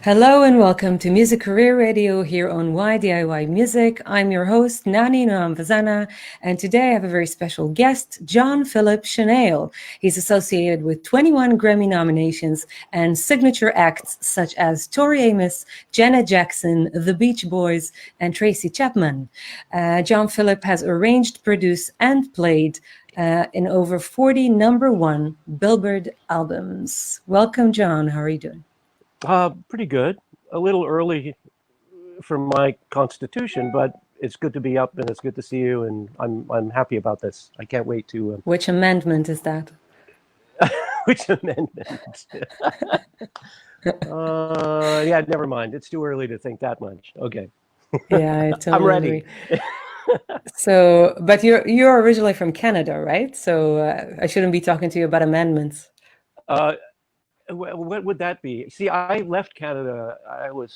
Hello and welcome to Music Career Radio here on YDIY Music. I'm your host, Nani Noamvazana, and today I have a very special guest, John Philip Shenale. He's associated with 21 Grammy nominations and signature acts such as Tori Amos, Janet Jackson, The Beach Boys, and Tracy Chapman. John Philip has arranged, produced, and played in over 40 #1 Billboard albums. Welcome, John. How are you doing? Pretty good. A little early for my constitution, but it's good to be up and it's good to see you, and I'm happy about this. I can't wait to. Which amendment is that? Which amendment? Yeah, never mind. It's too early to think that much. Okay. Yeah, I totally I'm ready. agree. So, but you're originally from Canada, right? So I shouldn't be talking to you about amendments. What would that be? See, I left Canada. I was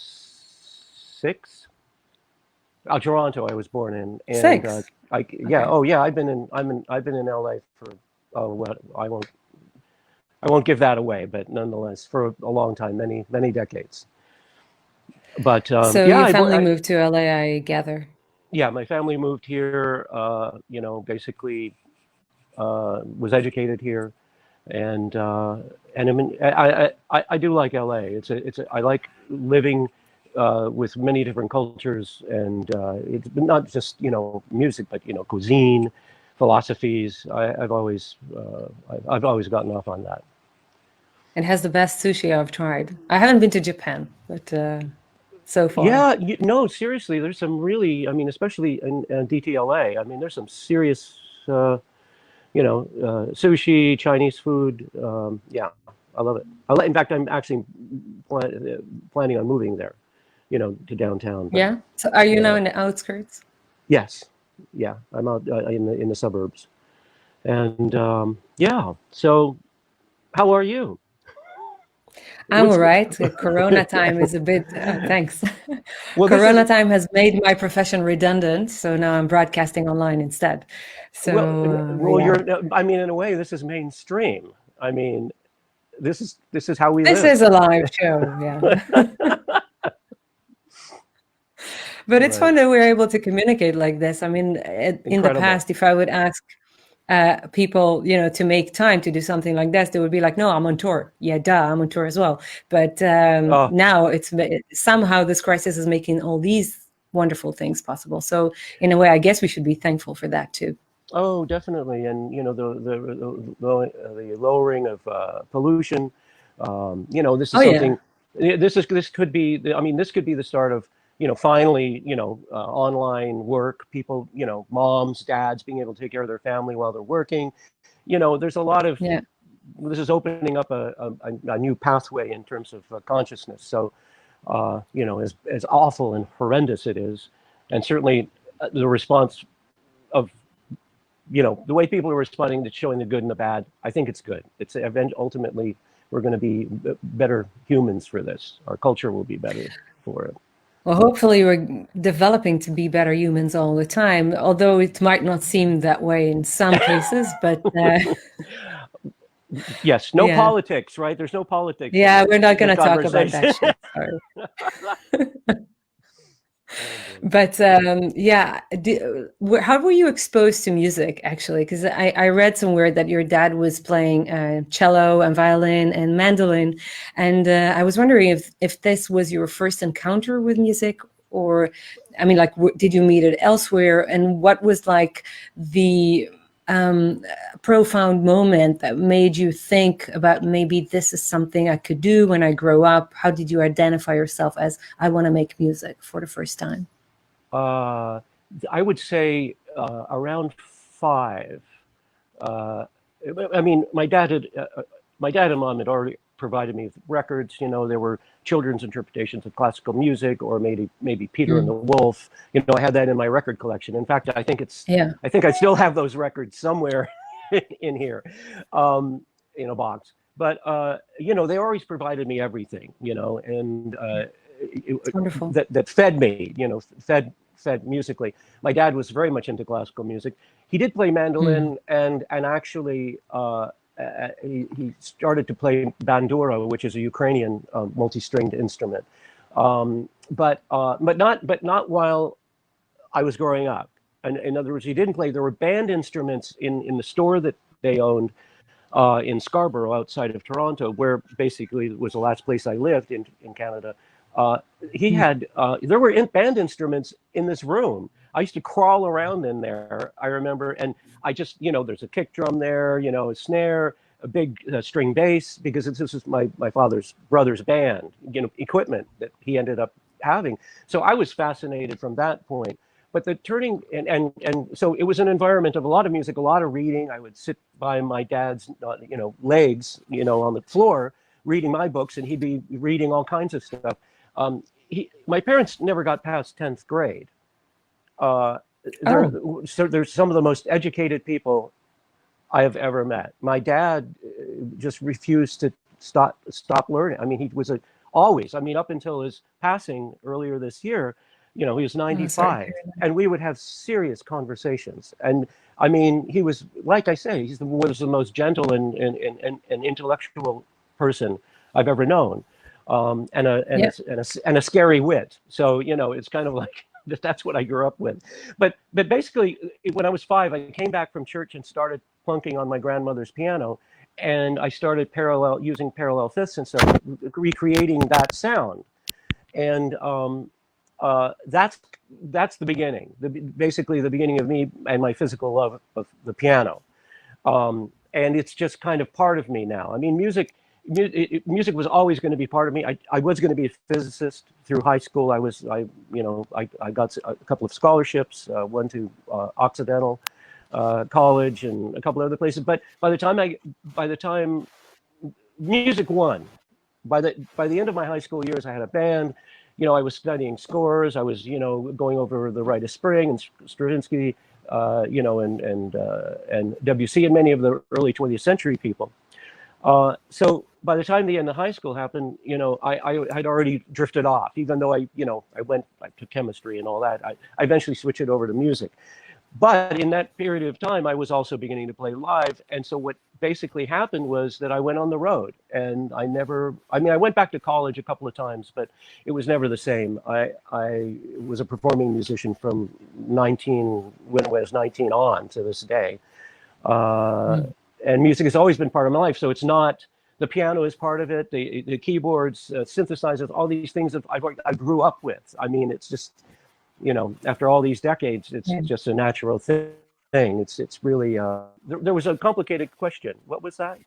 6. Toronto. I was born in. And, 6. Yeah. Okay. Oh, yeah. I've been in LA for. Oh, well, I won't give that away, but nonetheless, for a long time, many decades. But so yeah, your family moved to LA, I gather. Yeah, my family moved here. Basically, was educated here. And I mean, I do like LA. I like living with many different cultures, and it's not just music, but cuisine, philosophies. I've always gotten off on that. It has the best sushi I've tried. I haven't been to Japan, but so far. Yeah, no, seriously, there's some really. I mean, especially in DTLA. I mean, there's some serious. Sushi, Chinese food. Yeah, I love it. In fact, I'm actually planning on moving there, to downtown. But, yeah. So are you now in the outskirts? Yes. Yeah, I'm out in the suburbs. And yeah, so how are you? I'm all right. Corona time is a bit, thanks. Well, Corona time has made my profession redundant, so now I'm broadcasting online instead. So, yeah. I mean, in a way, this is mainstream. I mean, this is how we live. This is a live show, yeah. But it's fun that we're able to communicate like this. I mean, in the past, if I would ask people, to make time to do something like this, they would be like, no, I'm on tour. Yeah, duh, I'm on tour as well. But now it's somehow this crisis is making all these wonderful things possible. So in a way, I guess we should be thankful for that too. Oh, definitely. And, the lowering of pollution, this is something, this could be the start of, finally, online work, people, moms, dads being able to take care of their family while they're working. There's a lot of, this is opening up a new pathway in terms of consciousness. So, as awful and horrendous it is, and certainly the response of, the way people are responding to showing the good and the bad, I think it's good. It's ultimately, we're going to be better humans for this. Our culture will be better for it. Well, hopefully we're developing to be better humans all the time, although it might not seem that way in some cases, but... Yes, no politics, right? There's no politics. Yeah, we're not going to talk about that shit. Sorry. But how were you exposed to music, actually? Because I read somewhere that your dad was playing cello and violin and mandolin, and I was wondering if this was your first encounter with music, or, I mean, like, did you meet it elsewhere, and what was like the profound moment that made you think about maybe this is something I could do when I grow up? How did you identify yourself as I want to make music for the first time? I would say around 5. I mean, my dad and mom had already provided me with records. There were children's interpretations of classical music, or maybe Peter and the Wolf. I had that in my record collection. In fact, I think I think I still have those records somewhere in here, in a box. But they always provided me everything, and wonderful. That fed me, fed musically. My dad was very much into classical music. He did play mandolin, and actually. He started to play bandura, which is a Ukrainian multi-stringed instrument. But not while I was growing up. And in other words, he didn't play. There were band instruments in the store that they owned in Scarborough, outside of Toronto, where basically was the last place I lived in Canada. He had there were band instruments in this room. I used to crawl around in there, I remember, and I just, there's a kick drum there, a snare, a big string bass, because this is my father's brother's band, equipment that he ended up having. So I was fascinated from that point. But the turning, and so it was an environment of a lot of music, a lot of reading. I would sit by my dad's, legs, on the floor, reading my books, and he'd be reading all kinds of stuff. My parents never got past 10th grade. So there's some of the most educated people I have ever met. My dad just refused to stop learning. I mean, he was always, up until his passing earlier this year, he was 95, and we would have serious conversations. And I mean, he was, like I say, was the most gentle and intellectual person I've ever known, and a scary wit. So it's kind of like that's what I grew up with. But basically, when I was 5, I came back from church and started plunking on my grandmother's piano, and I started using parallel fifths and stuff, recreating that sound, and that's the beginning. Basically the beginning of me and my physical love of the piano, and it's just kind of part of me now. I mean, music was always going to be part of me. I was going to be a physicist through high school. I got a couple of scholarships, one to Occidental College and a couple of other places. But by the time music won, by the end of my high school years, I had a band. I was studying scores. I was, going over the Rite of Spring and Stravinsky, and Debussy and many of the early 20th century people. So by the time the end of high school happened, I had already drifted off, even though I took chemistry and all that. I eventually switched it over to music. But in that period of time, I was also beginning to play live. And so what basically happened was that I went on the road, and I went back to college a couple of times, but it was never the same. I was a performing musician from 19 on to this day. And music has always been part of my life. So it's not, the piano is part of it, the keyboards, synthesizers, all these things that I grew up with. I mean, it's just, after all these decades, it's just a natural thing. It's really, there was a complicated question. What was that?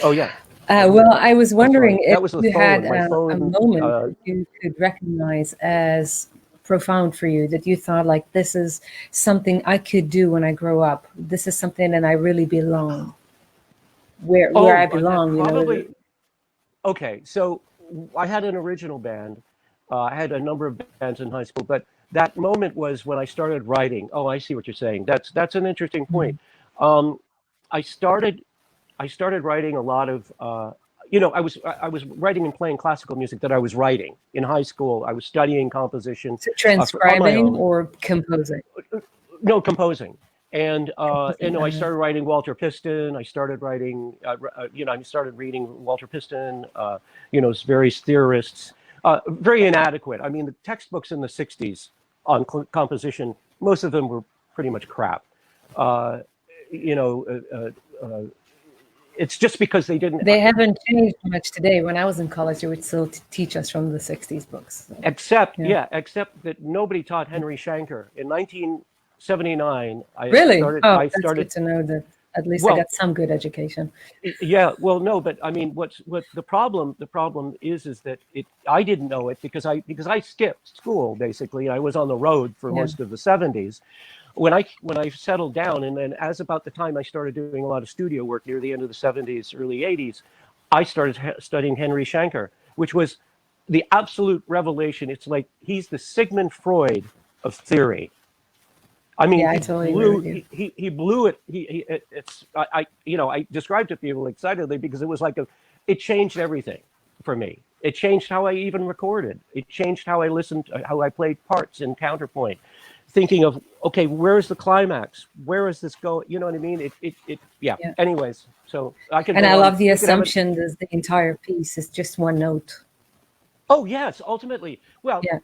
Oh, yeah. Well, I was wondering if you had a moment you could recognize as profound for you, that you thought, like, this is something I could do when I grow up. This is something that I really belong. Where I belong, probably. Okay, so I had an original band. I had a number of bands in high school, but that moment was when I started writing. Oh, I see what you're saying. That's an interesting point. I started writing a lot of, I was writing and playing classical music that I was writing in high school. I was studying composition. So transcribing or composing? No, composing. And I started writing Walter Piston. I started writing, I started reading Walter Piston. Various theorists. Very inadequate. I mean, the textbooks in the 60s on composition, most of them were pretty much crap. It's just because they didn't. They haven't changed much today. When I was in college, they would still teach us from the 60s books. So. Except that nobody taught Henry Shanker. In 1979, I started good to know that. At least I got some good education. Yeah, well, no, but I mean, what the problem is that I didn't know it because I skipped school basically. I was on the road for most of the 70s. When I settled down, and then as about the time I started doing a lot of studio work near the end of the 70s, early 80s, I started studying Henry Shanker, which was the absolute revelation. It's like he's the Sigmund Freud of theory. I mean, I totally agree with you. He blew it. I described it to people excitedly because it was like it changed everything for me. It changed how I even recorded. It changed how I listened, how I played parts in counterpoint, thinking of, okay, where is the climax? Where is this go? You know what I mean? Yeah. Anyways, so I could. And I love the assumption that the entire piece is just one note. Oh yes, ultimately. Well, Yeah,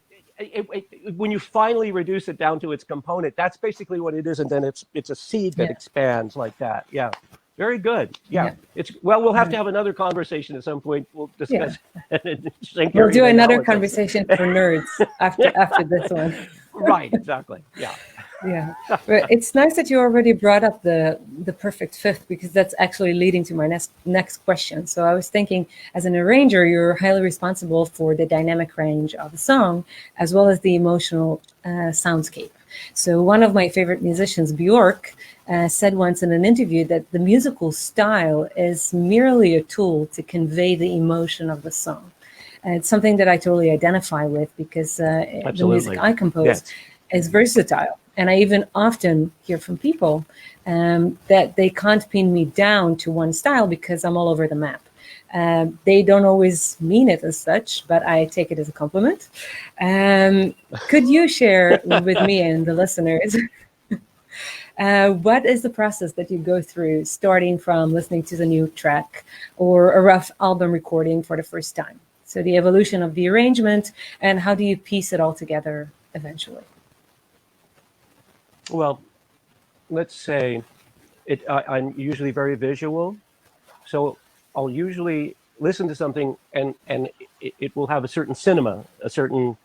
when you finally reduce it down to its component, that's basically what it is, and then it's a seed that yeah, expands like that. Yeah, very good. Yeah, yeah, it's well. We'll have to right. have another conversation at some point. We'll Yeah. discuss We'll do Shankarian another analysis. conversation for nerds after this one. Right. Exactly. Yeah. Yeah, but it's nice that you already brought up the perfect fifth, because that's actually leading to my next question. So I was thinking, as an arranger, you're highly responsible for the dynamic range of a song, as well as the emotional soundscape. So one of my favorite musicians, Bjork, said once in an interview that the musical style is merely a tool to convey the emotion of the song. And it's something that I totally identify with, because the music Absolutely. I compose Yes. is versatile. And I even often hear from people that they can't pin me down to one style because I'm all over the map. They don't always mean it as such, but I take it as a compliment. Could you share with me and the listeners what is the process that you go through, starting from listening to the new track or a rough album recording for the first time? So the evolution of the arrangement, and how do you piece it all together eventually? Well, let's say I'm usually very visual, so I'll usually listen to something, and it will have a certain cinema, a certain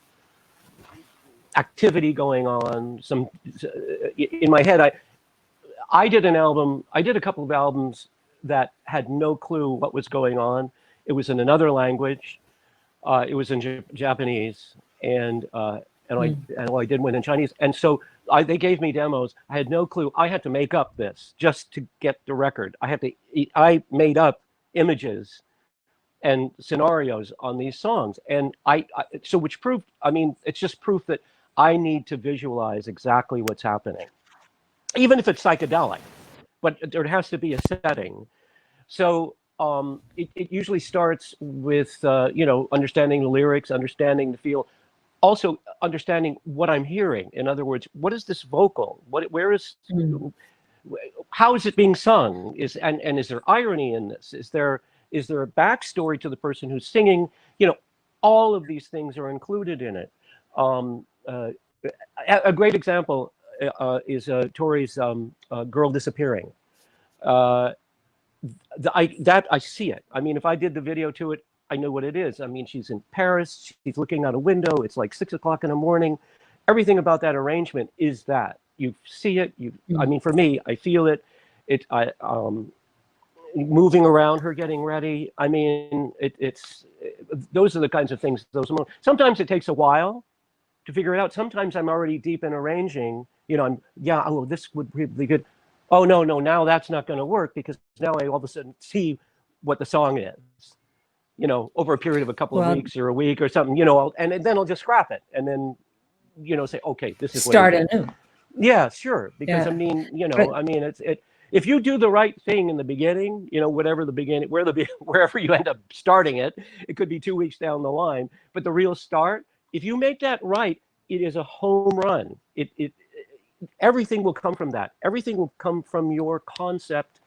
activity going on. Some in my head, I did an album. I did a couple of albums that had no clue what was going on. It was in another language. It was in Japanese, and I did one in Chinese. And so they gave me demos. I had no clue. I had to make up this just to get the record. I made up images and scenarios on these songs, and so which proved. I mean, it's just proof that I need to visualize exactly what's happening, even if it's psychedelic. But there has to be a setting. So it usually starts with understanding the lyrics, understanding the feel, also understanding what I'm hearing. In other words, what is this vocal? Where is Mm. how is it being sung? And is there irony in this? Is there a backstory to the person who's singing? All of these things are included in it. Um, uh, a great example is Tori's "Girl Disappearing." Uh, I see it. I mean, if I did the video to it, I know what it is. I mean, she's in Paris. She's looking out a window. It's like 6 o'clock in the morning. Everything about that arrangement is that you see it. I Mm. mean, for me, I feel it. I moving around her getting ready. I mean, those are the kinds of things. Sometimes it takes a while to figure it out. Sometimes I'm already deep in arranging. This would be good. Oh no, now that's not going to work, because now I all of a sudden see what the song is. Over a period of a couple of Well, weeks or a week or something. And then I'll just scrap it, and then say, okay, this is what it start is. anew. Yeah, sure. Because I Yeah, mean, but it's. If you do the right thing in the beginning, whatever the beginning, wherever you end up starting it, it could be 2 weeks down the line. But the real start, if you make that right, it is a home run. Everything will come from that. Everything will come from your concept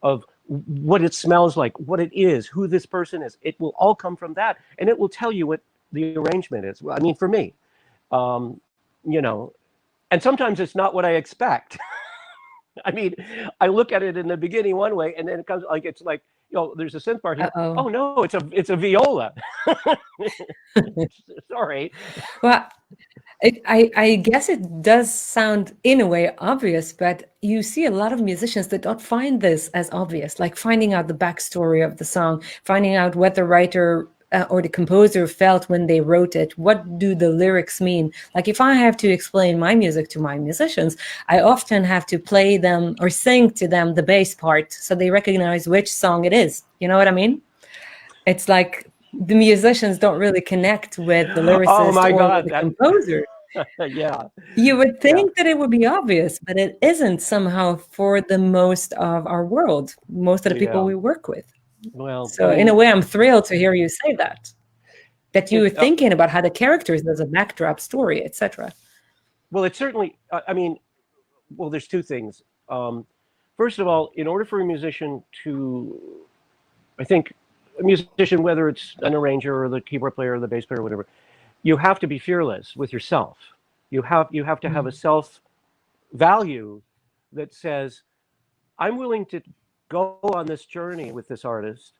of what it smells like, what it is, who this person is. It will all come from that, and it will tell you what the arrangement is. Well, I mean, for me, um, you know, and sometimes it's not what I expect. I mean, I look at it in the beginning one way, and then it comes like it's like, there's a synth part here. uh-oh. Oh no, it's a viola. Sorry. Well, I guess it does sound in a way obvious, but you see a lot of musicians that don't find this as obvious, like finding out the backstory of the song, finding out what the writer or the composer felt when they wrote it. What do the lyrics mean? Like if I have to explain my music to my musicians, I often have to play them or sing to them the bass part so they recognize which song it is. You know what I mean? It's like the musicians don't really connect with the Oh lyricist my or with God, the that composer. yeah, You would yeah, think that it would be obvious, but it isn't somehow for the most of our world, most of the people yeah. we work with. Well, I So in a mean, way, I'm thrilled to hear you say that you were it. thinking about how the characters as a backdrop story, etc. Well, it certainly. I mean, well, there's two things. Um, First of all, in order for a musician to, I think, a musician, whether it's an arranger or the keyboard player or the bass player or whatever, you have to be fearless with yourself. You have to have a self value that says, I'm willing to go on this journey with this artist,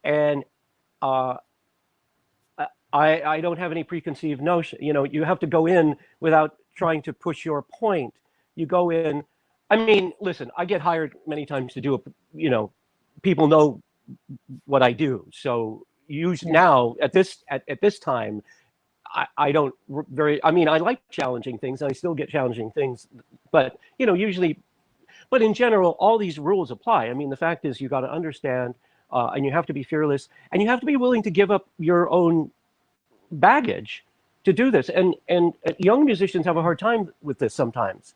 and I don't have any preconceived notion. You know, you have to go in without trying to push your point. You go in. I mean, listen, I get hired many times to do it. You know, people know what I do. So now at this time, I don't very. I mean, I like challenging things, and I still get challenging things. But you know, usually, but in general, all these rules apply. I mean, the fact is, you got to understand, and you have to be fearless, and you have to be willing to give up your own baggage to do this. And young musicians have a hard time with this sometimes.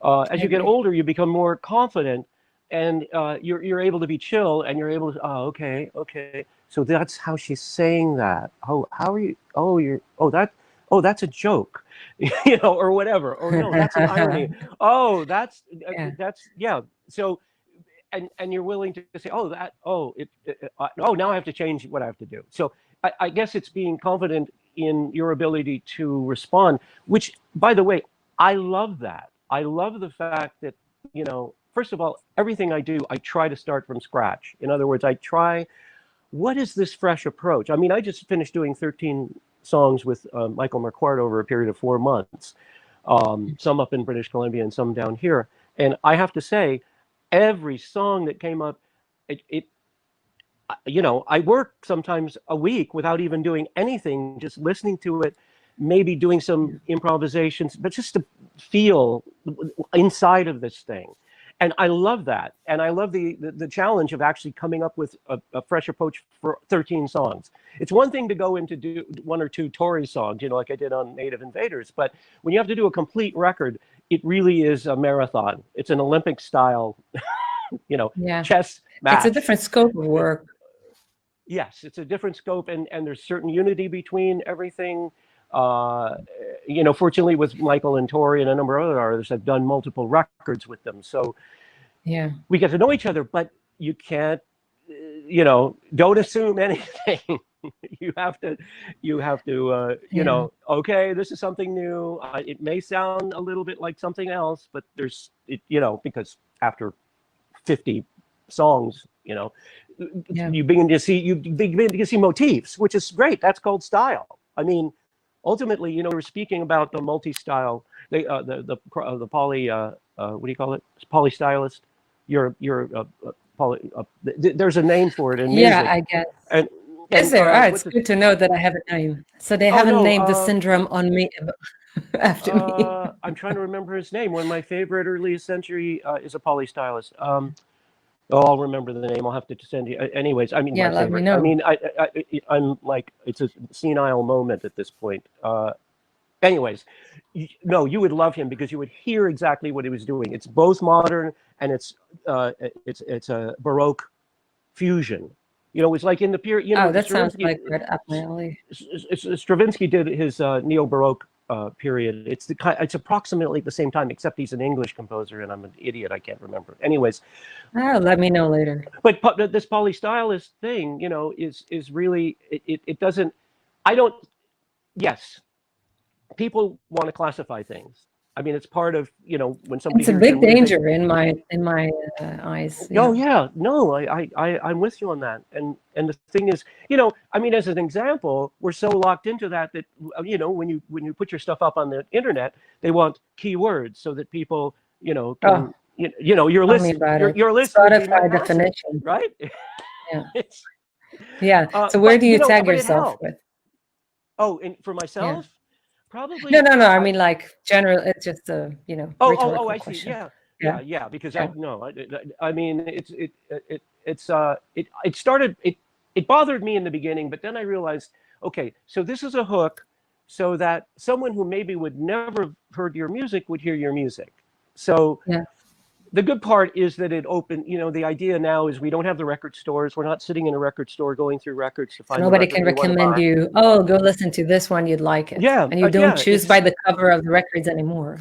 As you get older, you become more confident, and you're able to be chill, and you're able to, oh, okay. So that's how she's saying that. Oh, how are you? Oh, that's a joke, you know, or whatever. Or no, that's an irony. Oh, that's. So, and you're willing to say, oh, now I have to change what I have to do. So I guess it's being confident in your ability to respond, which, by the way, I love that. I love the fact that, you know, first of all, everything I do, I try to start from scratch. In other words, I try, what is this fresh approach? I mean, I just finished doing 13 songs with Michael Marquardt over a period of 4 months, some up in British Columbia and some down here. And I have to say, every song that came up, you know, I work sometimes a week without even doing anything, just listening to it, maybe doing some improvisations, but just to feel inside of this thing. And I love that. And I love the challenge of actually coming up with a fresh approach for 13 songs. It's one thing to go into do 1 or 2 Tori songs, you know, like I did on Native Invaders. But when you have to do a complete record, it really is a marathon. It's an Olympic style, you know, chess match. It's a different scope of work. Yes, it's a different scope, and there's certain unity between everything. You know, fortunately with Michael and Tori and a number of other artists, I've done multiple records with them. So we get to know each other, but you can't, you know, don't assume anything. you have to, you know, okay, this is something new. It may sound a little bit like something else, but you know, because after 50 songs, you know, you begin to see motifs, which is great. That's called style. I mean, ultimately, you know, we're speaking about the multi-style, the poly, what do you call it? Polystylist. There's a name for it in music. Yeah, I guess. Is there? It's good to know that I have a name. So they haven't named the syndrome on me after me. I'm trying to remember his name. One of my favorite earliest century is a polystylist. I'll remember the name. I'll have to send you. Anyways, I mean, my favorite. Me know. I mean, I'm like, it's a senile moment at this point. Anyways, no, you would love him because you would hear exactly what he was doing. It's both modern and it's a Baroque fusion. You know, it's like in the period. You know, that sounds like right up my alley. Stravinsky did his neo-Baroque period. It's approximately the same time, except he's an English composer and I'm an idiot. I can't remember. Anyways, let me know later. But this polystylist thing, you know, is really it doesn't. I don't. Yes, people want to classify things. I mean, it's part of, you know, when somebody. It's a big danger in my eyes. Yeah. Oh yeah, no, I'm with you on that. And the thing is, you know, I mean, as an example, we're so locked into that you know, when you put your stuff up on the internet, they want keywords so that people, you know, can, you know, your list, your list, Spotify definition, right? Yeah. So where do you tag yourself with? Oh, and for myself. Yeah. Probably. No. I mean, like general. It's just a, you know. Oh, I see. Question. Yeah. Because I mean, it started. It bothered me in the beginning, but then I realized, okay, so this is a hook, so that someone who maybe would never have heard your music would hear your music. So the good part is that it opened, you know, the idea now is we don't have the record stores. We're not sitting in a record store going through records to find. So nobody can recommend you, go listen to this one, you'd like it. Yeah. And you don't choose by the cover of the records anymore.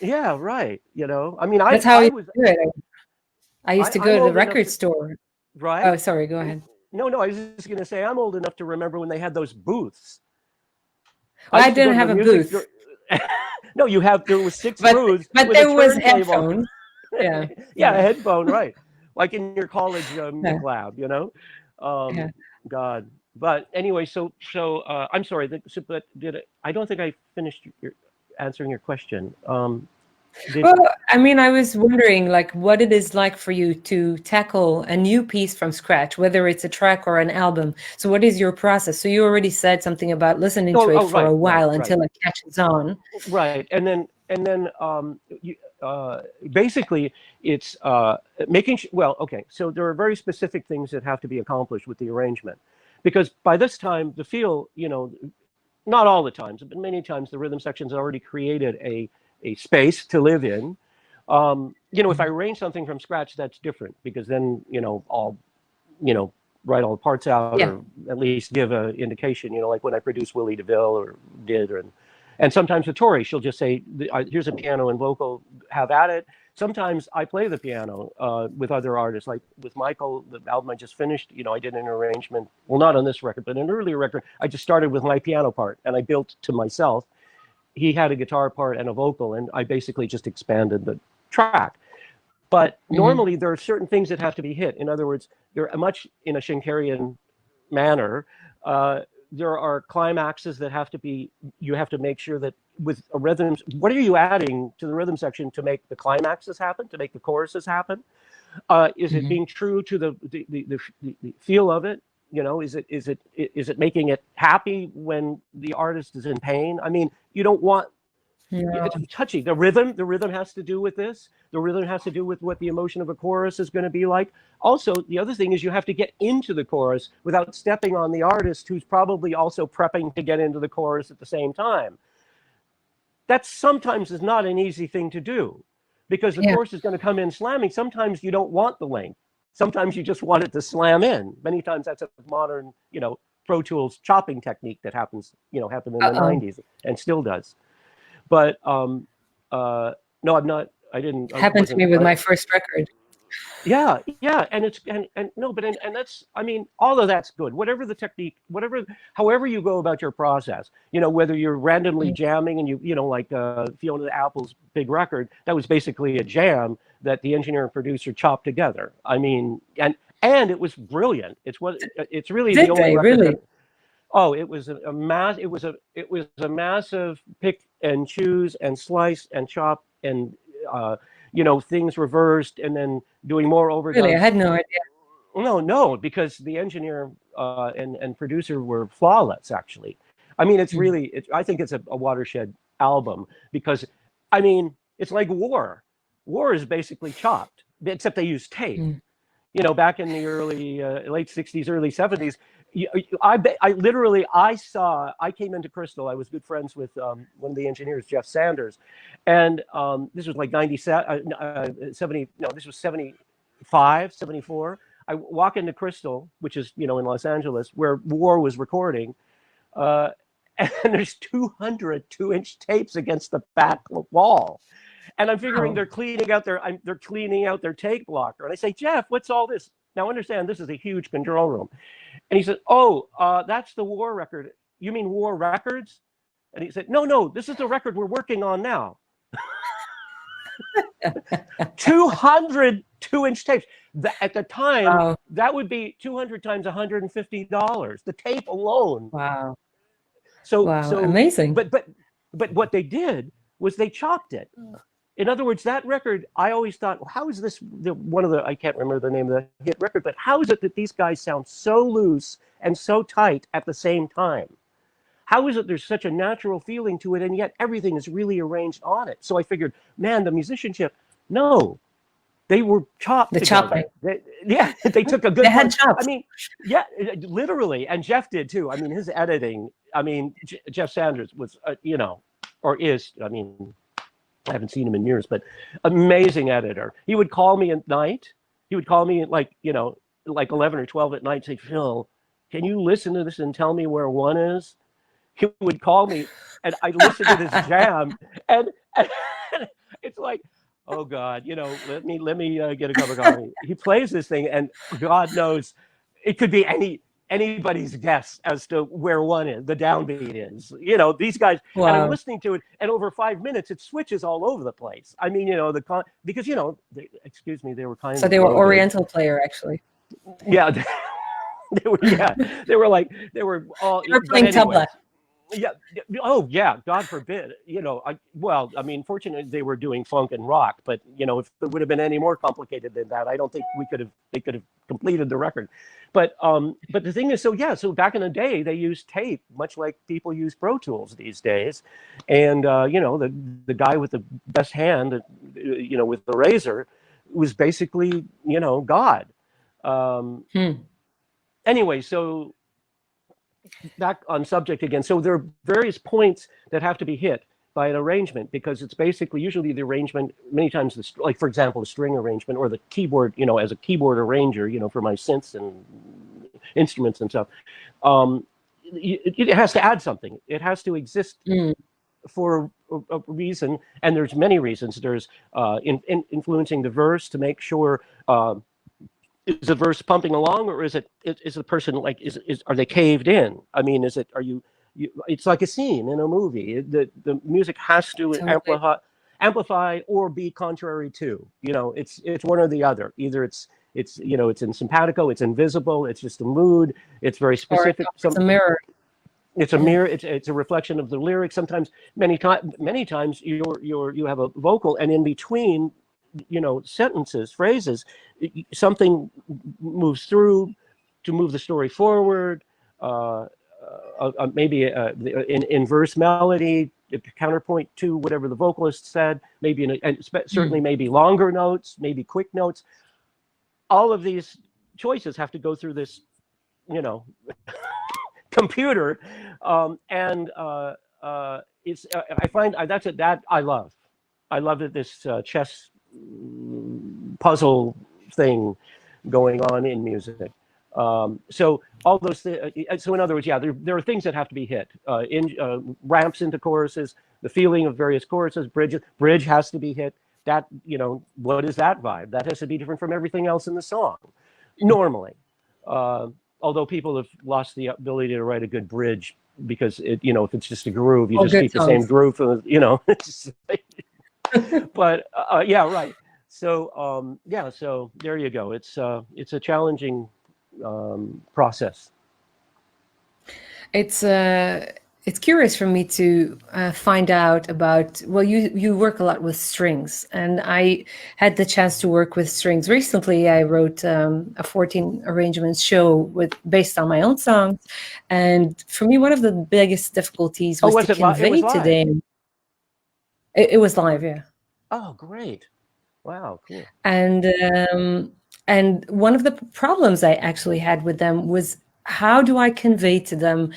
Yeah, right. You know, I mean, that's how I used to do it. I used to go to the record store. Right. Oh, sorry, go ahead. No, I was just going to say I'm old enough to remember when they had those booths. Well, I didn't have a booth. No, there was 6 but booths but with there a was turntable. headphones. Yeah. Yeah, a headphone, right? Like in your college music Yeah. lab, you know. Yeah. God. But anyway, so I'm sorry, but I don't think I finished answering your question. Well, I mean, I was wondering, like, what it is like for you to tackle a new piece from scratch, whether it's a track or an album. So what is your process? So you already said something about listening to it for a while until it catches on. Right. And then basically it's making well, okay. So there are very specific things that have to be accomplished with the arrangement, because by this time the feel, not all the times, but many times the rhythm section's already created a space to live in. If I arrange something from scratch, that's different, because then, I'll, write all the parts out, or at least give an indication, like when I produced Willie DeVille and sometimes with Tori, she'll just say, here's a piano and vocal, have at it. Sometimes I play the piano with other artists, like with Michael, the album I just finished, I did an arrangement, well, not on this record, but an earlier record, I just started with my piano part and I built to myself. He had a guitar part and a vocal, and I basically just expanded the track. But normally there are certain things that have to be hit. In other words, they're much in a Shankerian manner. There are climaxes that you have to make sure that with a rhythm, what are you adding to the rhythm section to make the climaxes happen, to make the choruses happen? Is it being true to the feel of it? Is it making it happy when the artist is in pain? I mean, you don't want, it's touchy. The rhythm has to do with this. The rhythm has to do with what the emotion of a chorus is going to be like. Also, the other thing is you have to get into the chorus without stepping on the artist, who's probably also prepping to get into the chorus at the same time. That sometimes is not an easy thing to do, because the chorus is going to come in slamming. Sometimes you don't want the length. Sometimes you just want it to slam in. Many times that's a modern, Pro Tools chopping technique that happened in the 90s and still does. But no, I'm not. I didn't. Happened to me with my first record. Yeah, and that's. I mean, all of that's good. Whatever the technique, however you go about your process. Whether you're randomly jamming and like Fiona Apple's big record, that was basically a jam that the engineer and producer chopped together. I mean, and it was brilliant. It's really the only record. Really? Oh, it was a massive pick and choose and slice and chop and things reversed and then doing more overdubs. Really, I had no idea. No, because the engineer and producer were flawless. Actually, I mean, it's really. I think it's a watershed album, because, I mean, it's like War. War is basically chopped, except they use tape. Back in the late 60s, early 70s. I came into Crystal. I was good friends with one of the engineers, Jeff Sanders, and this was like 70. No, this was 75, 74. I walk into Crystal, which is in Los Angeles, where War was recording, and there's 200 2-inch tapes against the back wall. And I'm figuring they're cleaning out their tape blocker. And I say, Jeff, what's all this? Now understand, this is a huge control room. And he said, oh, that's the War record. You mean War Records? And he said, no, this is the record we're working on now. 200 2-inch tapes. At the time, that would be 200 times $150. The tape alone. Wow. So amazing. But what they did was they chopped it. In other words, that record, I always thought, well, how is this I can't remember the name of the hit record, but how is it that these guys sound so loose and so tight at the same time? How is it there's such a natural feeling to it, and yet everything is really arranged on it? So I figured, man, the musicianship, no, they were chopped together. Chopping. They took a good. They had chops. I mean, yeah, literally, and Jeff did too. I mean, his editing. I mean, Jeff Sanders was, or is. I mean, I haven't seen him in years, but amazing editor. He would call me at night. He would call me at like 11 or 12 at night and say, Phil, can you listen to this and tell me where one is? He would call me and I'd listen to this jam and it's like, oh God, let me get a cup of coffee. He plays this thing and God knows it could be anybody's guess as to where one is, the downbeat is. You know, these guys, Wow. and I'm listening to it, and over 5 minutes, it switches all over the place. I mean, you know, because, you know, excuse me, they were kind of. So they were Oriental player, actually. Yeah, they were. Yeah, they were all. They were playing tabla. Yeah. Oh, yeah. God forbid. You know. I mean, fortunately, they were doing funk and rock. But you know, if it would have been any more complicated than that, I don't think they could have completed the record. But the thing is, so back in the day, they used tape, much like people use Pro Tools these days. And you know, the guy with the best hand, you know, with the razor, was basically, you know, God. Anyway, so. Back on subject again. So there are various points that have to be hit by an arrangement, because it's basically usually the arrangement, many times, like for example, the string arrangement or the keyboard, you know, as a keyboard arranger, you know, for my synths and instruments and stuff, it has to add something. It has to exist for a reason, and there's many reasons. There's influencing the verse to make sure is the verse pumping along, or is the person like are they caved in? I mean, are you it's like a scene in a movie. The music has to amplify or be contrary to. You know, it's one or the other. Either it's you know, it's in simpatico, it's invisible, it's just a mood, it's very specific. It's a mirror. It's a mirror. It's a reflection of the lyrics. Sometimes, many times, you have a vocal, and in between, you know, sentences, phrases, something moves through to move the story forward. Maybe in verse melody, counterpoint to whatever the vocalist said. Maybe certainly maybe longer notes, maybe quick notes. All of these choices have to go through this, you know, computer, and it's. I find that I love. I love that this chess puzzle thing going on in music. So all those so in other words, yeah, there are things that have to be hit. Ramps into choruses, the feeling of various choruses, bridge has to be hit. That, you know, what is that vibe? That has to be different from everything else in the song, normally. Although people have lost the ability to write a good bridge, because you know, if it's just a groove, you just keep the same groove, you know. But yeah, right. So yeah, so there you go. It's a challenging process. It's curious for me to find out about. Well, you work a lot with strings, and I had the chance to work with strings recently. I wrote a 14 arrangements show based on my own songs, and for me, one of the biggest difficulties was to convey to them. It was live, yeah. Oh, great! Wow, cool. And one of the problems I actually had with them was, how do I convey to them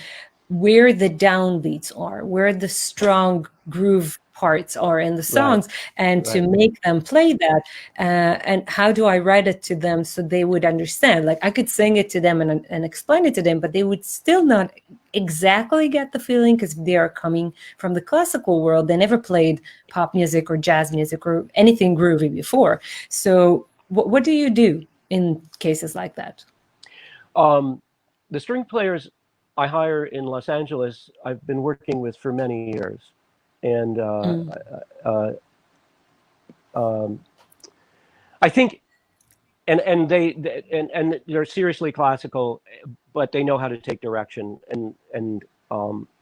where the downbeats are, where the strong groove parts are in the songs, and to make them play that, and how do I write it to them so they would understand? Like, I could sing it to them and explain it to them, but they would still not exactly get the feeling, because they are coming from the classical world. They never played pop music or jazz music or anything groovy before. So what do you do in cases like that? The string players I hire in Los Angeles, I've been working with for many years, and I think, and they're seriously classical, but they know how to take direction, and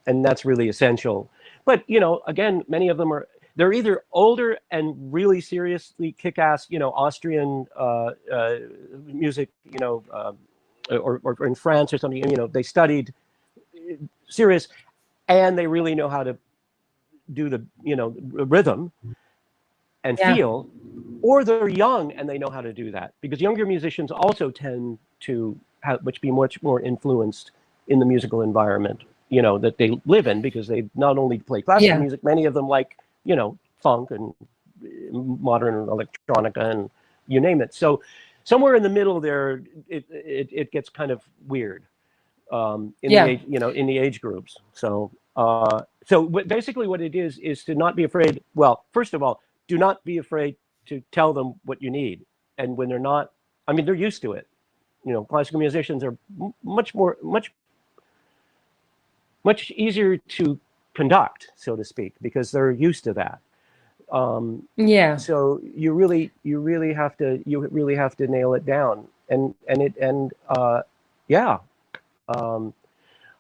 that's really essential. But you know, again, many of them they're either older and really seriously kick-ass, you know, Austrian music, you know, or in France or something, you know, they studied serious, and they really know how to do the, you know, rhythm and feel, or they're young and they know how to do that, because younger musicians also tend to be much more influenced in the musical environment, you know, that they live in, because they not only play classical music, many of them like, you know, funk and modern electronica and you name it. So somewhere in the middle there, it gets kind of weird. In the age, you know, in the age groups. So basically what it is to not be afraid. Well, first of all, do not be afraid to tell them what you need. And when they're not, I mean, they're used to it. classical musicians are much easier to conduct, so to speak, because they're used to that. So you really have to nail it down,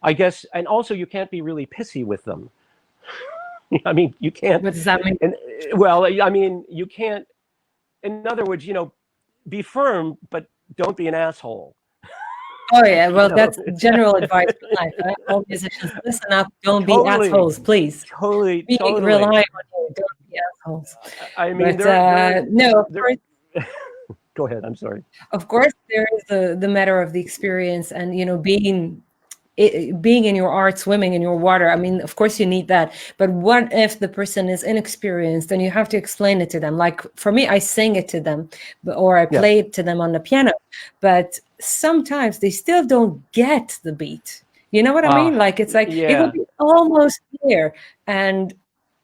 I guess, and also you can't be really pissy with them. I mean, you can't. What does that mean? Well, I mean, you can't. In other words, be firm, but don't be an asshole. Oh yeah, well, that's general advice in life. Right? All musicians, listen up. Don't be assholes, please. Totally. Rely on you. Don't be assholes. I mean, no. Of course, go ahead. I'm sorry. Of course, there is the matter of the experience, and being in your art, swimming in your water. I mean, of course you need that. But what if the person is inexperienced and you have to explain it to them? Like for me, I sing it to them, or I play it to them on the piano. But sometimes they still don't get the beat. You know what I mean? Like it's like it will be almost there, and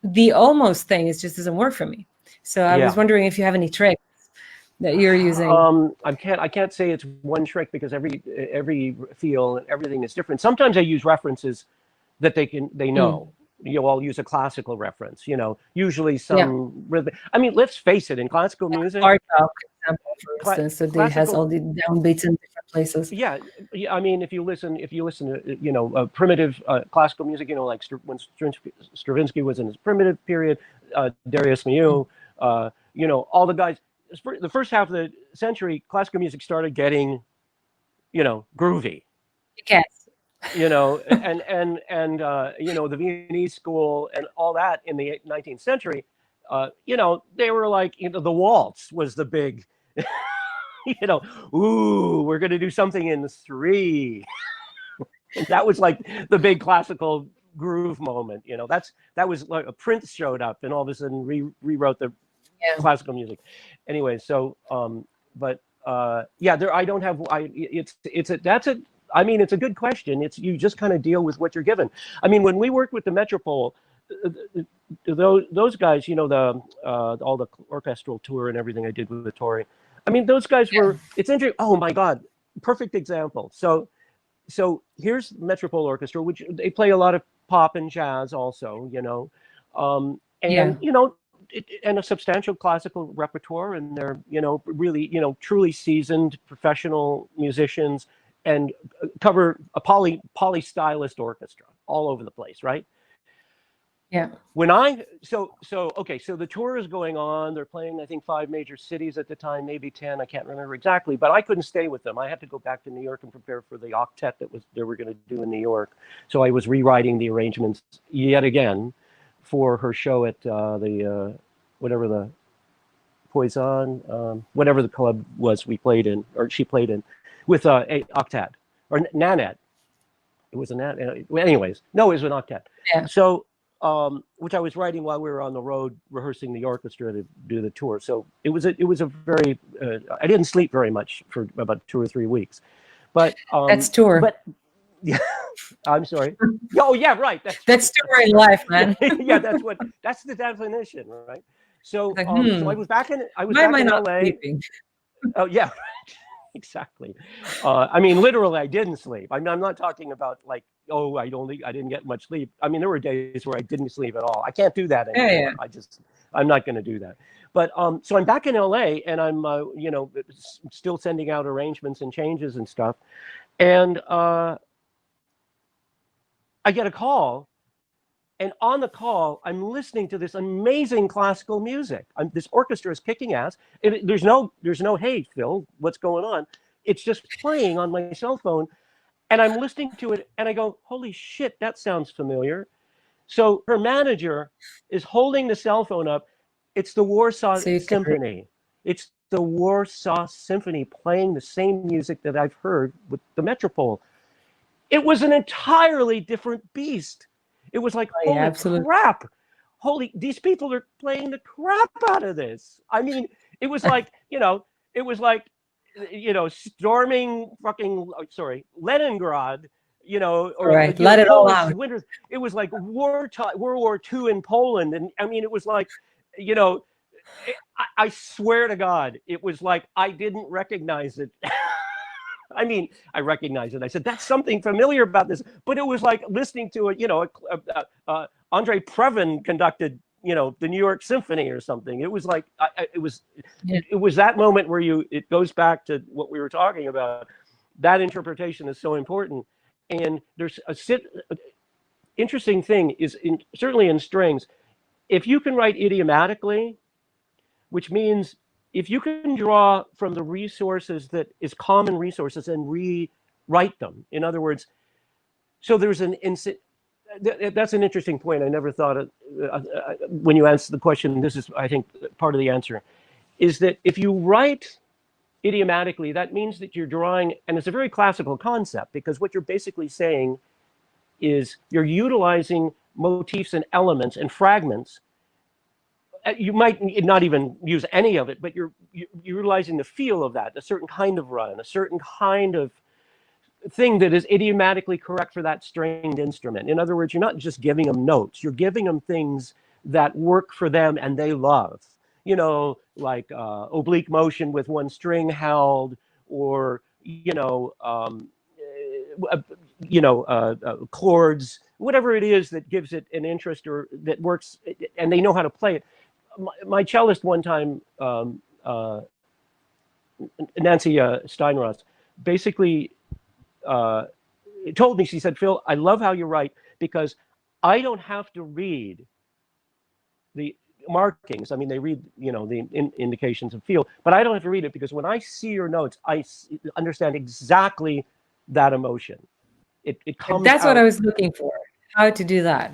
the almost thing just doesn't work for me. So I was wondering if you have any tricks that you're using. I can't say it's one trick, because every feel and everything is different. Sometimes I use references that they know. I'll use a classical reference, usually some rhythm. I mean, let's face it, in classical music, Bartok, example, for instance, so it has all the downbeats in different places. Yeah. I mean, if you listen to primitive classical music, like when Stravinsky was in his primitive period, Darius Milhaud, all the guys. The first half of the century, classical music started getting, groovy. Yes. And the Viennese school and all that in the 19th century, they were like, the waltz was the big, ooh, we're going to do something in 3. And that was like the big classical groove moment. That was like a Prince showed up and all of a sudden rewrote the classical music. Anyway, so I don't have. It's a good question. You just kind of deal with what you're given. I mean, when we worked with the Metropole, those guys, all the orchestral tour and everything I did with Tori. I mean, those guys were. It's interesting. Oh my God, perfect example. So here's Metropole Orchestra, which they play a lot of pop and jazz also. And a substantial classical repertoire, and they're really truly seasoned professional musicians, and cover a poly-stylist orchestra all over the place, right? Yeah. So the tour is going on. They're playing, I think, 5 major cities at the time, maybe 10. I can't remember exactly, but I couldn't stay with them. I had to go back to New York and prepare for the octet they were going to do in New York. So I was rewriting the arrangements yet again for her show at whatever the Poison, whatever the club was we played in, or she played in, with a octet or Nanette. It was a Nanette. Anyways, no, it was an octet. Yeah. So, which I was writing while we were on the road rehearsing the orchestra to do the tour. So it was a very. I didn't sleep very much for about 2 or 3 weeks, but that's tour. But yeah, I'm sorry. Oh yeah, right. That's touring life, man. Yeah, that's the definition, right? So, so I was back in LA. Sleeping? Oh yeah, exactly. I mean, literally, I didn't sleep. I'm not talking about like, oh, I didn't get much sleep. I mean, there were days where I didn't sleep at all. I can't do that anymore. Yeah. I'm not going to do that. But so I'm back in LA, and I'm still sending out arrangements and changes and stuff, and I get a call. And on the call, I'm listening to this amazing classical music. This orchestra is kicking ass. There's no, hey, Phil, what's going on? It's just playing on my cell phone. And I'm listening to it, and I go, holy shit, that sounds familiar. So her manager is holding the cell phone up. It's the Warsaw Symphony. It's the Warsaw Symphony playing the same music that I've heard with the Metropole. It was an entirely different beast. It was like, holy crap. These people are playing the crap out of this. I mean, it was like, storming Leningrad, or right. Let it all out. Winters. It was like World War II in Poland. And I mean, it was like, I swear to God, it was like I didn't recognize it. I mean, I recognized it. I said, that's something familiar about this. But it was like listening to Andre Previn conducted, the New York Symphony or something. It was like, it was that moment where it goes back to what we were talking about. That interpretation is so important. And there's interesting thing is certainly in strings, if you can write idiomatically, which means if you can draw from the resources that is common resources and rewrite them. In other words, so there's that's an interesting point. I never thought of when you answer the question. This is, I think, part of the answer is that if you write idiomatically, that means that you're drawing, and it's a very classical concept, because what you're basically saying is you're utilizing motifs and elements and fragments. You might not even use any of it, but you're utilizing the feel of that, a certain kind of run, a certain kind of thing that is idiomatically correct for that stringed instrument. In other words, you're not just giving them notes, you're giving them things that work for them and they love. Like oblique motion with one string held, or chords, whatever it is that gives it an interest or that works, and they know how to play it. My cellist one time, Nancy Steinross, basically told me, she said, Phil, I love how you write because I don't have to read the markings. I mean, they read, the indications of feel, but I don't have to read it because when I see your notes, I understand exactly that emotion. It comes That's out. what I was looking for, how to do that.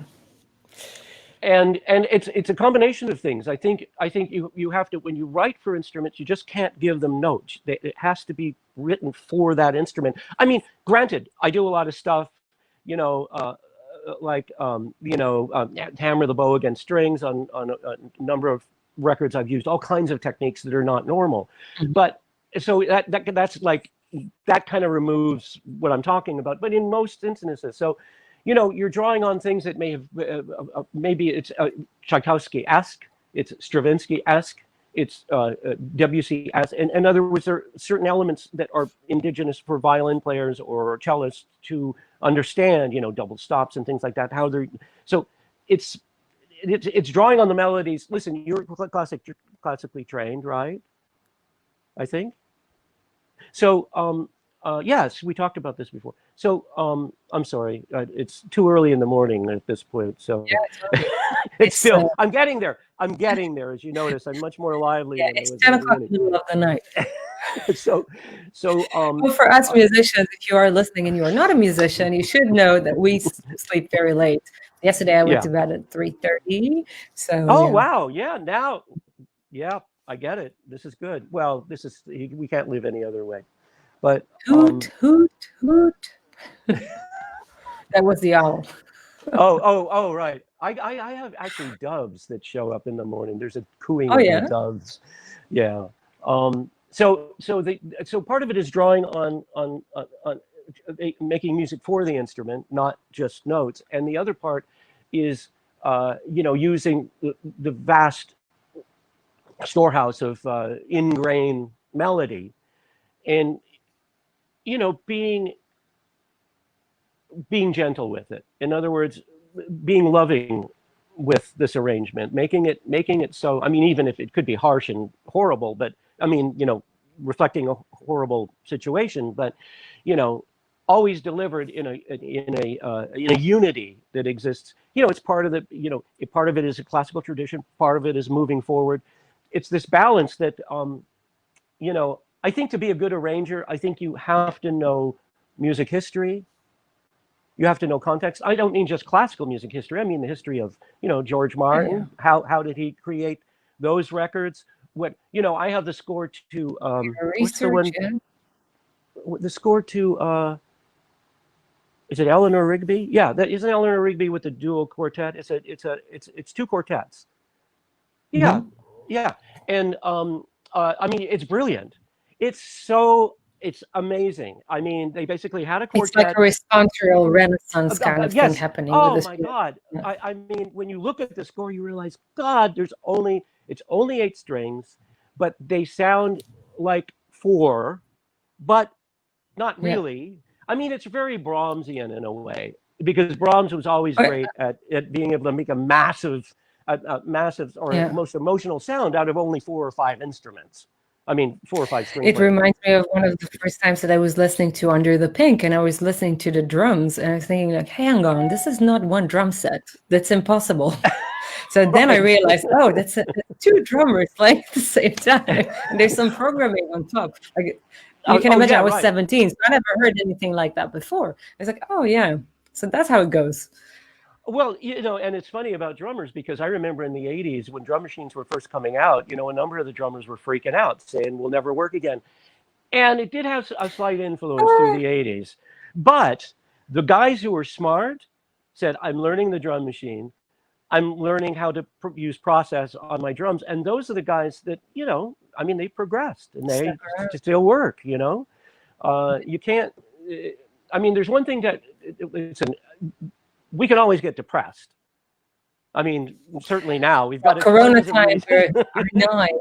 And it's a combination of things. I think you have to, when you write for instruments, you just can't give them notes. It has to be written for that instrument. I mean, granted, I do a lot of stuff, like hammer the bow against strings on a number of records. I've used all kinds of techniques that are not normal, but so that's like, that kind of removes what I'm talking about. But in most instances, so. You're drawing on things that may have, maybe it's Tchaikovsky-esque, it's Stravinsky-esque, it's Debussy-esque. And in other words, there are certain elements that are indigenous for violin players or cellists to understand, double stops and things like that. So it's drawing on the melodies. Listen, you're classically trained, right? I think. So, yes, we talked about this before. So I'm sorry, it's too early in the morning at this point. So yeah, it's still, I'm getting there. As you notice, I'm much more lively. Yeah, it's 10 o'clock in the middle of the night. so well, for us musicians, if you are listening and you are not a musician, you should know that we sleep very late. Yesterday I went to bed at 3:30. So wow, now I get it. This is good. Well, we can't live any other way. But hoot. That was the owl. oh, right. I have actually doves that show up in the morning. There's a cooing of the doves. Yeah. So part of it is drawing on making music for the instrument, not just notes. And the other part is using the vast storehouse of in-grain melody, and being gentle with it. In other words, being loving with this arrangement, making it so, I mean, even if it could be harsh and horrible, but I mean, reflecting a horrible situation, but always delivered in a unity that exists. It's part of part of it is a classical tradition, part of it is moving forward. It's this balance that I think to be a good arranger, I think you have to know music history. You have to know context. I don't mean just classical music history. I mean the history of, George Martin. Yeah. How did he create those records? I have the score to what's the one? Yeah. The score to is it Eleanor Rigby? Yeah, that isn't Eleanor Rigby with the dual quartet. It's two quartets. Yeah, mm-hmm. Yeah, and I mean it's brilliant. It's amazing. I mean, they basically had a quartet. It's like a responsoral Renaissance kind of thing happening. Oh with this my God! Yeah. I mean, when you look at the score, you realize, God, it's only 8 strings, but they sound like 4. But Not really. I mean, it's very Brahmsian in a way, because Brahms was always great at being able to make a massive or most emotional sound out of only 4 or 5 instruments. I mean, 4 or 5 string players. It reminds me of one of the first times that I was listening to Under the Pink, and I was listening to the drums, and I was thinking, like, hang on, this is not one drum set. That's impossible. So then I realized, oh, that's 2 drummers playing at the same time. And there's some programming on top. Like, you can imagine I was 17, so I never heard anything like that before. I was like, oh, yeah. So that's how it goes. Well, and it's funny about drummers, because I remember in the 80s when drum machines were first coming out, a number of the drummers were freaking out, saying, we'll never work again. And it did have a slight influence through the 80s. But the guys who were smart said, I'm learning the drum machine. I'm learning how to use process on my drums. And those are the guys that, they progressed, and they still work, You can't, there's one thing that, we can always get depressed. I mean, certainly now we've got Corona times are annoying.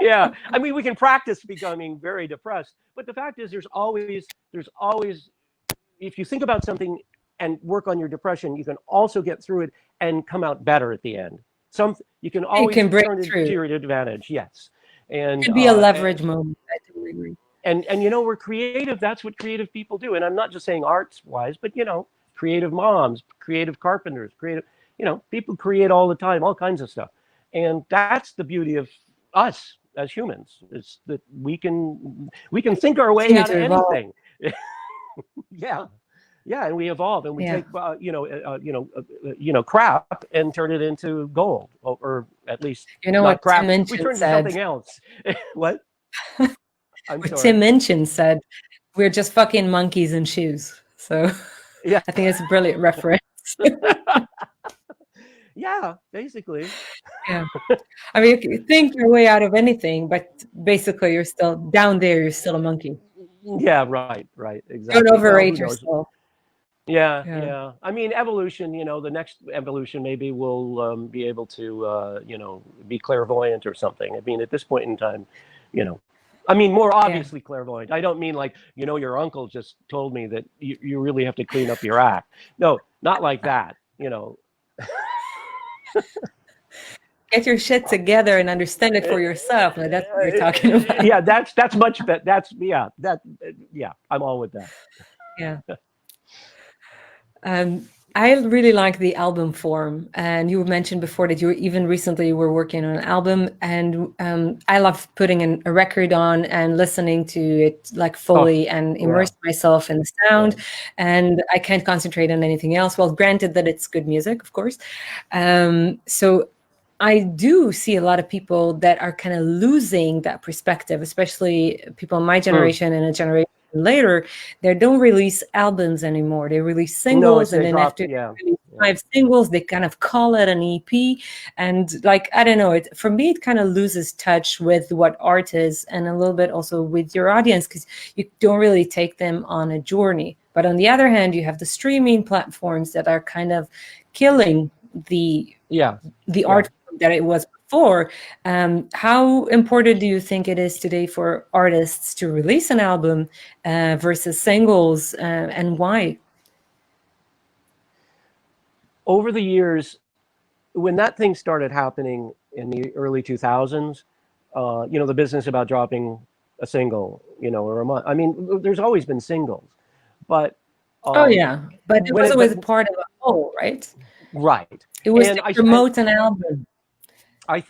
Yeah, we can practice becoming very depressed, but the fact is, there's always, if you think about something and work on your depression, you can also get through it and come out better at the end. You can always turn it to your advantage. Yes, and it could be a leverage moment. I totally agree. And we're creative. That's what creative people do. And I'm not just saying arts wise, but creative moms, creative carpenters, people create all the time, all kinds of stuff. And that's the beauty of us as humans, is that we can think our way out of anything. Yeah, and we evolve, and we take crap and turn it into gold, or at least what crap. Tim Minchin we turn said. to something else. What? What Tim Minchin said, we're just fucking monkeys in shoes. So yeah, I think it's a brilliant reference. Yeah, basically. Yeah, you think your way out of anything, but basically you're still down there. You're still a monkey. Yeah, right, exactly. Don't overrate yourself. Yeah. Evolution. The next evolution maybe will be able to, be clairvoyant or something. At this point in time, more obviously clairvoyant. I don't mean like, your uncle just told me that you really have to clean up your act. No, not like that. Get your shit together and understand it for yourself. Like, that's what you're talking about. Yeah, that's much better. I'm all with that. Yeah. I really like the album form, and you mentioned before that you even recently were working on an album, and I love putting a record on and listening to it like fully and immerse myself in the sound, and I can't concentrate on anything else. Well, granted that it's good music, of course. So I do see a lot of people that are kind of losing that perspective, especially people in my generation and a generation later. They don't release albums anymore. They release singles, and then after release 5 singles, they kind of call it an EP. And like, I don't know, for me, it kind of loses touch with what art is, and a little bit also with your audience, because you don't really take them on a journey. But on the other hand, you have the streaming platforms that are kind of killing the art that it was before. How important do you think it is today for artists to release an album versus singles, and why? Over the years, when that thing started happening in the early 2000s, the business about dropping a single, or a month. There's always been singles, but but it was always part of a whole, right? Right. It was to promote an album. I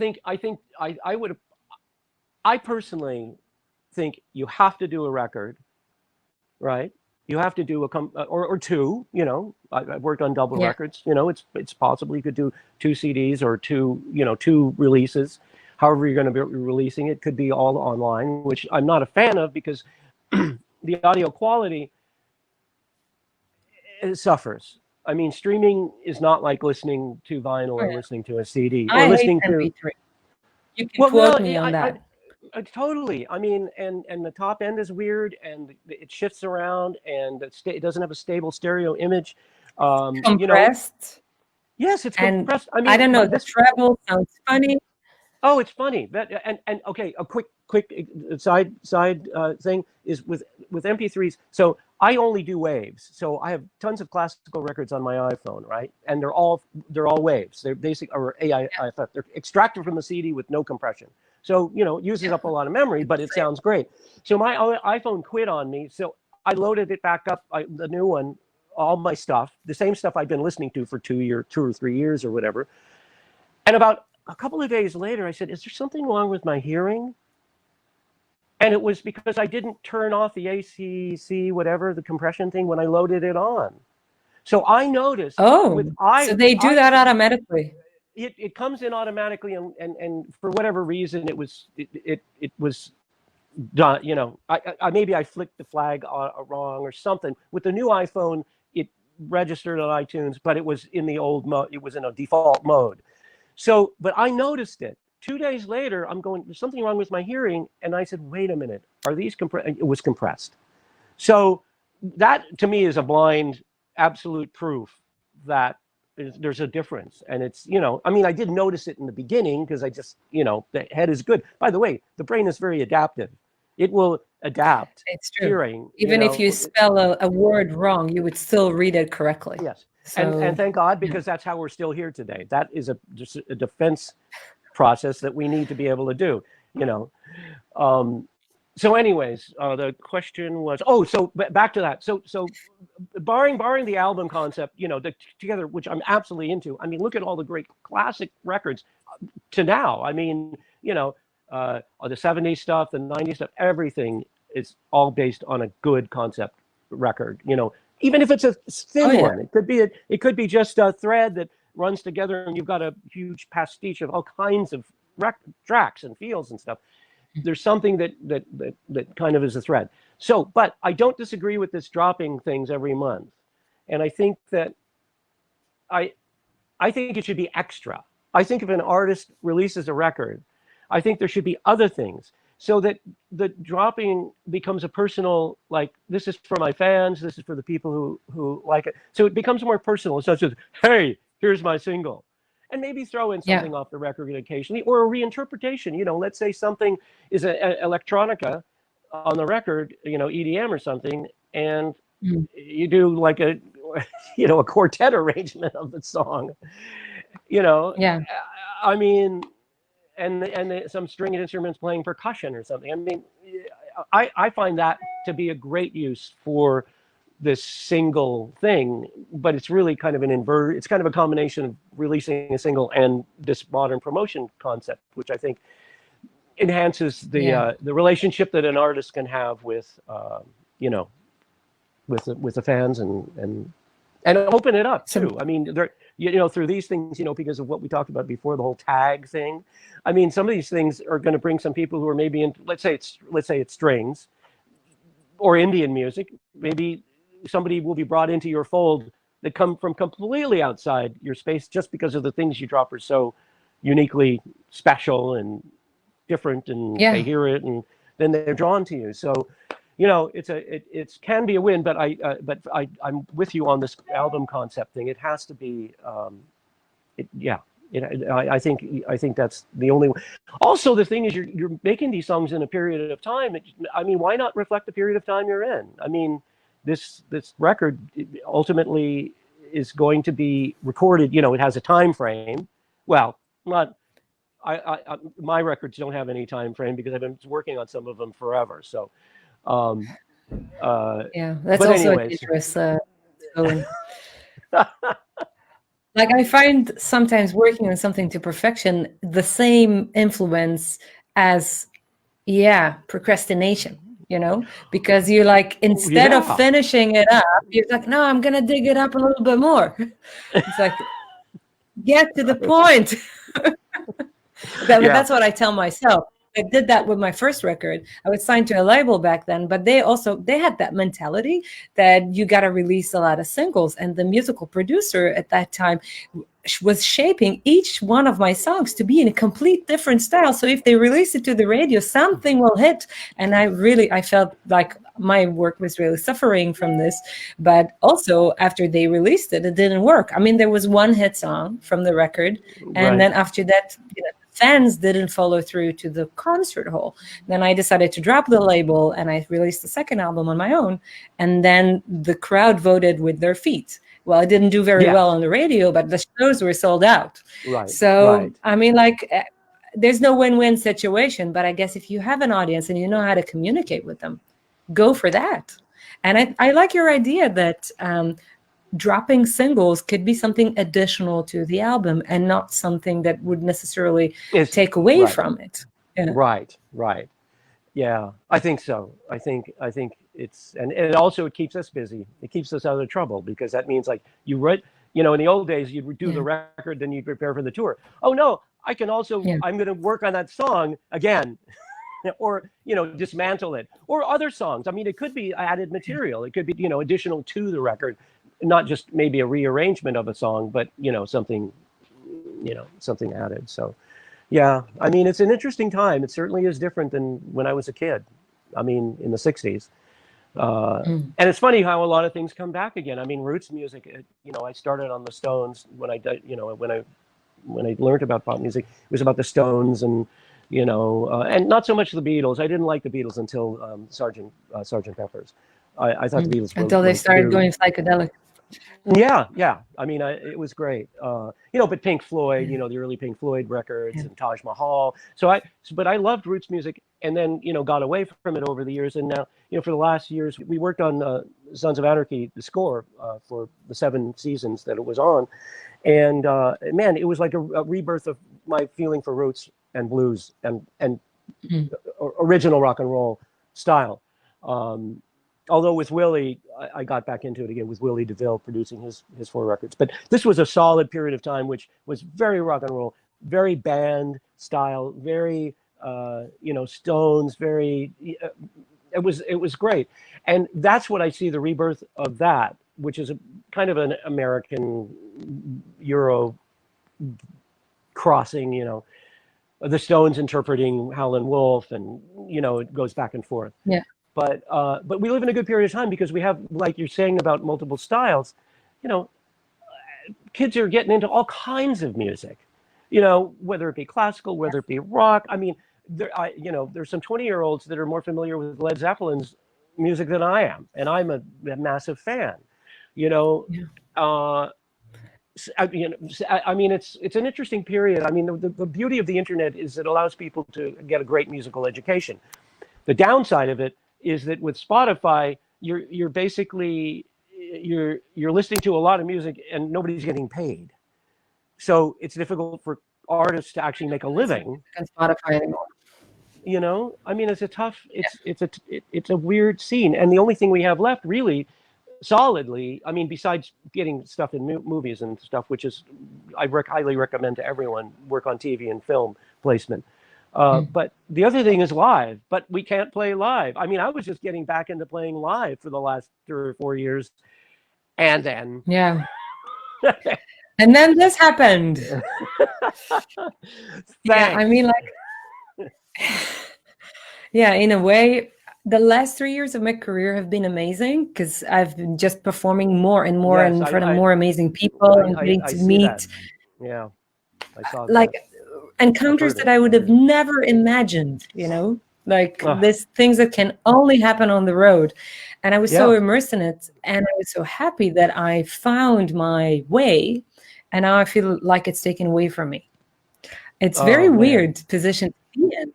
personally think you have to do a record, right? You have to do or 2. I've worked on double records. It's possible you could do 2 CDs or 2 releases. However, you're going to be releasing it. Could be all online, which I'm not a fan of, because the audio quality suffers. Streaming is not like listening to vinyl or listening to a CD or listening to MP3. You can quote me on that. Totally. And the top end is weird, and it shifts around, and it doesn't have a stable stereo image. Compressed. Yes, it's compressed. I don't know. The treble sounds funny. Oh, it's funny. That and okay, a quick side thing is with MP3s. So I only do waves. So I have tons of classical records on my iPhone, right? And they're all waves. They're basic or AIF. They're extracted from the CD with no compression. So it uses up a lot of memory, but it sounds great. So my iPhone quit on me. So I loaded it back up. The new one, all my stuff, the same stuff I've been listening to for 2 or 3 years or whatever. And about a couple of days later, I said, is there something wrong with my hearing? And it was because I didn't turn off the ACC, whatever, the compression thing when I loaded it on. So I noticed. Oh, so they do that automatically. It comes in automatically, and for whatever reason, it was done. I maybe I flicked the flag wrong or something. With the new iPhone, it registered on iTunes, but it was in the old mode. It was in a default mode. So, but I noticed it. 2 days later, I'm going, there's something wrong with my hearing. And I said, wait a minute, are these compressed? It was compressed. So that to me is a blind, absolute proof that there's a difference. And it's, I mean, I did notice it in the beginning because I just, the head is good. By the way, the brain is very adaptive. It will adapt. It's true. Hearing. Even if you spell a word wrong, you would still read it correctly. Yes. So, and thank God, because that's how we're still here today. That is just a defense process that we need to be able to do, So anyways, the question was, so back to that. So barring the album concept, together, which I'm absolutely into. I mean, look at all the great classic records to now. I mean, the 70s stuff, the 90s stuff, everything is all based on a good concept record, even if it's a thin one. It could be just a thread that runs together and you've got a huge pastiche of all kinds of tracks and feels and stuff. There's something that kind of is a thread. So, but I don't disagree with this dropping things every month. And I think that I think it should be extra. I think if an artist releases a record, I think there should be other things, so that the dropping becomes a personal, like, this is for my fans, this is for the people who like it. So it becomes more personal. It's not just, hey, here's my single. And maybe throw in something off the record occasionally, or a reinterpretation. Let's say something is a electronica on the record, EDM or something, and you do like a quartet arrangement of the song. I mean, and some stringed instruments playing percussion or something. I mean, I find that to be a great use for this single thing, but it's really kind of it's kind of a combination of releasing a single and this modern promotion concept, which I think enhances the relationship that an artist can have with with the fans and open it up too. I mean, through these things, because of what we talked about before, the whole tag thing. I mean, some of these things are going to bring some people who are maybe in, let's say it's strings or Indian music. Maybe somebody will be brought into your fold that come from completely outside your space just because of the things you drop are so uniquely special and different, and they hear it and then they're drawn to you. So, it can be a win, but I'm with you on this album concept thing. It has to be, I think that's the only one. Also, the thing is, you're making these songs in a period of time. I mean, why not reflect the period of time you're in? I mean, this record ultimately is going to be recorded. It has a time frame. Well, not. My records don't have any time frame because I've been working on some of them forever. So. That's also dangerous. Like, I find sometimes working on something to perfection the same influence as procrastination, because you're like, instead of finishing it up, you're like, no, I'm gonna dig it up a little bit more. It's like, get to the point. That's what I tell myself. I did that with my first record. I was signed to a label back then, but they had that mentality that you got to release a lot of singles. And the musical producer at that time was shaping each one of my songs to be in a complete different style. So if they release it to the radio, something will hit. And I felt like my work was really suffering from this. But also, after they released it, it didn't work. I mean, there was one hit song from the record. And then after that, fans didn't follow through to the concert hall. Then I decided to drop the label and I released the second album on my own. And then the crowd voted with their feet. Well, I didn't do very well on the radio, but the shows were sold out. Right. So, I mean, like, there's no win-win situation, but I guess if you have an audience and you know how to communicate with them, go for that. And I like your idea that dropping singles could be something additional to the album and not something that would necessarily take away from it. Yeah. Right. Yeah, I think so. I think it's, and it keeps us busy. It keeps us out of trouble, because that means, like, you write, in the old days, you'd do the record, then you'd prepare for the tour. Oh no, I can also, I'm going to work on that song again. Or, dismantle it, or other songs. I mean, it could be added material. It could be, additional to the record, not just maybe a rearrangement of a song, but, something added. So, yeah, I mean, it's an interesting time. It certainly is different than when I was a kid. I mean, in the 60s. And it's funny how a lot of things come back again. I mean, roots music, I started on the Stones when I learned about pop music. It was about the Stones and not so much the Beatles. I didn't like the Beatles until Sergeant Pepper's. I thought the Beatles until they started going psychedelic. Yeah. I mean, it was great. But Pink Floyd, the early Pink Floyd records and Taj Mahal. But I loved roots music, and then got away from it over the years. And now, for the last years, we worked on Sons of Anarchy, the score for the 7 seasons that it was on, and man, it was like a rebirth of my feeling for roots and blues and original rock and roll style. Although with Willie, I got back into it again with Willie DeVille producing his 4 records. But this was a solid period of time, which was very rock and roll, very band style, very Stones, very. It was great, and that's what I see the rebirth of that, which is a kind of an American Euro crossing, the Stones interpreting Howlin' Wolf, and it goes back and forth. Yeah. But we live in a good period of time because we have, like you're saying about multiple styles, kids are getting into all kinds of music, whether it be classical, whether it be rock. I mean, there's some 20-year-olds that are more familiar with Led Zeppelin's music than I am, and I'm a massive fan. I mean, it's an interesting period. I mean, the beauty of the internet is it allows people to get a great musical education. The downside of it is that with Spotify, you're basically you're listening to a lot of music and nobody's getting paid. So it's difficult for artists to actually make a living on Spotify anymore. I mean, it's a tough, it's a weird scene, and the only thing we have left really solidly, I mean, besides getting stuff in movies and stuff, which is I highly recommend to everyone, work on TV and film placement. But the other thing is live, but we can't play live. I mean, I was just getting back into playing live for the last 3 or 4 years. And then. Yeah. And then this happened. Yeah, I mean, like, yeah, in a way, the last 3 years of my career have been amazing because I've been just performing more and more in front of more amazing people and getting to meet. That. Yeah, I saw like that. Encounters that I would have never imagined, like these things that can only happen on the road. And I was so immersed in it, and I was so happy that I found my way, and now I feel like it's taken away from me. It's very weird position to be in.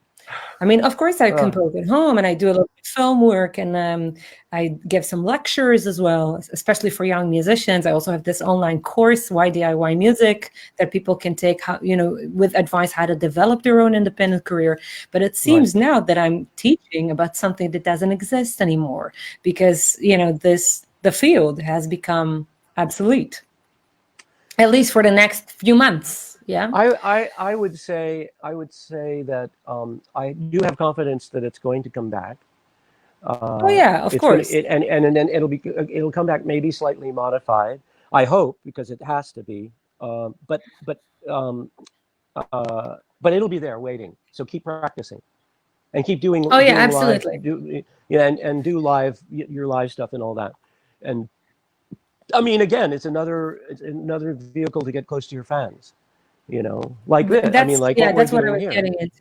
I mean, of course, I compose at home, and I do a little bit of film work, and I give some lectures as well, especially for young musicians. I also have this online course, Why DIY Music, that people can take, with advice how to develop their own independent career. But it seems now that I'm teaching about something that doesn't exist anymore because, the field has become obsolete, at least for the next few months. Yeah, I would say that I do have confidence that it's going to come back. Oh yeah, of course. And then it'll come back maybe slightly modified. I hope, because it has to be. But it'll be there waiting. So keep practicing, and keep doing. Oh yeah, absolutely. And do your live stuff and all that. And I mean, again, it's another vehicle to get close to your fans. like this. I mean, like what we're that's what I doing was here. getting into.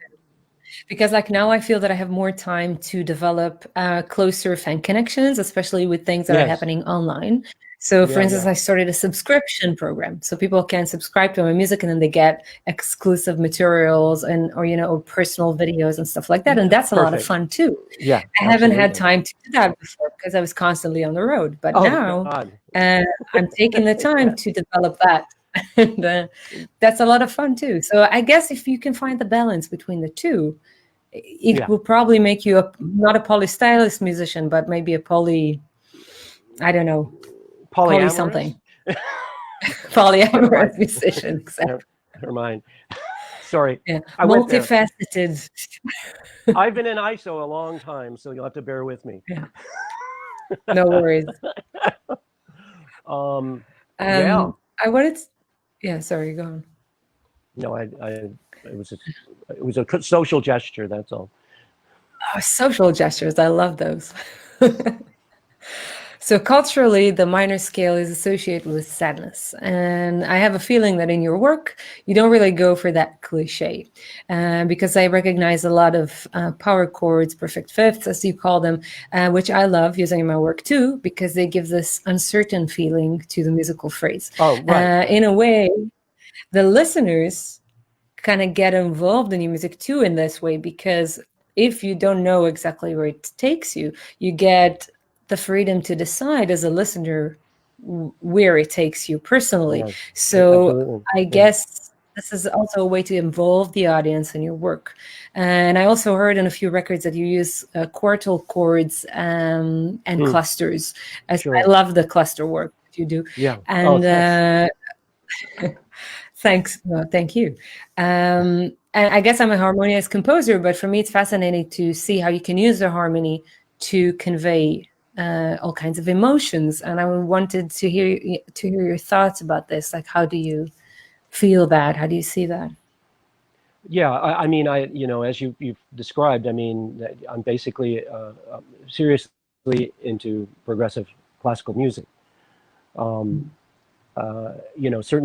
Because like now I feel that I have more time to develop closer fan connections, especially with things that are Yes. happening online. So for Yeah, instance, yeah. I started a subscription program. So people can subscribe to my music and then they get exclusive materials or personal videos and stuff like that. And that's a lot of Perfect. fun too. Yeah, I haven't had absolutely. time to do that before because I was constantly on the road. But Oh now God. I'm taking the time to develop that. And that's a lot of fun too. So I guess if you can find the balance between the two, it Yeah. will probably make you not a polystylist musician, but maybe a I don't know, poly Polyamorous? something. Never Polyamorous mind. musician, exactly. Never mind. Sorry. Yeah, I went there. multifaceted. I've been in ISO a long time, so you'll have to bear with me. Yeah. No worries. Yeah. I wanted to, yeah, sorry, go on. No, it was a social gesture. That's all. Oh, social gestures, I love those. So culturally, the minor scale is associated with sadness. And I have a feeling that in your work, you don't really go for that cliche. Because I recognize a lot of power chords, perfect fifths, as you call them, which I love using in my work too, because they give this uncertain feeling to the musical phrase. Oh, right. In a way, the listeners kind of get involved in your music too in this way, because if you don't know exactly where it takes you, you get the freedom to decide as a listener where it takes you personally. Yes, So absolutely. I guess this is also a way to involve the audience in your work. And I also heard in a few records that you use quartal chords and clusters. Sure. I love the cluster work that you do. Yeah. And thanks. Well, thank you. And I guess I'm a harmonious composer, but for me, it's fascinating to see how you can use the harmony to convey all kinds of emotions. And I wanted to hear your thoughts about this. Like, how do you feel that? How do you see that? Yeah, I mean, as you've described, I mean, I'm basically seriously into progressive classical music. Certainly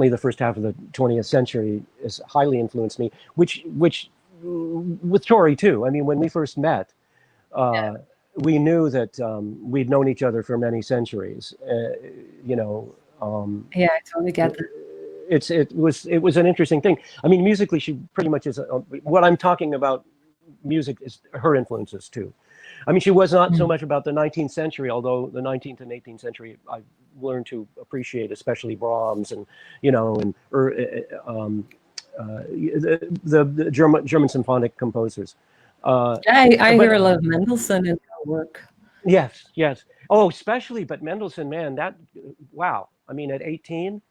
the first half of the 20th century has highly influenced me, which with Tori too. I mean, when we first met, we knew that we'd known each other for many centuries. Yeah, I totally get that. It was an interesting thing. I mean, musically, she pretty much is. What I'm talking about, music is her influences too. I mean, she was not so much about the 19th century, although the 19th and 18th century I learned to appreciate, especially Brahms and the German symphonic composers. I hear a lot of Mendelssohn in her work. Yes, yes. Oh, especially, but Mendelssohn, man, wow. I mean, at 18,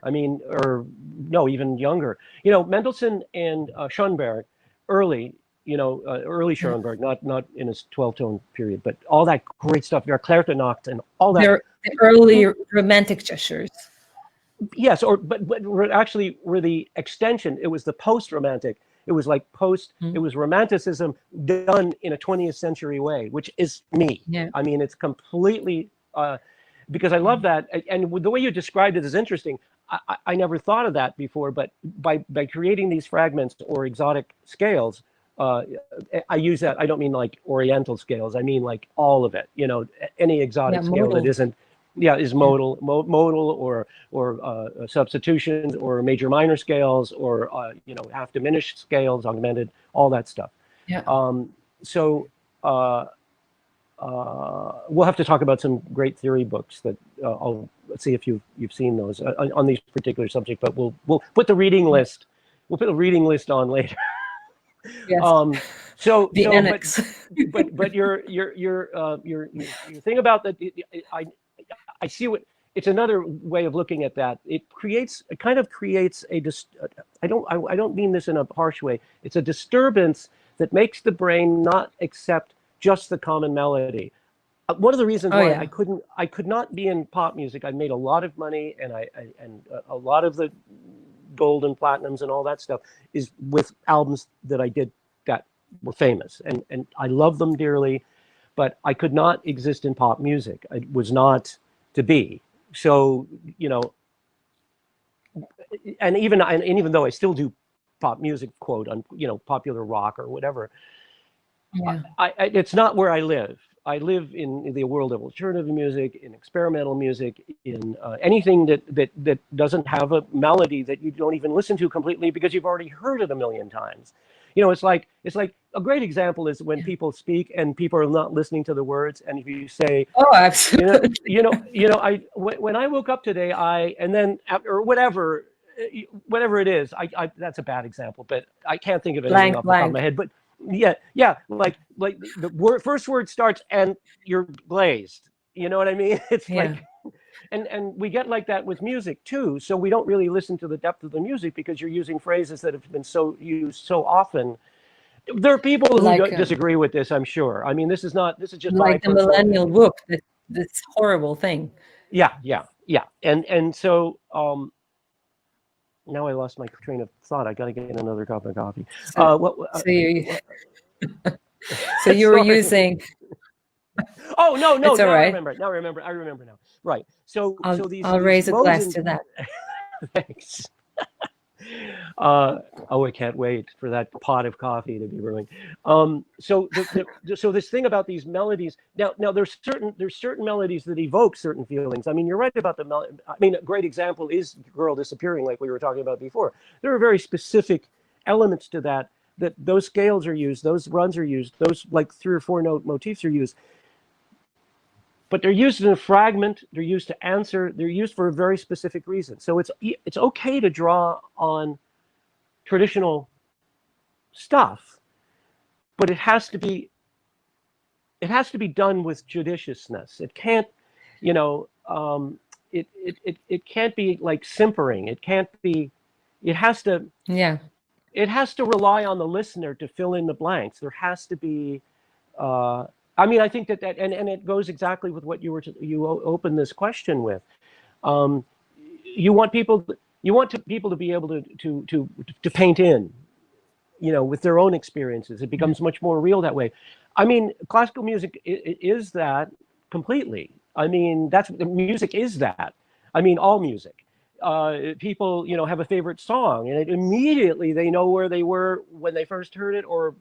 I mean, or no, even younger. Mendelssohn and Schoenberg, early Schoenberg, not in his 12-tone period, but all that great stuff, Der Nacht and all that. They're the early romantic gestures. Yes, but actually were the extension. It was the post-romantic. It was like it was romanticism done in a 20th century way, which is me. Yeah. I mean, it's completely, because I love that. And the way you described it is interesting. I never thought of that before, but by creating these fragments or exotic scales, I use that. I don't mean like Oriental scales. I mean like all of it. Any exotic scale that isn't, is modal or substitutions or major minor scales or half diminished scales, augmented, all that stuff. Yeah. So we'll have to talk about some great theory books that let's see if you've seen those on these particular subjects. But we'll put the reading list. We'll put a reading list on later. Yes. But your thing about that, I see what it's another way of looking at that. It kind of creates I don't mean this in a harsh way. It's a disturbance that makes the brain not accept just the common melody. One of the reasons why I could not be in pop music. I made a lot of money, and a lot of the gold and platinums and all that stuff is with albums that I did that were famous, and I love them dearly, but I could not exist in pop music. It was not to be. So and even though I still do pop music, quote, popular rock or whatever, Yeah. It's not where I live. I live in the world of alternative music, in experimental music, in anything that doesn't have a melody that you don't even listen to completely because you've already heard it a million times. It's like a great example is when people speak and people are not listening to the words, and if you say, oh, absolutely, when I woke up today, and then or whatever it is, I that's a bad example, but I can't think of anything off the top of my head, but yeah, like the first word starts and you're glazed. You know what I mean? It's like, and we get like that with music too. So we don't really listen to the depth of the music because you're using phrases that have been used so often. There are people who disagree with this, I'm sure. I mean, this is just like the millennial whoop. This horrible thing. Yeah. And so now I lost my train of thought. I got to get another cup of coffee. So you were using. Oh no! It's all right. I remember now. Right. So I'll raise a glass to that. Thanks. I can't wait for that pot of coffee to be brewing. So this thing about these melodies. Now there's certain melodies that evoke certain feelings. I mean, you're right about the melody. I mean, a great example is "Girl Disappearing," like we were talking about before. There are very specific elements to that those scales are used, those runs are used, those like 3 or 4 note motifs are used. But they're used in a fragment, they're used to answer, they're used for a very specific reason. So it's okay to draw on traditional stuff, but it has to be done with judiciousness. It can't, it can't be like simpering. It can't be, it has to rely on the listener to fill in the blanks. There has to be, I mean, I think that and it goes exactly with what you opened this question with. You want people to be able to paint in, with their own experiences. It becomes much more real that way. I mean, classical music is that completely. I mean, music is that. I mean, all music. People, have a favorite song, and immediately they know where they were when they first heard it, or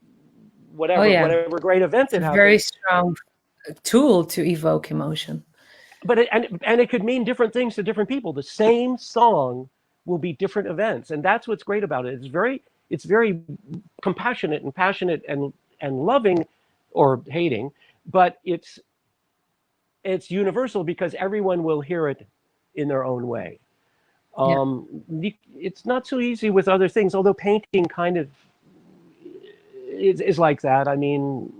whatever great event it happened. Very strong tool to evoke emotion. But it could mean different things to different people. The same song will be different events, and that's what's great about it. It's very compassionate and passionate and loving, or hating, but it's universal because everyone will hear it in their own way. It's not so easy with other things, although painting kind of is like that. I mean,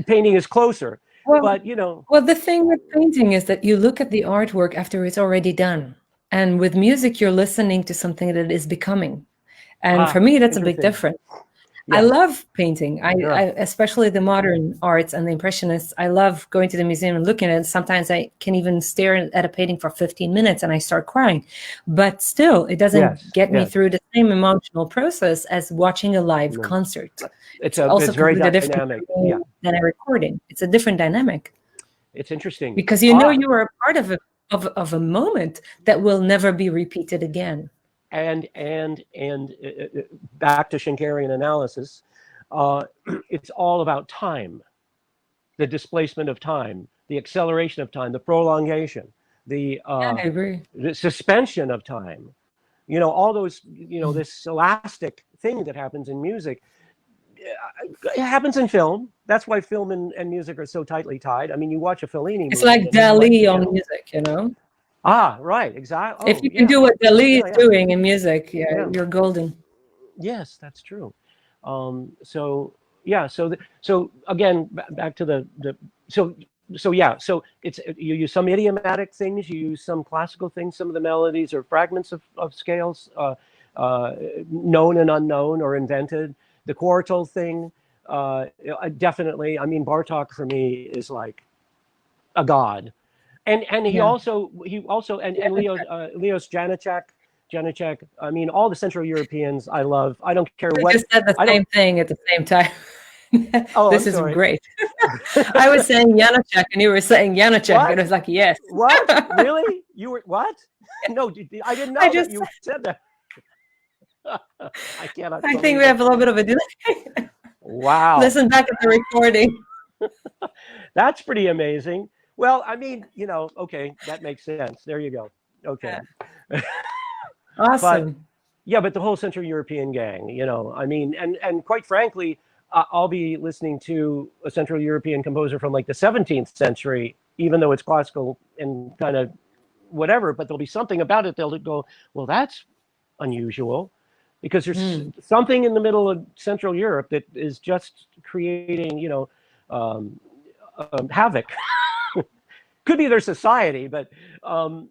painting is closer, but Well, the thing with painting is that you look at the artwork after it's already done, and with music, you're listening to something that is becoming. And for me, that's a big difference. Yeah. I love painting. I especially the modern arts and the Impressionists. I love going to the museum and looking at it. Sometimes I can even stare at a painting for 15 minutes and I start crying. But still, it doesn't get me through the same emotional process as watching a live concert. It's also very dynamic than a recording. It's a different dynamic. It's interesting. Because you are a part of a moment that will never be repeated again. And back to Shankerian analysis, it's all about time, the displacement of time, the acceleration of time, the prolongation, I agree. The suspension of time, all those, this elastic thing that happens in music. It happens in film. That's why film and music are so tightly tied. I mean, you watch a Fellini movie. It's like Dali on music, Right, exactly. If you can do what Dali is doing in music, you're golden. Yes, that's true. So again, back to so it's, you use some idiomatic things, you use some classical things, some of the melodies or fragments of scales, known and unknown or invented. The quartal thing, definitely. I mean, Bartók for me is like a god. And he also and Leos Janáček. I mean, all the Central Europeans I love. I don't care what. You just said the same thing at the same time. This is great. I was saying Janáček and you were saying Janáček, and I was like, yes. What? Really? You were what? No, I didn't know I that just, you said that. I cannot. I think we have a little bit of a delay. Wow. Listen back at the recording. That's pretty amazing. Well, I mean, okay, that makes sense. There you go. Okay. Yeah. But Awesome. yeah, but the whole Central European gang, I mean, and quite frankly, I'll be listening to a Central European composer from like the 17th century, even though it's classical and kind of whatever, but there'll be something about it. They'll go, well, that's unusual, because there's something in the middle of Central Europe that is just creating, havoc. Could be their society, but I mean,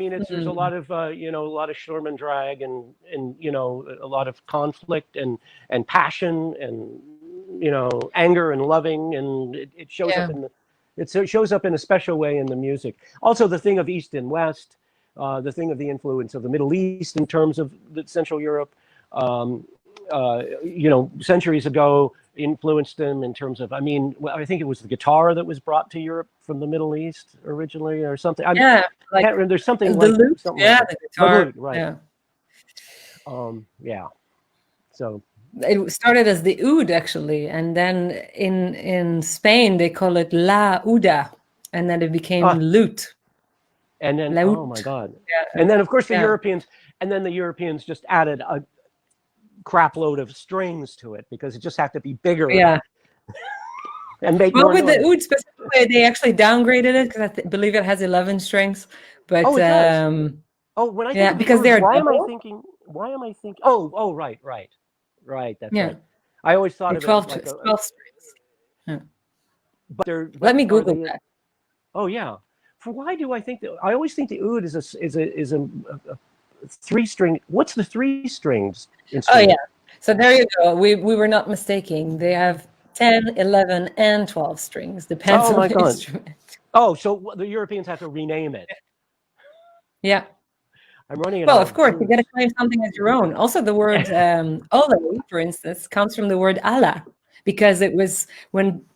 there's a lot of a lot of Sturm und Drang and a lot of conflict and passion and anger and loving, and it shows up in it shows up in a special way in the music. Also, the thing of East and West, the thing of the influence of the Middle East in terms of the Central Europe, centuries ago influenced them in terms of, I mean, I think it was the guitar that was brought to Europe from the Middle East originally or something. I can't remember. There's something the like lute, something yeah, like the guitar, the lute, right? Yeah. So it started as the oud actually, and then in Spain they call it la uda, and then it became lute. And then oh my God! Yeah. And then of course the Europeans just added a crap load of strings to it because it just had to be bigger. Yeah. And make well, more with noise. the oud specifically, they actually downgraded it because I believe it has 11 strings. But it does. When I think of because the they're why double? am I thinking? Oh, right. That's right. I always thought of 12 it like 12 strings. Yeah. But let me Google that. Oh yeah. For why do I think that? I always think the oud is a 3-string. What's the 3 strings instrument? Oh yeah. So there you go. We were not mistaken. They have 10, 11, and 12 strings. Depends on the instrument. Oh, so the Europeans have to rename it. Yeah. I'm running. Well, of course, you got to claim something as your own. Also, the word ole, for instance, comes from the word Allah, because it was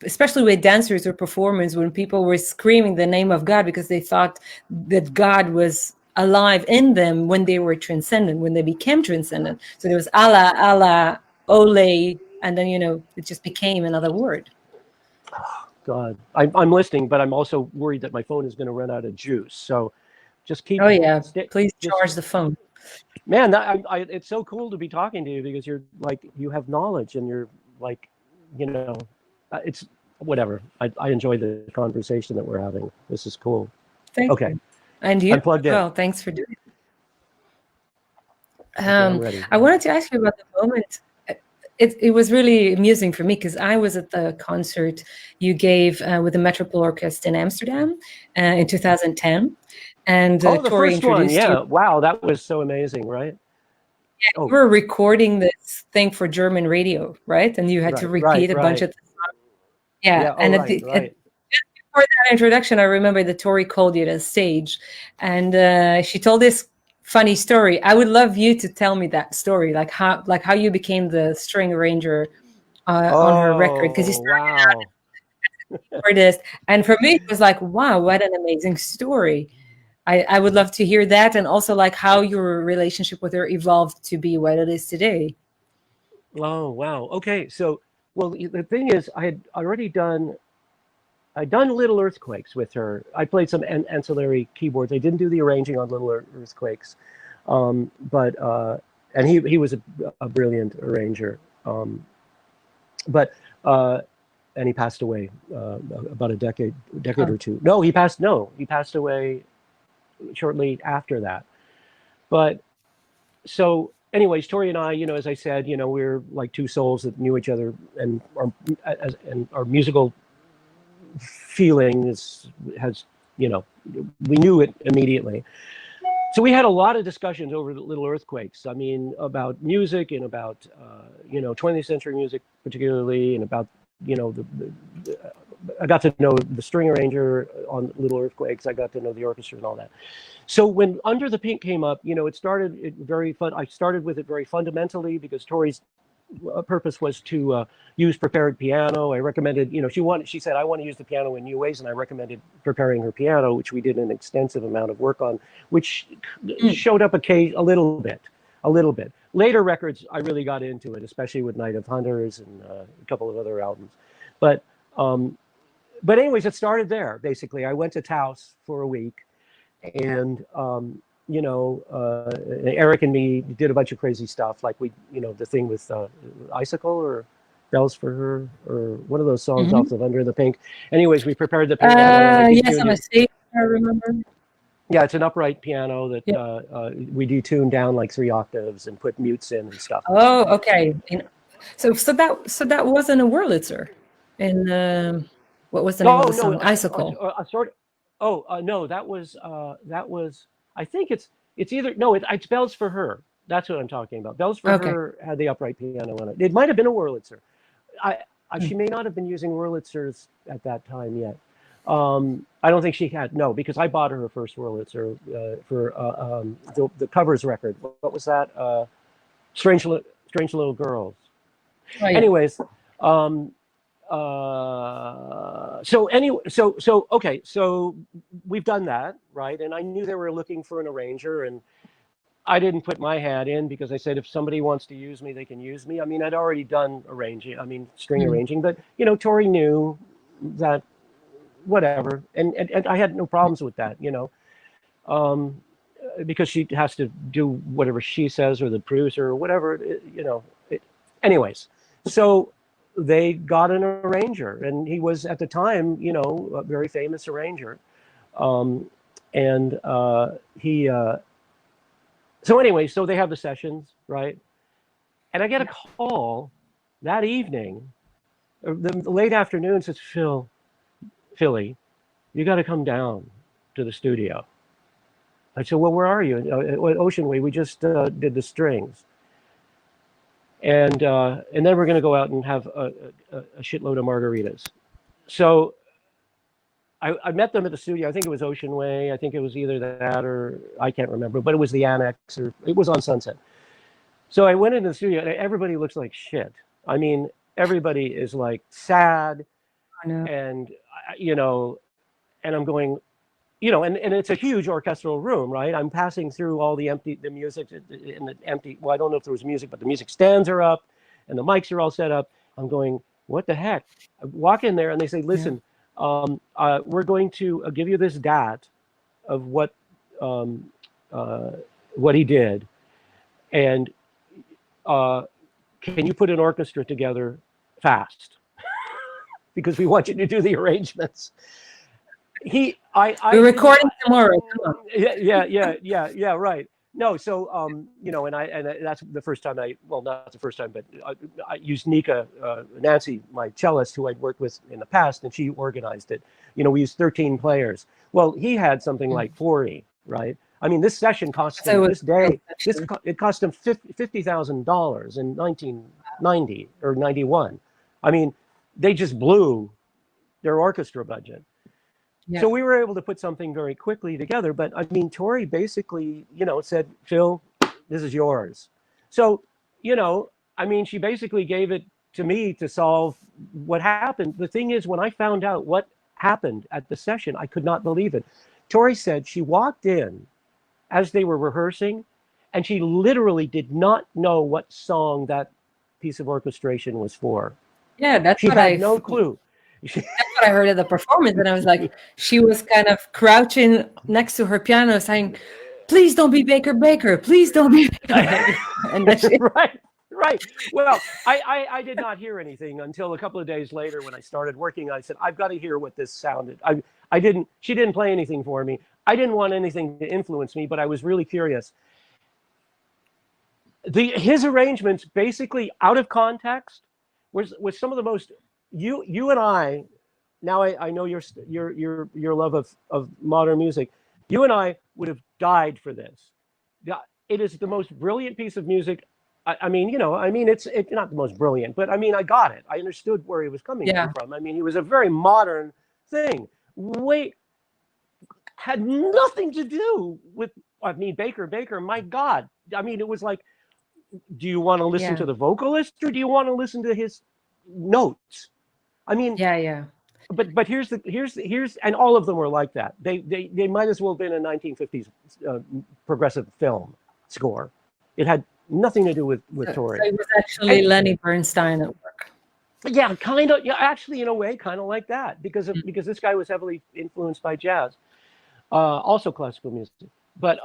especially with dancers or performers, when people were screaming the name of God because they thought that God was alive in them when they were transcendent, when they became transcendent. So there was Allah, Allah, ole, and then it just became another word. Oh, God, I'm listening, but I'm also worried that my phone is going to run out of juice. So just keep. Oh yeah, please charge the phone. Man, it's so cool to be talking to you because you're like, you have knowledge and you're like, it's whatever. I enjoy the conversation that we're having. This is cool. Thank you. And you? I'm plugged in. Well, thanks for doing it. I'm ready. I wanted to ask you about the moment. It was really amusing for me because I was at the concert you gave with the Metropole Orchestra in Amsterdam in 2010. And Tori introduced you. Yeah, wow, that was so amazing, right? Yeah, you were recording this thing for German radio, right? And you had to repeat a bunch of songs. Yeah, and before that introduction, I remember that Tori called you to stage, and she told this funny story. I would love you to tell me that story, like how you became the string arranger on her record, because you started out as an artist, and for me it was like, wow, what an amazing story. I would love to hear that, and also like how your relationship with her evolved to be what it is today. Oh wow. Okay, so well, the thing is, I'd done Little Earthquakes with her. I played some ancillary keyboards. I didn't do the arranging on Little Earthquakes, but and he was a brilliant arranger. And he passed away about a decade or two. No, he passed away shortly after that. But so anyways, Tori and I, as I said, we're like two souls that knew each other, and our musical feeling has we knew it immediately. So we had a lot of discussions over the Little Earthquakes. I mean, about music and about 20th century music particularly, and about I got to know the string arranger on Little Earthquakes. I got to know the orchestra and all that. So when Under the Pink came up, it started very fun. I started with it very fundamentally because Tori's purpose was to use prepared piano. I recommended, she said, I want to use the piano in new ways, and I recommended preparing her piano, which we did an extensive amount of work on, which showed up a little bit. Later records, I really got into it, especially with Night of Hunters and a couple of other albums. But anyways, it started there, basically. I went to Taos for a week, and Eric and me did a bunch of crazy stuff, like the thing with Icicle or Bells for Her, or one of those songs off of Under the Pink. Anyways, we prepared the piano. Yes, on a stage, I remember. Yeah, it's an upright piano that we detuned down like 3 octaves and put mutes in and stuff. Oh, okay. So that wasn't a Wurlitzer. And what was the name of the song? Icicle. No, that was I think it's either it's Bells for Her. That's what I'm talking about. Bells for Her had the upright piano on it. It might have been a Wurlitzer. She may not have been using Wurlitzers at that time yet. I don't think she had. No, because I bought her first Wurlitzer for the covers record. What was that? Strange Little Girls. Oh, yeah. Anyways, so we've done that, right? And I knew they were looking for an arranger, and I didn't put my hat in, because I said, if somebody wants to use me, they can use me. I mean, I'd already done string arranging, but Tori knew that, whatever, and I had no problems with that, because she has to do whatever she says, or the producer, or whatever, anyways. So they got an arranger, and he was at the time, a very famous arranger. So anyway, so they have the sessions, right? And I get a call that evening, the late afternoon, says, Philly, you got to come down to the studio. I said, well, where are you? Ocean Way. We just did the strings. And then we're going to go out and have a shitload of margaritas. So I met them at the studio. I think it was Ocean Way. I think it was either that, or I can't remember, but it was the Annex, or it was on Sunset. So I went into the studio, and everybody looks like shit. I mean, everybody is like sad, and and I'm going, and it's a huge orchestral room, right? I'm passing through all the music in the empty. Well, I don't know if there was music, but the music stands are up, and the mics are all set up. I'm going, what the heck? I walk in there, and they say, listen, we're going to give you this DAT of what he did, and can you put an orchestra together fast? Because we want you to do the arrangements. We're recording tomorrow. Yeah, right. No, so and that's the first time not the first time, but I used Nika, Nancy, my cellist, who I'd worked with in the past, and she organized it. We used 13 players. Well, he had something like 40, right? I mean, this session cost him it cost him $50,000 in 1990 or 91. I mean, they just blew their orchestra budget. Yeah. So we were able to put something very quickly together. But I mean, Tori basically, said, Phil, this is yours. So, I mean, she basically gave it to me to solve what happened. The thing is, when I found out what happened at the session, I could not believe it. Tori said she walked in as they were rehearsing, and she literally did not know what song that piece of orchestration was for. Yeah, she had no clue. That's what I heard of the performance, and I was like, she was kind of crouching next to her piano, saying, "Please don't be Baker Baker. Please don't be." And right. Well, I did not hear anything until a couple of days later when I started working. I said, I've got to hear what this sounded. She didn't play anything for me. I didn't want anything to influence me, but I was really curious. His arrangements, basically out of context, was some of the most. You and I, now I know your love of modern music. You and I would have died for this. It is the most brilliant piece of music. I mean, it's not the most brilliant, but I mean, I got it. I understood where he was coming from. I mean, it was a very modern thing. Had nothing to do with, Baker, my God. I mean, it was like, do you want to listen to the vocalist or do you want to listen to his notes? I mean, yeah. But here's and all of them were like that. They might as well have been a 1950s progressive film score. It had nothing to do with Tori. So it was actually Lenny Bernstein at work. Yeah, kind of. Yeah, actually, in a way, kind of like that, because this guy was heavily influenced by jazz, also classical music. But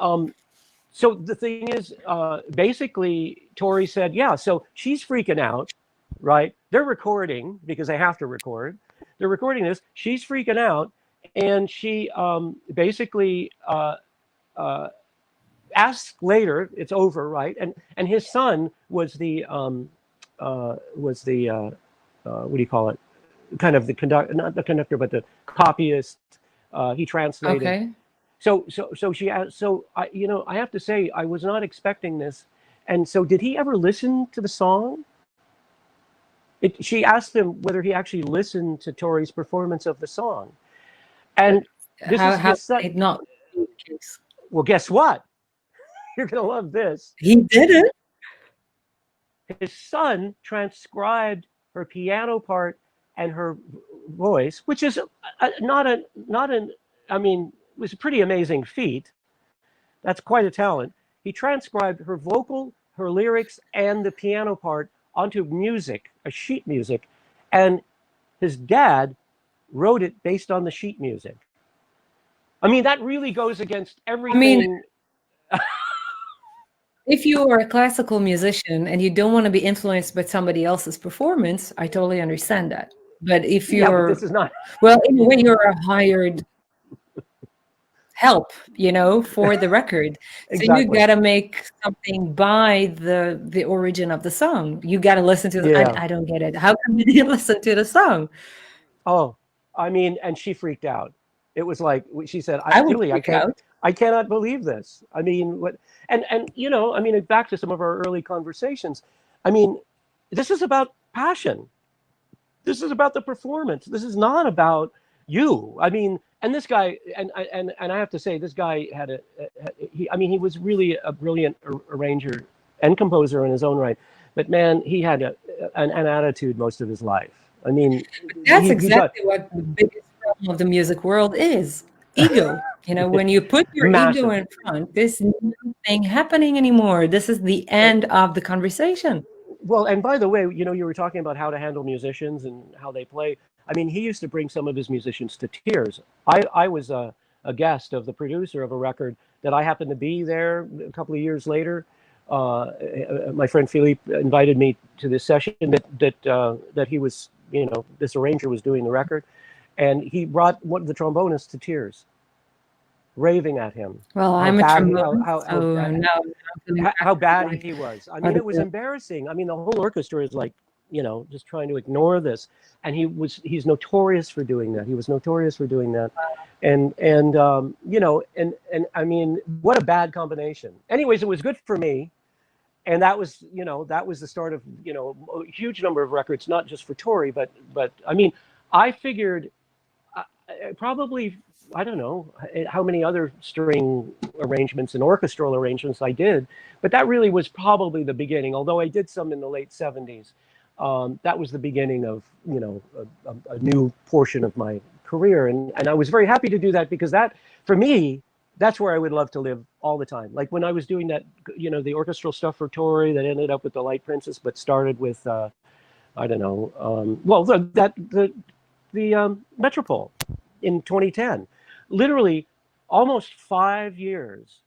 so the thing is, basically, Tori said, yeah. So she's freaking out, right? They're recording because they have to record. They're recording this. She's freaking out, and she basically asks later. It's over, right? And his son was the what do you call it? Kind of the conductor, not the conductor, but the copyist. He translated. Okay. So she asked. So I have to say, I was not expecting this. And so, did he ever listen to the song? She asked him whether he actually listened to Tori's performance of the song. And this is his son. It not. Well, guess what? You're gonna love this. He didn't. His son transcribed her piano part and her voice, which is was a pretty amazing feat. That's quite a talent. He transcribed her vocal, her lyrics, and the piano part onto music, a sheet music, and his dad wrote it based on the sheet music. I mean, that really goes against everything. I mean, if you are a classical musician and you don't want to be influenced by somebody else's performance, I totally understand that. But if you're, but this is not. Well, in a way, you're a hired help, for the record. Exactly. So you got to make something by the origin of the song. You got to listen to the. I don't get it. How come you didn't listen to the song? Oh, I mean, and she freaked out. It was like she said, I cannot believe this. I mean, what? And I mean, back to some of our early conversations. I mean, this is about passion. This is about the performance. This is not about you. I mean, and this guy, and I have to say, this guy had he was really a brilliant arranger and composer in his own right. But man, he had an attitude most of his life. I mean, that's exactly what the biggest problem of the music world is. Ego. When you put your ego in front, there's nothing happening anymore. This is the end of the conversation. Well, and by the way, you were talking about how to handle musicians and how they play. I mean, he used to bring some of his musicians to tears. I was a guest of the producer of a record that I happened to be there a couple of years later. My friend Philippe invited me to this session that he was, this arranger was doing the record. And he brought one of the trombonists to tears, raving at him. Well, I'm a trombonist, how bad he was. I mean, it was embarrassing. I mean, the whole orchestra is like, just trying to ignore this. And he's notorious for doing that. He was notorious for doing that. And I mean, what a bad combination. Anyways, it was good for me. And that was the start of, a huge number of records, not just for Tori, but I mean, I figured probably, I don't know how many other string arrangements and orchestral arrangements I did, but that really was probably the beginning. Although I did some in the late 70s, that was the beginning of, a new portion of my career. And I was very happy to do that because that, for me, that's where I would love to live all the time. Like when I was doing that, the orchestral stuff for Tori that ended up with The Light Princess, but started with, I don't know, the Metropole in 2010, literally almost 5 years,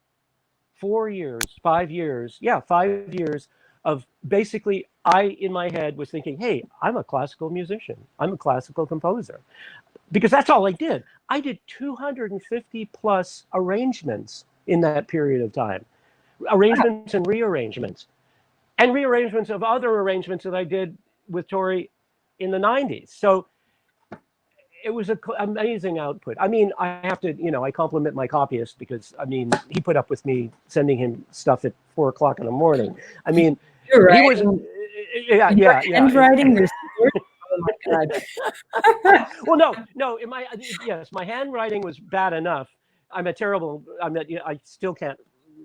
5 years of basically, I, in my head, was thinking, hey, I'm a classical musician. I'm a classical composer. Because that's all I did. I did 250 plus arrangements in that period of time. Arrangements and rearrangements. And rearrangements of other arrangements that I did with Tori in the 90s. So it was an amazing output. I mean, I have to, I compliment my copyist because, I mean, he put up with me sending him stuff at 4 o'clock in the morning. I mean, right. He was, yeah. Handwriting your story. Oh my God. Well, no. My handwriting was bad enough. I still can't.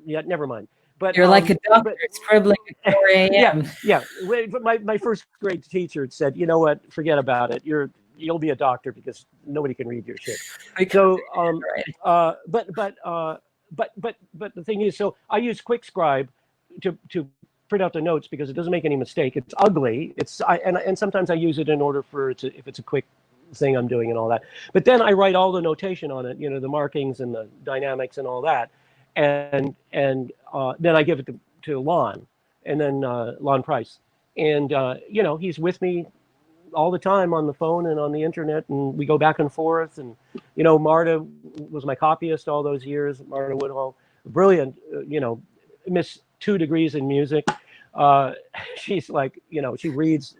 Yeah, never mind. but You're like a doctor scribbling at 4 yeah, a.m. yeah. But my first grade teacher said, you know what, forget about it. You'll be a doctor because nobody can read your shit. So but the thing is, so I use QuickScribe to print out the notes because it doesn't make any mistake. It's ugly. And sometimes I use it in order for if it's a quick thing I'm doing and all that. But then I write all the notation on it, the markings and the dynamics and all that, and then I give it to Lon, and then Lon Price, and he's with me all the time on the phone and on the internet, and we go back and forth. And Marta was my copyist all those years. Marta Woodhull, brilliant, Miss 2 degrees in music. She's like, she reads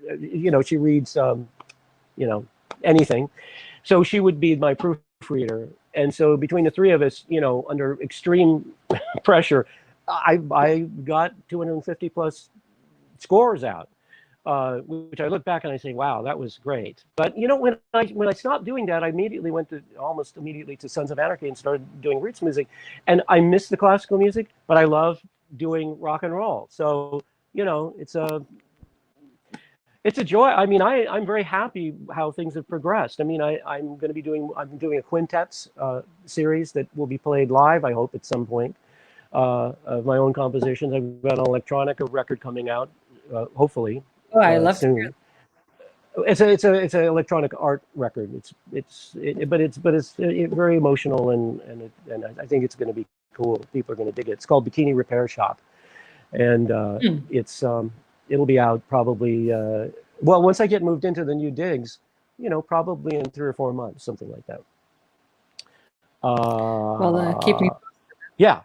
anything. So she would be my proofreader. And so between the three of us, under extreme pressure, I got 250 plus scores out, which I look back and I say, wow, that was great. But when I stopped doing that, I immediately went almost immediately to Sons of Anarchy and started doing roots music. And I miss the classical music, but I love doing rock and roll. So it's a joy. I mean, I'm very happy how things have progressed. I mean, I'm doing a quintets series that will be played live, I hope, at some point, of my own compositions. I've got an electronic record coming out, hopefully. Oh, I love soon. It's an electronic art record. It's very emotional and I think it's going to be cool. People are going to dig it. It's called Bikini Repair Shop, and it'll be out probably once I get moved into the new digs, probably in 3 or 4 months, something like that. Keep me. Yeah.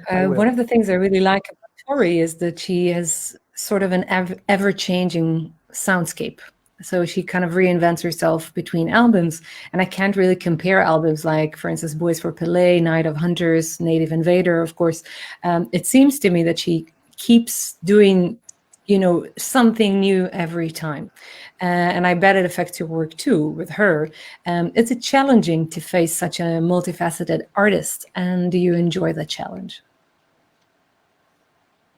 One of the things I really like about Tori is that she has sort of an ever-changing soundscape. So she kind of reinvents herself between albums, and I can't really compare albums like, for instance, Boys for Pelé, Night of Hunters, Native Invader, of course. It seems to me that she keeps doing, something new every time. And I bet it affects your work too with her. It's challenging to face such a multifaceted artist. And do you enjoy the challenge?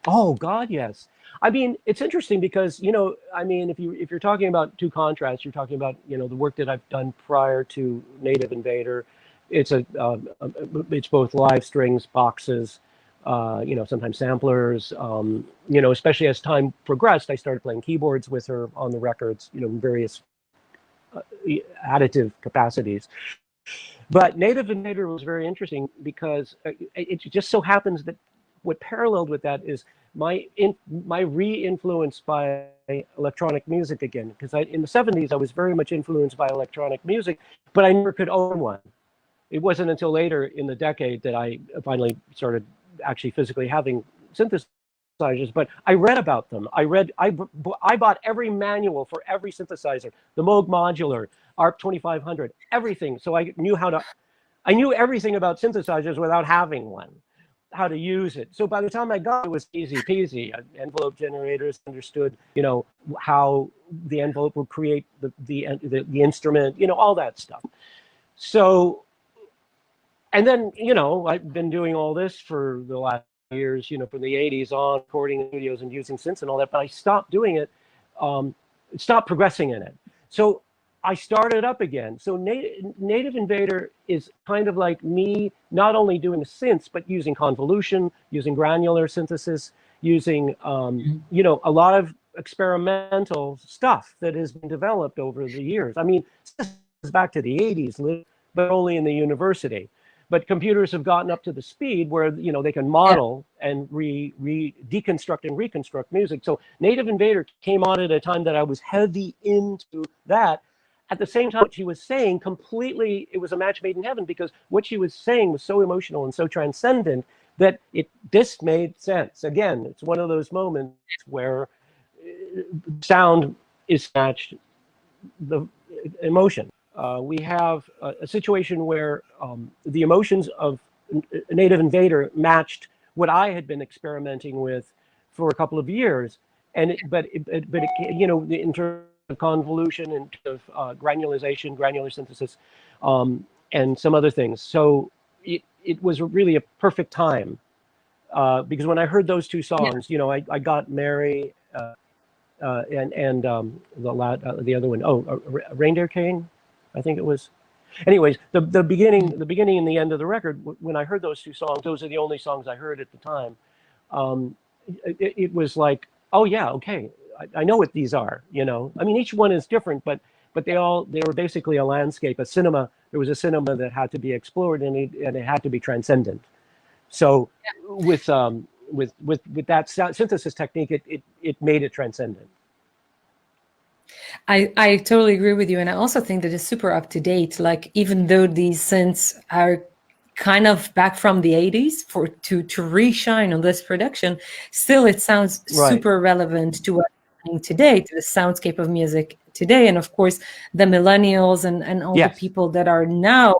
Oh God, yes. I mean, it's interesting because if you're talking about two contrasts, you're talking about the work that I've done prior to Native Invader. It's it's both live strings, boxes, sometimes samplers. Especially as time progressed, I started playing keyboards with her on the records, in various additive capacities. But Native Invader was very interesting because it just so happens that what paralleled with that is my re-influence by electronic music again, because in the 70s I was very much influenced by electronic music, but I never could own one. It wasn't until later in the decade that I finally started actually physically having synthesizers. But I read about them. I bought every manual for every synthesizer, the Moog Modular, ARP 2500, everything. So I knew everything about synthesizers without having one, how to use it. So by the time I got it, was easy peasy. Envelope generators, understood, how the envelope would create the instrument, all that stuff. So, and then, I've been doing all this for the last years, from the 80s on, recording studios and using synths and all that, but I stopped doing it, stopped progressing in it. So I started up again. So Native Invader is kind of like me, not only doing synths, but using convolution, using granular synthesis, using, a lot of experimental stuff that has been developed over the years. I mean, this goes back to the 80s, but only in the university. But computers have gotten up to the speed where they can model and deconstruct and reconstruct music. So Native Invader came on at a time that I was heavy into that. At the same time, what she was saying completely, it was a match made in heaven, because what she was saying was so emotional and so transcendent that this made sense. Again, it's one of those moments where sound is matched the emotion. We have a situation where the emotions of Native Invader matched what I had been experimenting with for a couple of years, and but in terms of convolution and of granularization, granular synthesis, and some other things. So it was really a perfect time, because when I heard those two songs, you know, I got Mary, and the other one, Reindeer King, I think it was. Anyways, the beginning and the end of the record, when I heard those two songs, those are the only songs I heard at the time. It was like, oh yeah, okay, I know what these are. You know, I mean, each one is different, but they were basically a landscape, a cinema. There was a cinema that had to be explored, and it had to be transcendent. So with that synthesis technique, it made it transcendent. I totally agree with you, and I also think that it's super up to date. Like, even though these synths are kind of back from the 80s, to re-shine on this production, still it sounds super relevant to what's happening today, to the soundscape of music today, and of course the millennials and all the people that are now,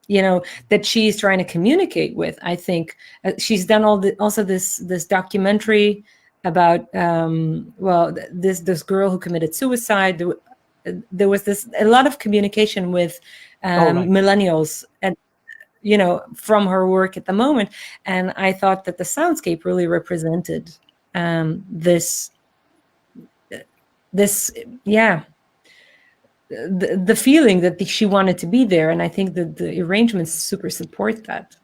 you know, that she's trying to communicate with. I think she's done also this documentary about this girl who committed suicide. There was a lot of communication with millennials, and you know, from her work at the moment. And I thought that the soundscape really represented this the feeling that she wanted to be there. And I think that the arrangements super support that.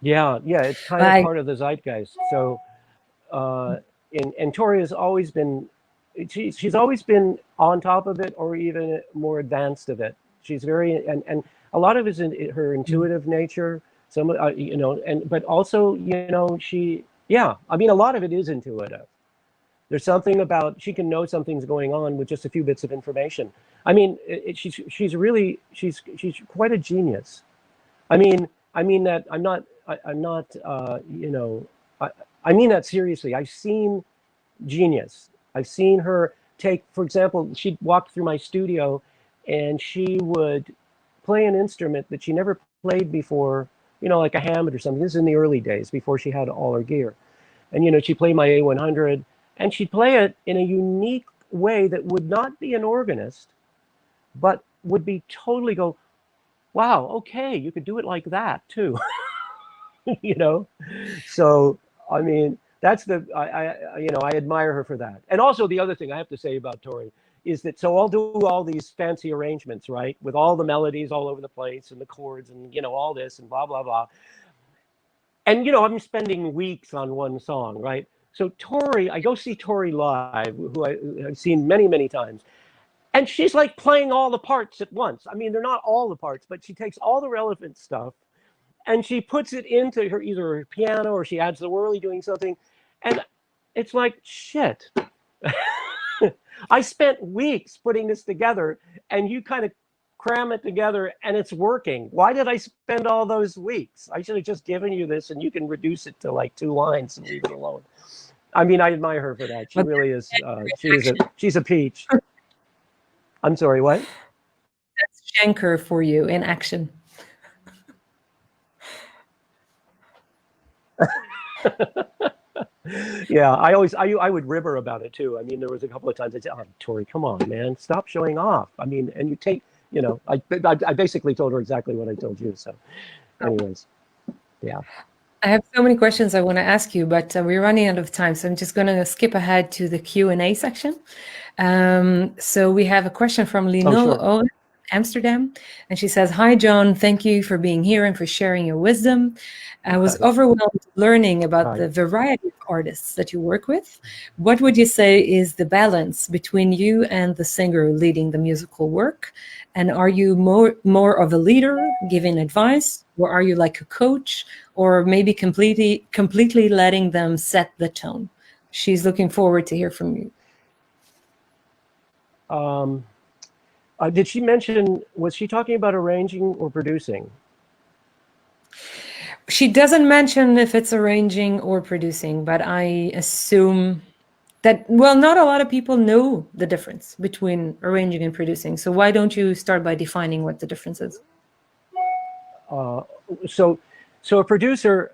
Yeah, it's kind of part of the zeitgeist. So, and Tori has always been, she's always been on top of it, or even more advanced of it. She's very, and a lot of it is in her intuitive nature. Some, you know, but also, you know, I mean, a lot of it is intuitive. There's something about, she can know something's going on with just a few bits of information. I mean, she's quite a genius. I mean that I'm not, you know, I mean that seriously. I've seen genius. I've seen her take, for example, she'd walk through my studio and she would play an instrument that she never played before, you know, like a Hammond or something. This is in the early days before she had all her gear. And, you know, she'd play my A100, and she'd play it in a unique way that would not be an organist, but would be totally go, wow, okay, you could do it like that too. You know? So, I mean, that's you know, I admire her for that. And also the other thing I have to say about Tori is that, so I'll do all these fancy arrangements, right? With all the melodies all over the place and the chords and, you know, all this and blah, blah, blah. And, you know, I'm spending weeks on one song, right? So Tori, I go see Tori live, who I've seen many, many times. And she's like playing all the parts at once. I mean, they're not all the parts, but she takes all the relevant stuff and she puts it into either her piano, or she adds the whirly doing something. And it's like, shit. I spent weeks putting this together, and you kind of cram it together and it's working. Why did I spend all those weeks? I should have just given you this, and you can reduce it to like 2 lines and leave it alone. I mean, I admire her for that. She really is. She's a peach. I'm sorry, what? That's Shanker for you in action. Yeah, I would rib her about it too. I mean, there was a couple of times I said, "Oh, Tori, come on, man, stop showing off." I mean, and you take, you know, I basically told her exactly what I told you. So, anyways, yeah. I have so many questions I want to ask you, but we're running out of time, so I'm just going to skip ahead to the Q&A section. So we have a question from Lino Owen, Amsterdam, and she says, "Hi, John. Thank you for being here and for sharing your wisdom. I was overwhelmed learning about the variety of artists that you work with. What would you say is the balance between you and the singer leading the musical work? And are you more of a leader, giving advice, or are you like a coach, or maybe completely letting them set the tone?" She's looking forward to hear from you. Did she mention, was she talking about arranging or producing? She doesn't mention if it's arranging or producing, but I assume that, well, not a lot of people know the difference between arranging and producing. So why don't you start by defining what the difference is? So a producer,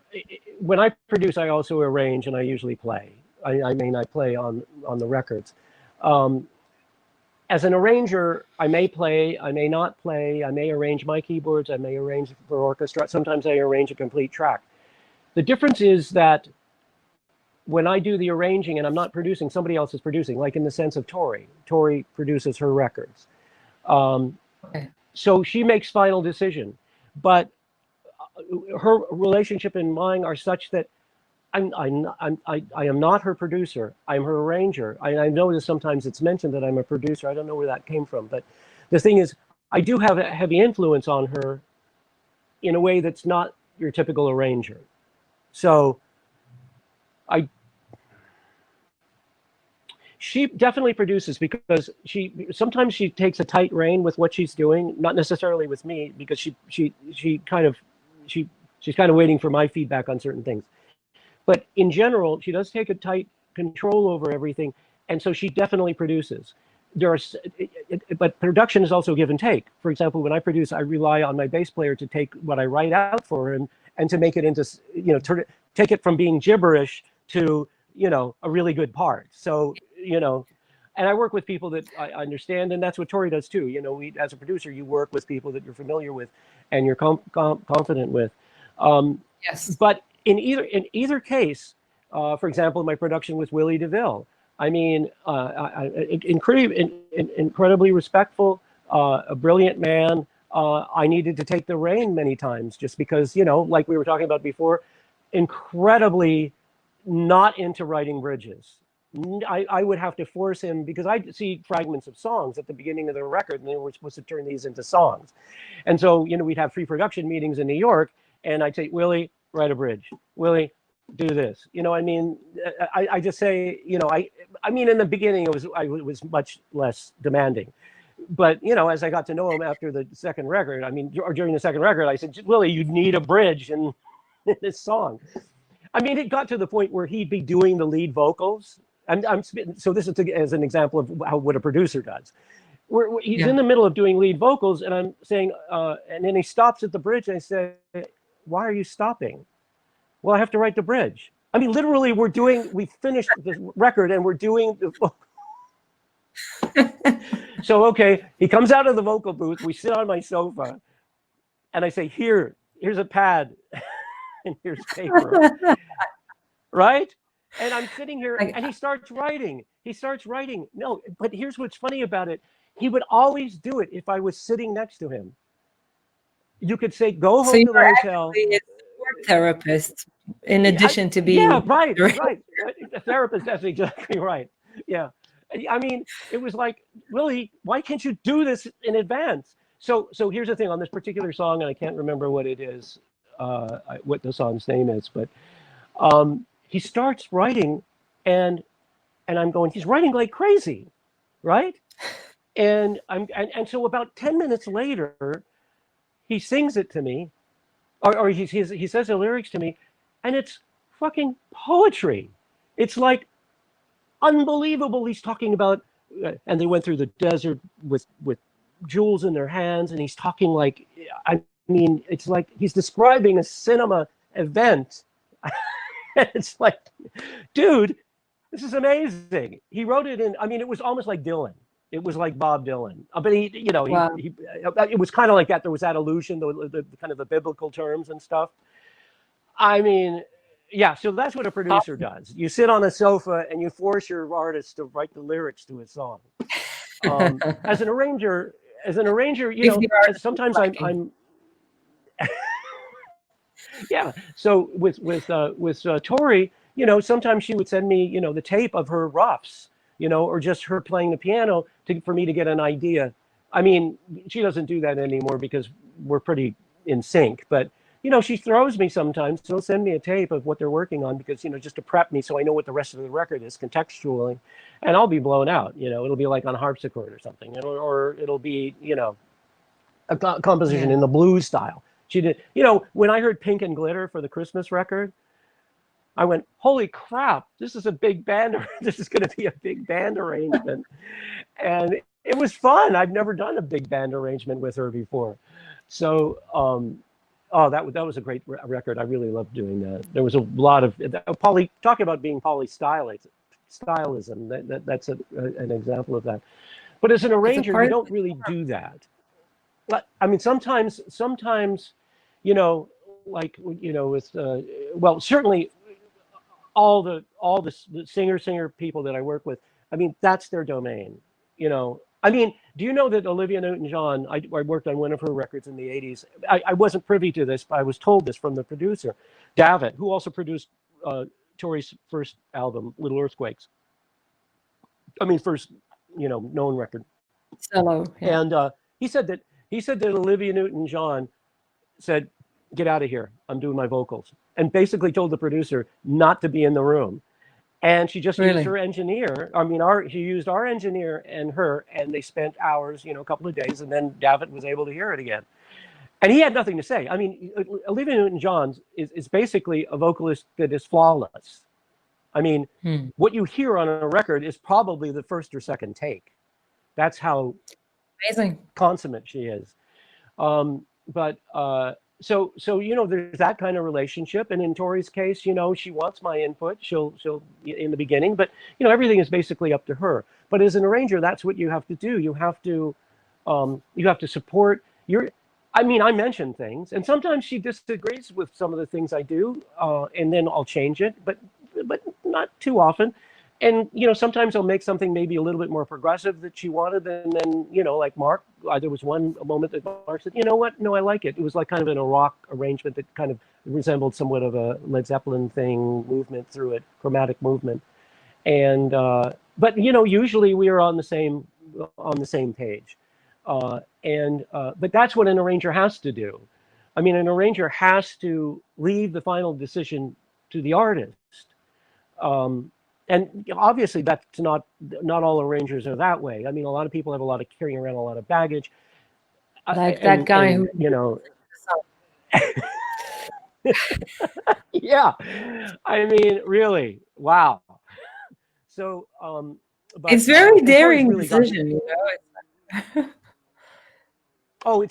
when I produce, I also arrange, and I usually play. I mean, I play on the records. as an arranger, I may play, I may not play, I may arrange my keyboards, I may arrange for orchestra. Sometimes I arrange a complete track. The difference is that when I do the arranging and I'm not producing, somebody else is producing, like in the sense of Tori. Tori produces her records. So she makes final decision. But her relationship and mine are such that I am not her producer. I'm her arranger. I know that sometimes it's mentioned that I'm a producer. I don't know where that came from. But the thing is, I do have a heavy influence on her in a way that's not your typical arranger. So she definitely produces, because sometimes she takes a tight rein with what she's doing, not necessarily with me, because she's kind of waiting for my feedback on certain things. But in general, she does take a tight control over everything, and so she definitely produces. But production is also give and take. For example, when I produce, I rely on my bass player to take what I write out for him and to make it into, take it from being gibberish to, a really good part. So, and I work with people that I understand, and that's what Tori does too. As a producer, you work with people that you're familiar with and you're confident with. Yes. But in either case, for example, my production with Willie DeVille, I mean, incredibly respectful, a brilliant man. I needed to take the rein many times just because, like we were talking about before, incredibly not into writing bridges. I would have to force him, because I'd see fragments of songs at the beginning of the record, and they were supposed to turn these into songs. And so, we'd have pre-production meetings in New York, and I'd say, Willie, write a bridge. Willie, do this. I just say, I mean, in the beginning, I was much less demanding. But, as I got to know him after the second record, or during the second record, I said, Willie, you need a bridge in this song. I mean, it got to the point where he'd be doing the lead vocals. So this is as an example of what a producer does. He's in the middle of doing lead vocals, and I'm saying, and then he stops at the bridge, and I say, why are you stopping? Well, I have to write the bridge. I mean, literally, we finished the record and we're doing the So, okay, he comes out of the vocal booth, we sit on my sofa, and I say, here's a pad, and here's paper, right? And I'm sitting here, and he starts writing. No, but here's what's funny about it. He would always do it if I was sitting next to him. You could say, go home to the hotel. A therapist, in addition to being... Yeah, right. A therapist, that's exactly right. Yeah. I mean, it was like, Willie, why can't you do this in advance? So here's the thing on this particular song, and I can't remember what it is, what the song's name is, but he starts writing, and I'm going, he's writing like crazy, right? And so about 10 minutes later, he sings it to me, or he says the lyrics to me, and it's fucking poetry. It's like unbelievable. He's talking about, and they went through the desert with jewels in their hands, and he's talking like, I mean, it's like he's describing a cinema event. It's like, dude, this is amazing. He wrote it in, I mean, it was almost like Dylan. It was like Bob Dylan. But wow. It was kind of like that. There was that allusion, the kind of the biblical terms and stuff. I mean, yeah, so that's what a producer does. You sit on a sofa and you force your artist to write the lyrics to a song. As an arranger, sometimes I'm yeah. So with Tori, sometimes she would send me, the tape of her roughs, or just her playing the piano for me to get an idea. I mean, she doesn't do that anymore because we're pretty in sync, but she throws me sometimes. She'll send me a tape of what they're working on because, just to prep me so I know what the rest of the record is contextually, and I'll be blown out. It'll be like on a harpsichord or something, or it'll be, a composition in the blues style. She did, when I heard Pink and Glitter for the Christmas record, I went, holy crap, this is a big band. This is going to be a big band arrangement. And it was fun. I've never done a big band arrangement with her before. So, that was a great record. I really loved doing that. There was a lot of talking about being polystylism. That's an example of that. But as an arranger, you don't really do that. I mean, sometimes, you know, like, you know, with, well, certainly all the singer people that I work with, I mean, that's their domain, you know. I mean, do you know that Olivia Newton-John, I worked on one of her records in the 80s. I wasn't privy to this, but I was told this from the producer, Davitt, who also produced Tori's first album, Little Earthquakes. I mean, first, you know, known record. Solo, yeah. And he said that Olivia Newton-John said, "Get out of here. I'm doing my vocals," and basically told the producer not to be in the room. And she just used her engineer. I mean, she used our engineer and her, and they spent hours, you know, a couple of days, and then Davitt was able to hear it again. And he had nothing to say. I mean, Olivia Newton-John is basically a vocalist that is flawless. I mean, what you hear on a record is probably the first or second take. That's how amazing, consummate she is. So you know, there's that kind of relationship. And in Tori's case, you know, she wants my input. She'll in the beginning, but you know, everything is basically up to her. But as an arranger, that's what you have to do. You have to support your. I mean, I mention things, and sometimes she disagrees with some of the things I do, and then I'll change it, but not too often. And you know, sometimes I'll make something maybe a little bit more progressive that she wanted, and then you know, like Mark, there was a moment that Mark said, "You know what? No, I like it." It was like kind of in a rock arrangement that kind of resembled somewhat of a Led Zeppelin thing, movement through it, chromatic movement. And but you know, usually we are on the same page. But that's what an arranger has to do. I mean, an arranger has to leave the final decision to the artist. And obviously, that's not all arrangers are that way. I mean, a lot of people have a lot of carrying around a lot of baggage. Like that guy who, you know. Yeah, I mean, really, wow. So, but it's very daring really decision, you know. Oh,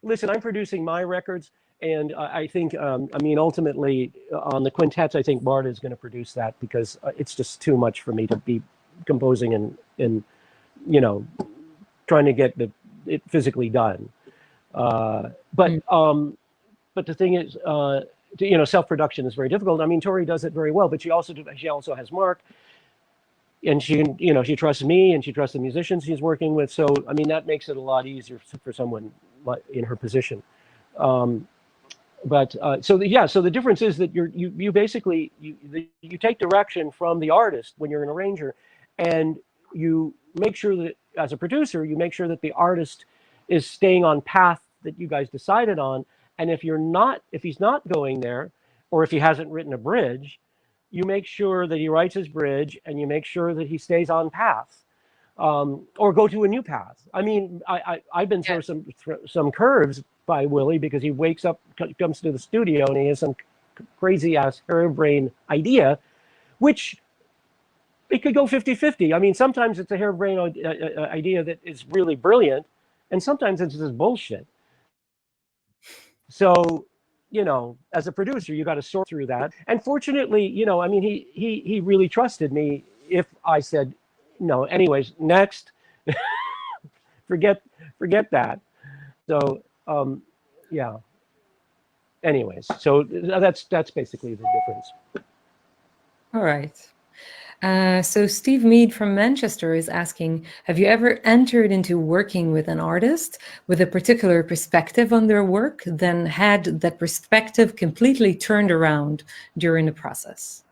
listen, I'm producing my records, and I think, I mean, ultimately on the quintets, I think Marta is going to produce that because it's just too much for me to be composing and you know, trying to get it physically done. But the thing is, you know, self-production is very difficult. I mean, Tori does it very well, but she also has Mark. And she, you know, she trusts me and she trusts the musicians she's working with. So, I mean, that makes it a lot easier for someone in her position. So the difference is that you basically, you take direction from the artist when you're an arranger, and you make sure that as a producer, you make sure that the artist is staying on path that you guys decided on. And if he's not going there, or if he hasn't written a bridge, you make sure that he writes his bridge, and you make sure that he stays on path, or go to a new path. I mean, I've been through some curves by Willie, because he wakes up, comes to the studio, and he has some crazy ass harebrained idea, which it could go 50-50. I mean, sometimes it's a harebrained idea that is really brilliant, and sometimes it's just bullshit. So, you know, as a producer, you got to sort through that. And fortunately, you know, I mean, he really trusted me. If I said no, anyways, next, forget that. So, yeah. Anyways, so that's basically the difference. All right. So Steve Mead from Manchester is asking, have you ever entered into working with an artist with a particular perspective on their work, then had that perspective completely turned around during the process?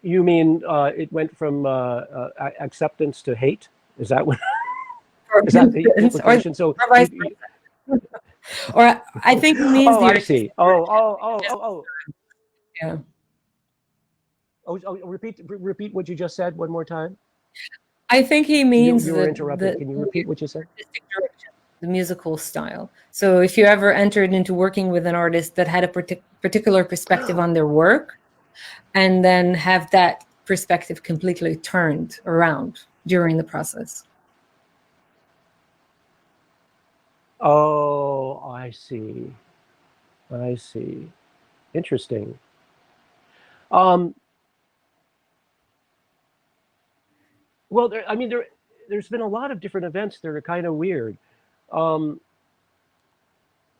You mean it went from acceptance to hate? Is that what? Is that the implication? So, or I think he means. Oh, I see. Oh. Yeah. Oh, repeat what you just said one more time. I think he means you were interrupted. Can you repeat what you said? The musical style. So if you ever entered into working with an artist that had a particular perspective on their work, and then have that perspective completely turned around during the process. Oh, I see. Interesting. Well, there's been a lot of different events that are kind of weird. I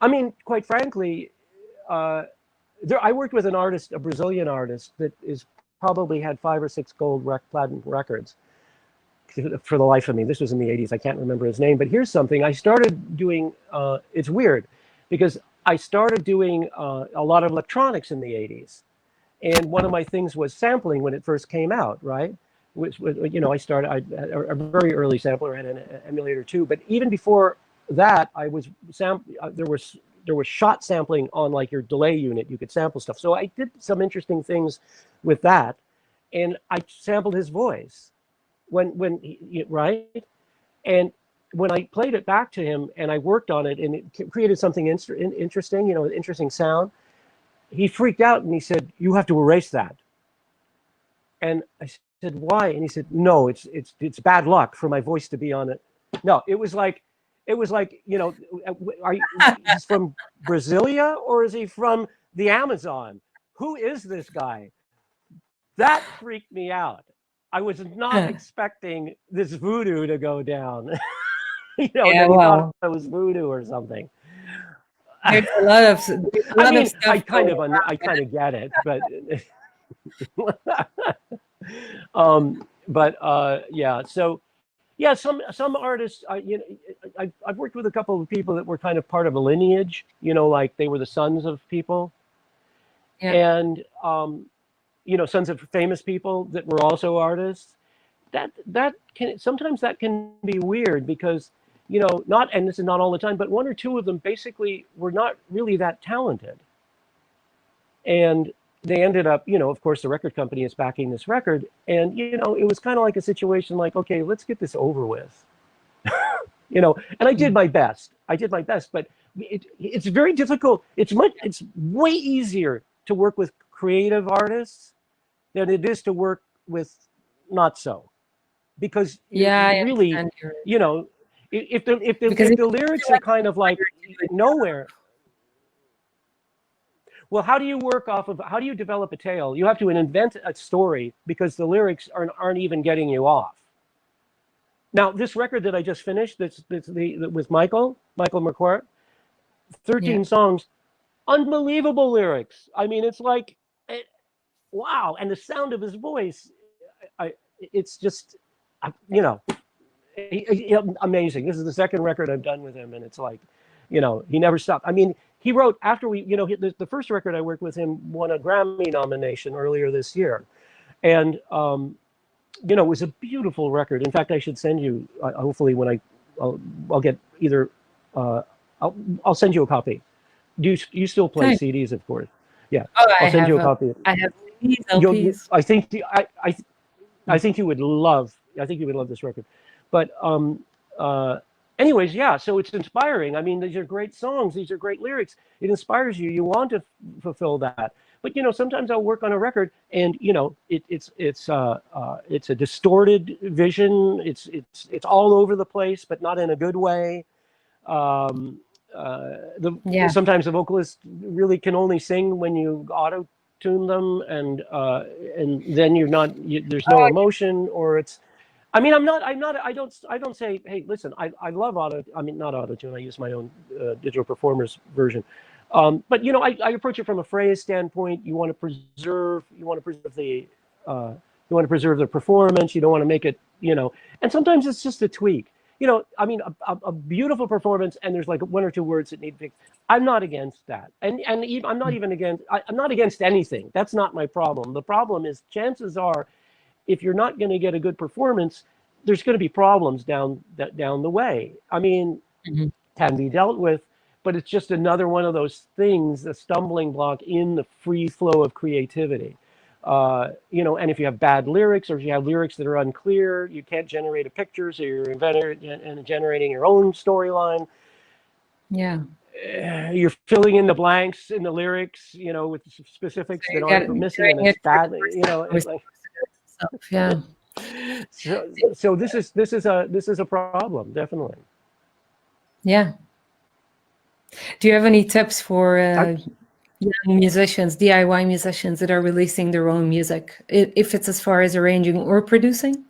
mean, quite frankly, I worked with an artist, a Brazilian artist, that is probably had 5 or 6 gold platinum records. For the life of me, this was in the 80s. I can't remember his name, but here's something I started doing. It's weird because I started doing a lot of electronics in the 80s. And one of my things was sampling when it first came out, right? Which, I started a very early sampler, had an emulator too. But even before that, I was there was shot sampling on like your delay unit. You could sample stuff. So I did some interesting things with that, and I sampled his voice right, and when I played it back to him and I worked on it and it created something interesting, an interesting sound, he freaked out and he said, "You have to erase that." And I said, "Why?" And he said, "No, it's bad luck for my voice to be on it." No, it was like, he's from Brasilia or is he from the Amazon? Who is this guy? That freaked me out. I was not expecting this voodoo to go down. He thought it was voodoo or something. There's a lot of stuff. I kind of get it, but yeah. So yeah, some artists. I've worked with a couple of people that were kind of part of a lineage. Like they were the sons of people, and sons of famous people that were also artists. That can sometimes be weird because and this is not all the time, but 1 or 2 of them basically were not really that talented, and they ended up, of course, the record company is backing this record, and it was kind of like a situation like, okay, let's get this over with, and I did my best. But it's very difficult. It's way easier to work with creative artists than it is to work with not so, because really, if the lyrics are kind of like nowhere. Well, how do you develop a tale? You have to invent a story because the lyrics aren't even getting you off. Now, this record that I just finished, that's with Michael McCourt, 13 songs, unbelievable lyrics. I mean, it's like, wow. And the sound of his voice, it's just, amazing. This is the second record I've done with him, and it's like, he never stopped. I mean, he wrote after the first record I worked with him won a Grammy nomination earlier this year, and it was a beautiful record. In fact, I should send you hopefully when I'll get either I'll send you a copy. Do you still play CDs, of course? Yeah, I'll send you a copy. I have CDs, LPs. I think you would love. I think you would love this record, but anyways, yeah. So it's inspiring. I mean, these are great songs. These are great lyrics. It inspires you. You want to fulfill that. But sometimes I'll work on a record, and it's a distorted vision. It's all over the place, but not in a good way. Sometimes the vocalist really can only sing when you auto tune them, and then there's no emotion, or it's. I mean, I don't say, hey, listen, I love not auto tune. I use my own Digital Performers version. But I approach it from a phrase standpoint. You want to preserve the performance. You don't want to make it, and sometimes it's just a tweak. I mean, a beautiful performance, and there's like 1 or 2 words that need fixed. I'm not against that, and I'm not even against. I'm not against anything. That's not my problem. The problem is, chances are, if you're not going to get a good performance, there's going to be problems down the way. I mean, can be dealt with, but it's just another one of those things, a stumbling block in the free flow of creativity. And if you have bad lyrics, or if you have lyrics that are unclear, you can't generate a picture, so you're generating your own storyline. Yeah. You're filling in the blanks in the lyrics, with specifics that aren't missing, and it's bad. It's like, yeah. So this is a problem, definitely. Yeah. Do you have any tips for young musicians, DIY musicians that are releasing their own music, if it's as far as arranging or producing?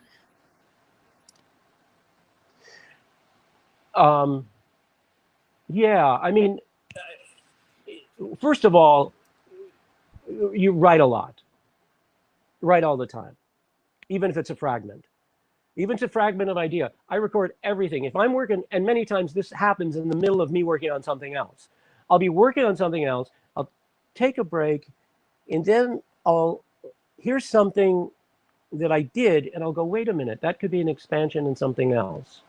Yeah, I mean, first of all, you write a lot. Write all the time, even if it's a fragment. Even if it's a fragment of idea. I record everything. If I'm working, and many times this happens in the middle of me working on something else. I'll be working on something else. I'll take a break, and then here's something that I did, and I'll go, wait a minute, that could be an expansion in something else.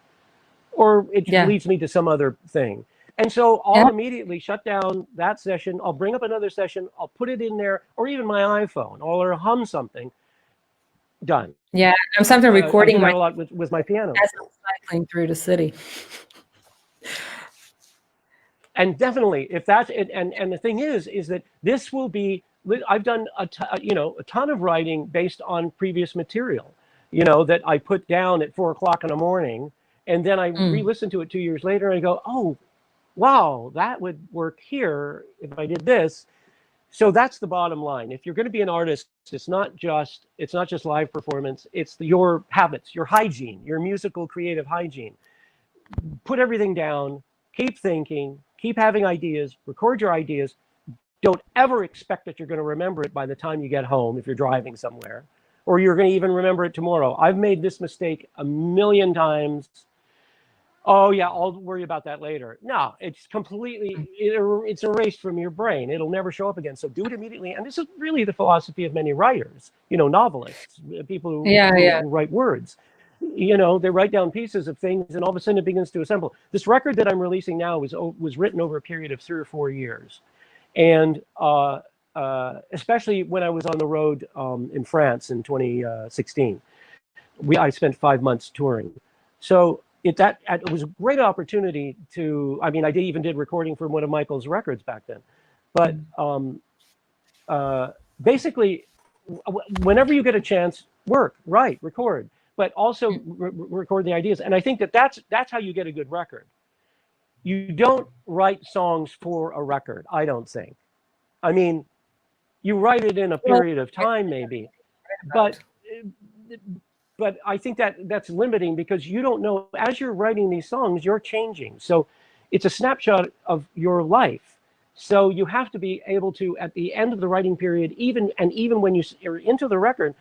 Or it leads me to some other thing. And so I'll immediately shut down that session. I'll bring up another session. I'll put it in there, or even my iPhone, or hum something. Done. Yeah, I'm sometimes recording a lot with my piano as I'm cycling through the city. And definitely, if that's it, and the thing is that this will be. I've done a ton of writing based on previous material, that I put down at 4 o'clock in the morning, and then I re-listen to it 2 years later, and I go, oh, wow, that would work here if I did this. So that's the bottom line. If you're going to be an artist, it's not just live performance. It's your habits, your hygiene, your musical creative hygiene. Put everything down. Keep thinking. Keep having ideas. Record your ideas. Don't ever expect that you're going to remember it by the time you get home if you're driving somewhere, or you're going to even remember it tomorrow. I've made this mistake a million times. Oh yeah, I'll worry about that later. No, it's completely, it's erased from your brain. It'll never show up again. So do it immediately. And this is really the philosophy of many writers, novelists, people who write words. They write down pieces of things, and all of a sudden it begins to assemble. This record that I'm releasing now was written over a period of 3 or 4 years. And especially when I was on the road in France in 2016. I spent 5 months touring. So it was a great opportunity to, I even did recording for one of Michael's records back then. But basically, whenever you get a chance, write, record, but also record the ideas. And I think that's how you get a good record. You don't write songs for a record, I don't think. You write it in a period of time, maybe, but I think that's limiting, because you don't know, as you're writing these songs, you're changing. So it's a snapshot of your life. So you have to be able to, at the end of the writing period, even when you're into the record,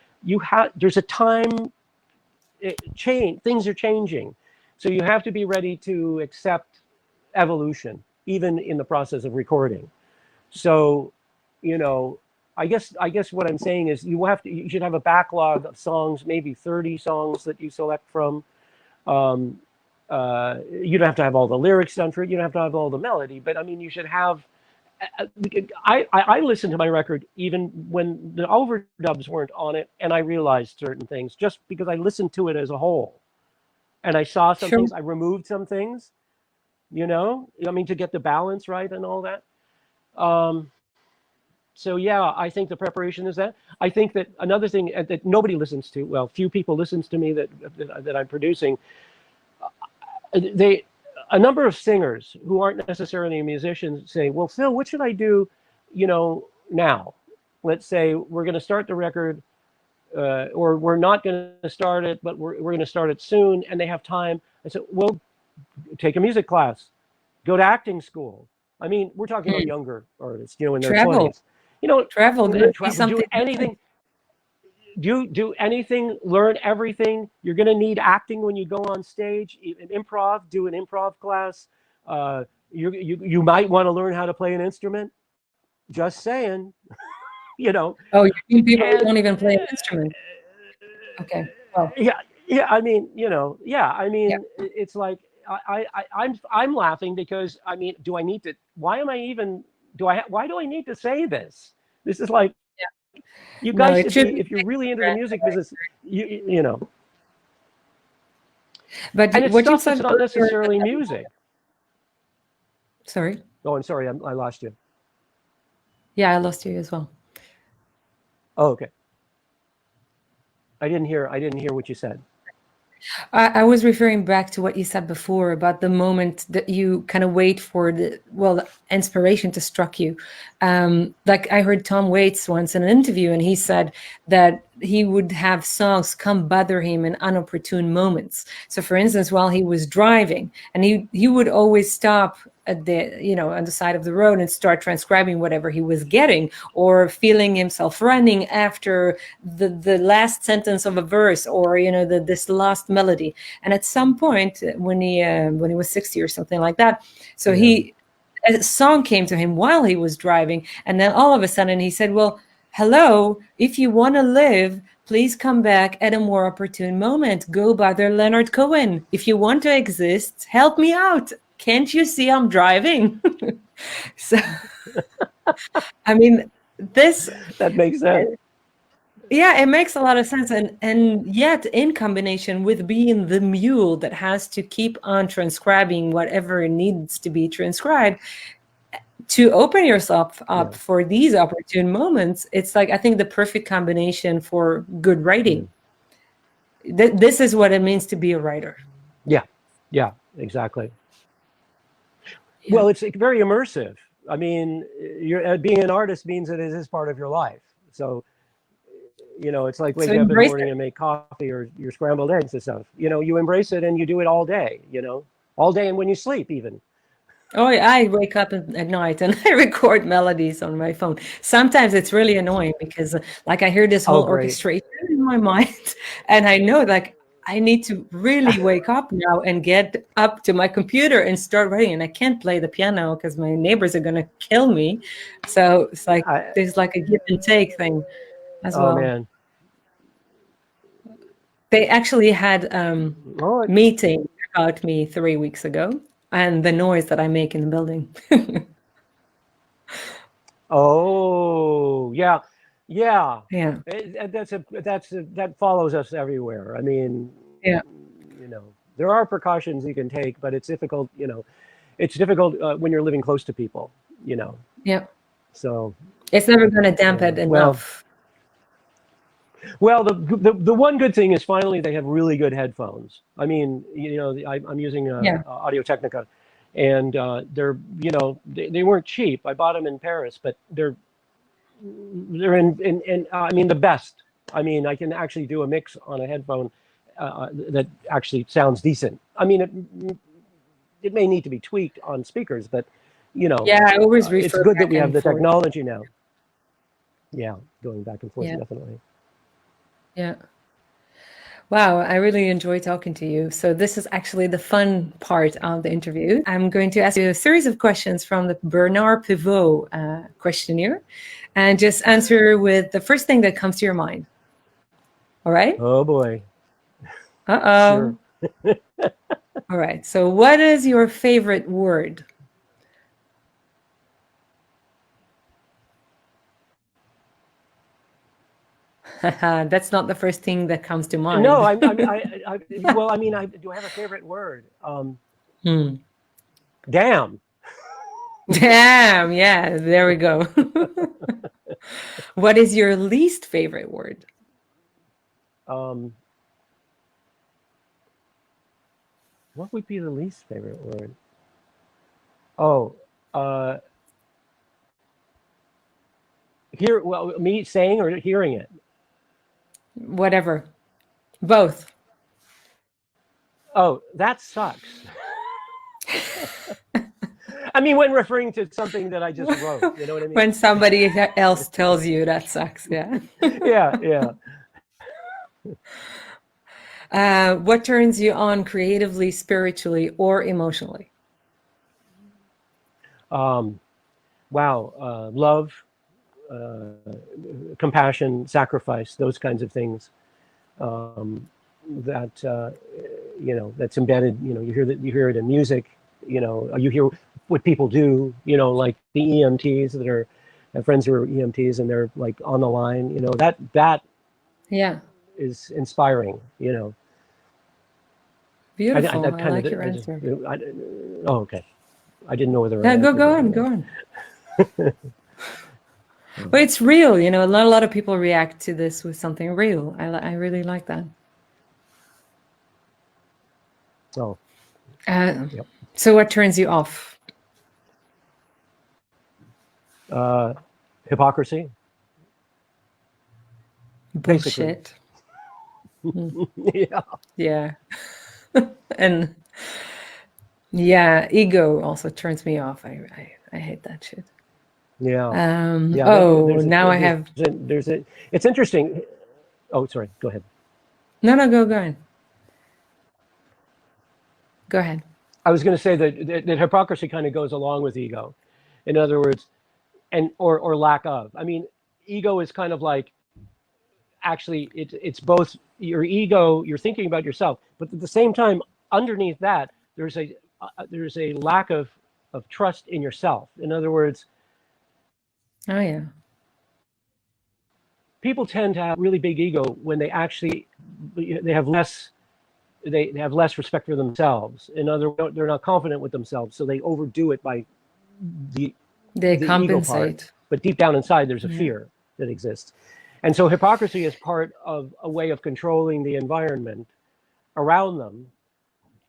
there's a time change. Things are changing. So you have to be ready to accept evolution, even in the process of recording. So, I guess what I'm saying is you should have a backlog of songs, maybe 30 songs that you select from. You don't have to have all the lyrics done for it. You don't have to have all the melody, but you should have. I listened to my record even when the overdubs weren't on it, and I realized certain things just because I listened to it as a whole, and I saw some things. I removed some things, to get the balance right and all that. So yeah, I think the preparation is that. I think that another thing that nobody listens to, well, few people listens to me that I'm producing. A number of singers who aren't necessarily musicians say, well, Phil, what should I do, now? Let's say we're going to start the record, or we're not going to start it, but we're going to start it soon, and they have time. I said, well, take a music class, go to acting school. We're talking about younger artists, in their 20s. Travel, do anything. Do anything, learn everything. You're going to need acting when you go on stage. Improv, do an improv class. You might want to learn how to play an instrument. Just saying, Oh, you mean people who don't even play an instrument? Okay. Well. Yeah. It's like I'm laughing because do I need to? Why am I even? Why do I need to say this? This is like. Yeah. You guys should be, if you're really into the music business, you know. But and it's stuff that's not necessarily music. Sorry. Oh, I'm sorry. I lost you. Yeah, I lost you as well. Oh, okay. I didn't hear what you said. I was referring back to what you said before about the moment that you kind of wait for the inspiration to struck you. Like I heard Tom Waits once in an interview, and he said that he would have songs come bother him in unopportune moments. So, for instance, while he was driving, and he would always stop at the on the side of the road and start transcribing whatever he was getting, or feeling himself running after the last sentence of a verse, or this last melody. And at some point when he was 60 or something like that, so a song came to him while he was driving, and then all of a sudden he said, well, hello, if you want to live, please come back at a more opportune moment. Go bother Leonard Cohen. If you want to exist, help me out. Can't you see I'm driving? So, I mean, that makes sense. Yeah, it makes a lot of sense. And yet, in combination with being the mule that has to keep on transcribing whatever needs to be transcribed, to open yourself up for these opportune moments, it's like, I think, the perfect combination for good writing. This is what it means to be a writer. Yeah, exactly. Yeah. Well, it's very immersive. I mean, being an artist means that it is part of your life. So, it's like waking up in the morning and make coffee or your scrambled eggs and stuff. You embrace it and you do it all day, all day, and when you sleep even. Oh, I wake up at night and I record melodies on my phone. Sometimes it's really annoying because like I hear this whole orchestration in my mind, and I know like I need to really wake up now and get up to my computer and start writing. And I can't play the piano because my neighbors are going to kill me. So it's like there's like a give and take thing as well. Oh, man. They actually had meeting about me 3 weeks ago and the noise that I make in the building. Oh, yeah. That follows us everywhere. I mean, there are precautions you can take, but it's difficult. It's difficult when you're living close to people. Yeah. So it's never going to dampen enough. Well, the one good thing is finally they have really good headphones. I mean, I'm using Audio Technica, and they're they weren't cheap. I bought them in Paris, but they're in I mean the best. I mean, I can actually do a mix on a headphone that actually sounds decent. I mean, it may need to be tweaked on speakers, but I always refer it's good that we have the technology now. Yeah, going back and forth, definitely. Yeah. Wow, I really enjoy talking to you. So this is actually the fun part of the interview. I'm going to ask you a series of questions from the Bernard Pivot questionnaire, and just answer with the first thing that comes to your mind. All right? Oh, boy. Uh-oh. Sure. All right. So what is your favorite word? That's not the first thing that comes to mind. No, well, I mean, do I have a favorite word? Damn. Damn, yeah, there we go. What is your least favorite word? What would be the least favorite word? Oh, me saying or hearing it? Whatever. Both. Oh, that sucks. I mean, when referring to something that I just wrote, you know what I mean? When somebody else tells you that sucks, yeah. Yeah. What turns you on creatively, spiritually, or emotionally? Wow. Love, compassion, sacrifice, those kinds of things. That's embedded. You hear it in music. You hear what people do. Like the EMTs that I have friends who are EMTs and they're like on the line. That is inspiring. Beautiful. I like your answer. Okay. I didn't know whether. Go on. But it's real, a lot of people react to this with something real. I really like that. Oh, Yep. So what turns you off? Hypocrisy. Bullshit. Yeah. Yeah. And yeah, ego also turns me off. I hate that shit. Yeah. Yeah. Now I have. It's interesting. Oh, sorry. Go ahead. No, go ahead. Go ahead. I was going to say that hypocrisy kind of goes along with ego. In other words, or lack of. I mean, ego is kind of like, actually it's both your ego, you're thinking about yourself, but at the same time, underneath that, there's a lack of trust in yourself. In other words, oh yeah, people tend to have really big ego when they actually they have less respect for themselves. In other words, they're not confident with themselves, so they overdo it by the ego part. But deep down inside, there's a fear that exists. And so hypocrisy is part of a way of controlling the environment around them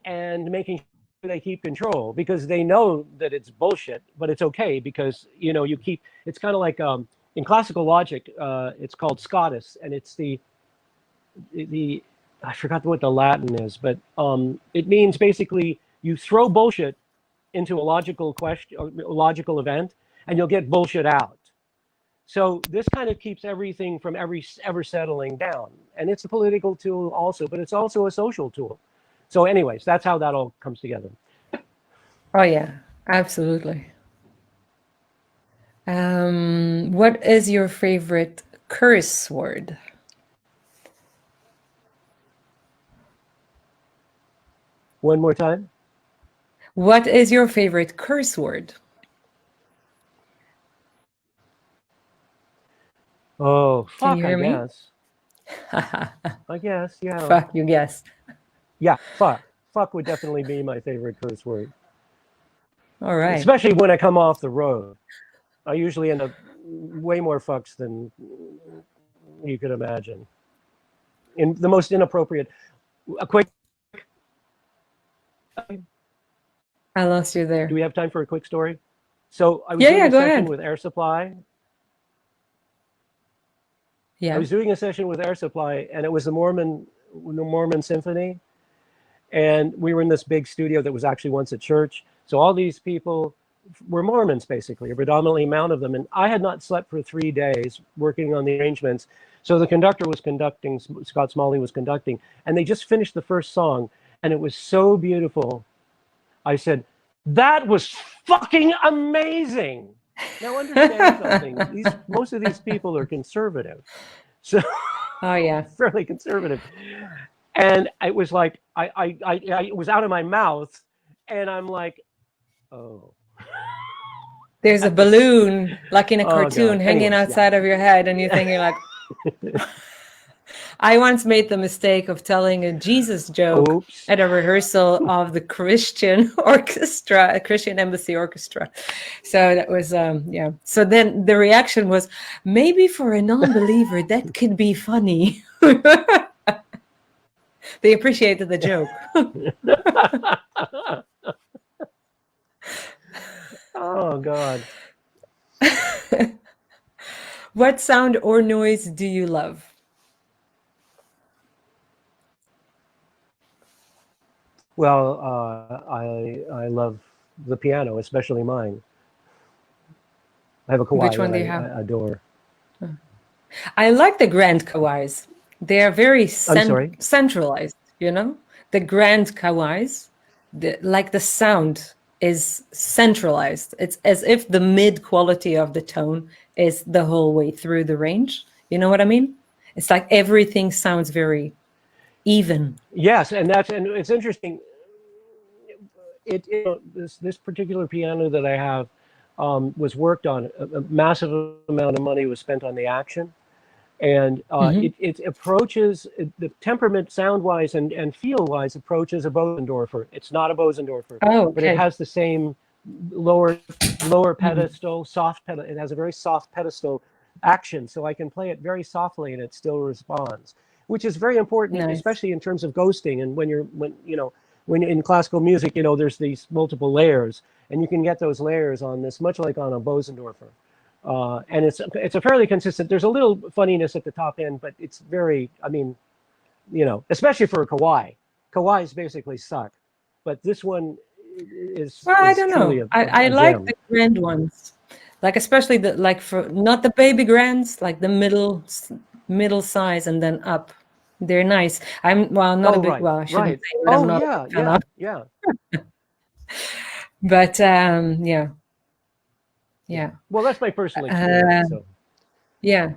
and making sure they keep control, because they know that it's bullshit, but it's okay because, you keep, it's kind of like in classical logic, it's called Scotus, and it's the I forgot what the Latin is, but it means basically you throw bullshit into a logical question, a logical event, and you'll get bullshit out. So this kind of keeps everything from ever settling down. And it's a political tool also, but it's also a social tool. So anyways, that's how that all comes together. Oh yeah, absolutely. What is your favorite curse word? One more time. What is your favorite curse word? Oh, fuck, Can you hear I me? guess. I guess, yeah. Fuck, you guessed. Yeah, fuck. Fuck would definitely be my favorite curse word. All right. Especially when I come off the road. I usually end up way more fucks than you could imagine. In the most inappropriate. A quick. I lost you there. Do we have time for a quick story? So I was doing a session with Air Supply. Yeah. I was doing a session with Air Supply, and it was the Mormon Symphony. And we were in this big studio that was actually once a church. So all these people were Mormons, basically, a predominantly amount of them. And I had not slept for 3 days working on the arrangements. So the conductor was conducting, Scott Smalley was conducting, and they just finished the first song. And it was so beautiful. I said, that was fucking amazing. Now understand something. Most of these people are conservative. So oh yeah, fairly conservative. And it was like, it was out of my mouth, and I'm like, oh. There's a balloon, like in a cartoon, hanging Anyways, outside of your head, and you're thinking like, I once made the mistake of telling a Jesus joke at a rehearsal of the Christian orchestra, a Christian Embassy Orchestra. So that was, yeah. So then the reaction was, maybe for a non-believer, that could be funny. They appreciated the joke. Oh, God. What sound or noise do you love? Well, I love the piano, especially mine. I have a kawai. Which one do you have? I adore. I like the grand kawais. They are very centralized, you know? The grand kawais, like the sound is centralized. It's as if the mid quality of the tone is the whole way through the range. You know what I mean? It's like everything sounds very even. Yes, and it's interesting. This particular piano that I have was worked on. A massive amount of money was spent on the action, and it approaches the temperament, sound-wise and feel-wise, approaches a Bosendorfer. It's not a Bosendorfer, but it has the same lower pedestal, soft pedal. It has a very soft pedestal action, so I can play it very softly and it still responds, which is very important, especially in terms of ghosting and when when in classical music, there's these multiple layers, and you can get those layers on this, much like on a Bosendorfer. And it's a fairly consistent. There's a little funniness at the top end, but it's very, I mean, especially for a Kawai. Kawais basically suck, but this one is. Well, I don't truly know. I like the grand ones, like especially for not the baby grands, like the middle size and then up. They're nice. I'm not a big. Right, well, I shouldn't right. say that I'm not a big fan of. Yeah. But yeah. Well, that's my personal experience. So. Yeah.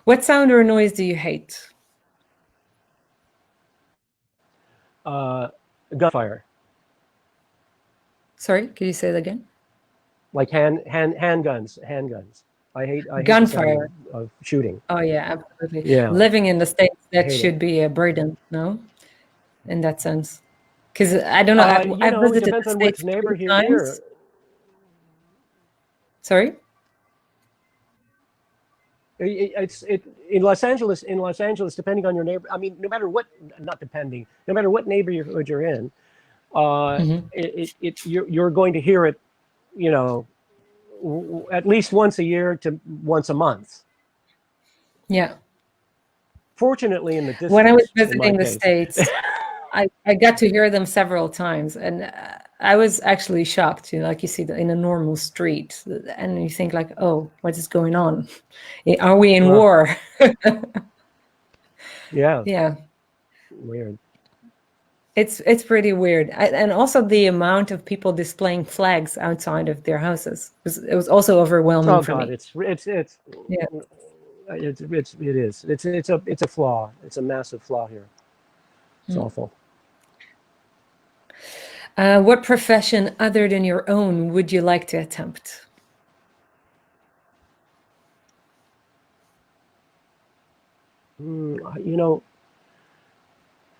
What sound or noise do you hate? Gunfire. Sorry, could you say that again? Like handguns. I hate gunfire of shooting. Oh yeah, absolutely. Yeah. Living in the States, that should be a burden, no? In that sense, because I don't know. I've visited the States neighborhood times. Here. Sorry. It's in Los Angeles. In Los Angeles, depending on your neighbor, I mean, no matter what neighborhood you're in, you're going to hear it, at least once a year to once a month. Yeah. Fortunately, in the distance, when I was visiting the States, I got to hear them several times, and I was actually shocked. Like you see in a normal street, and you think like, "Oh, what is going on? Are we in war?" Yeah. Yeah. Weird. It's pretty weird, and also the amount of people displaying flags outside of their houses was also overwhelming for me. It's yeah. It is. It's a flaw. It's a massive flaw here. It's awful. What profession other than your own would you like to attempt?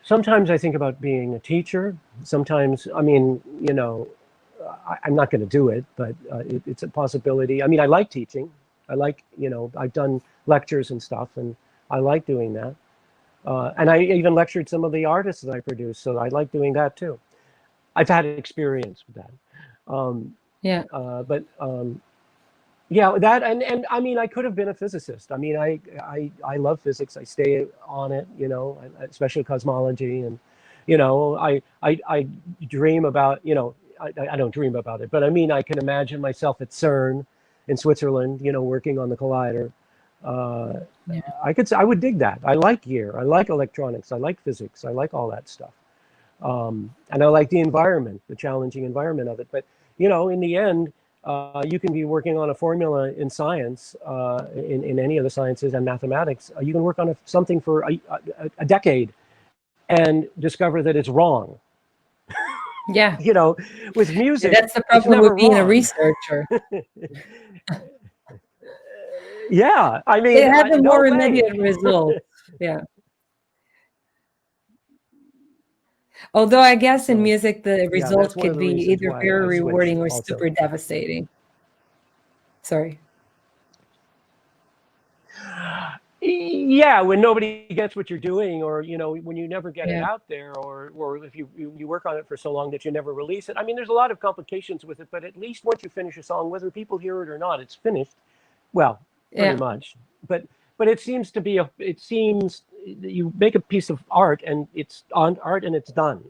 Sometimes I think about being a teacher. Sometimes, I mean, I'm not going to do it, but it's a possibility. I mean, I like teaching. I like, I've done lectures and stuff, and I like doing that. And I even lectured some of the artists that I produce, so I like doing that too. I've had experience with that. Yeah, that and I mean, I could have been a physicist. I mean, I love physics. I stay on it, especially cosmology, and I dream about, I don't dream about it, but I mean, I can imagine myself at CERN in Switzerland, working on the collider. I would dig that. I like gear. I like electronics. I like physics. I like all that stuff. And I like the environment, the challenging environment of it. But, in the end, you can be working on a formula in science, in any of the sciences and mathematics. You can work on something for a decade and discover that it's wrong. Yeah. With music, that's the problem with being a researcher. Yeah, I mean, it had a more immediate result. Yeah. Although I guess in music, the result could be either very rewarding or super devastating. Sorry. Yeah, when nobody gets what you're doing, or when you never get it out there, or if you work on it for so long that you never release it. I mean, there's a lot of complications with it, but at least once you finish a song, whether people hear it or not, it's finished. Well, pretty much. But it seems to be you make a piece of art and it's on art and it's done.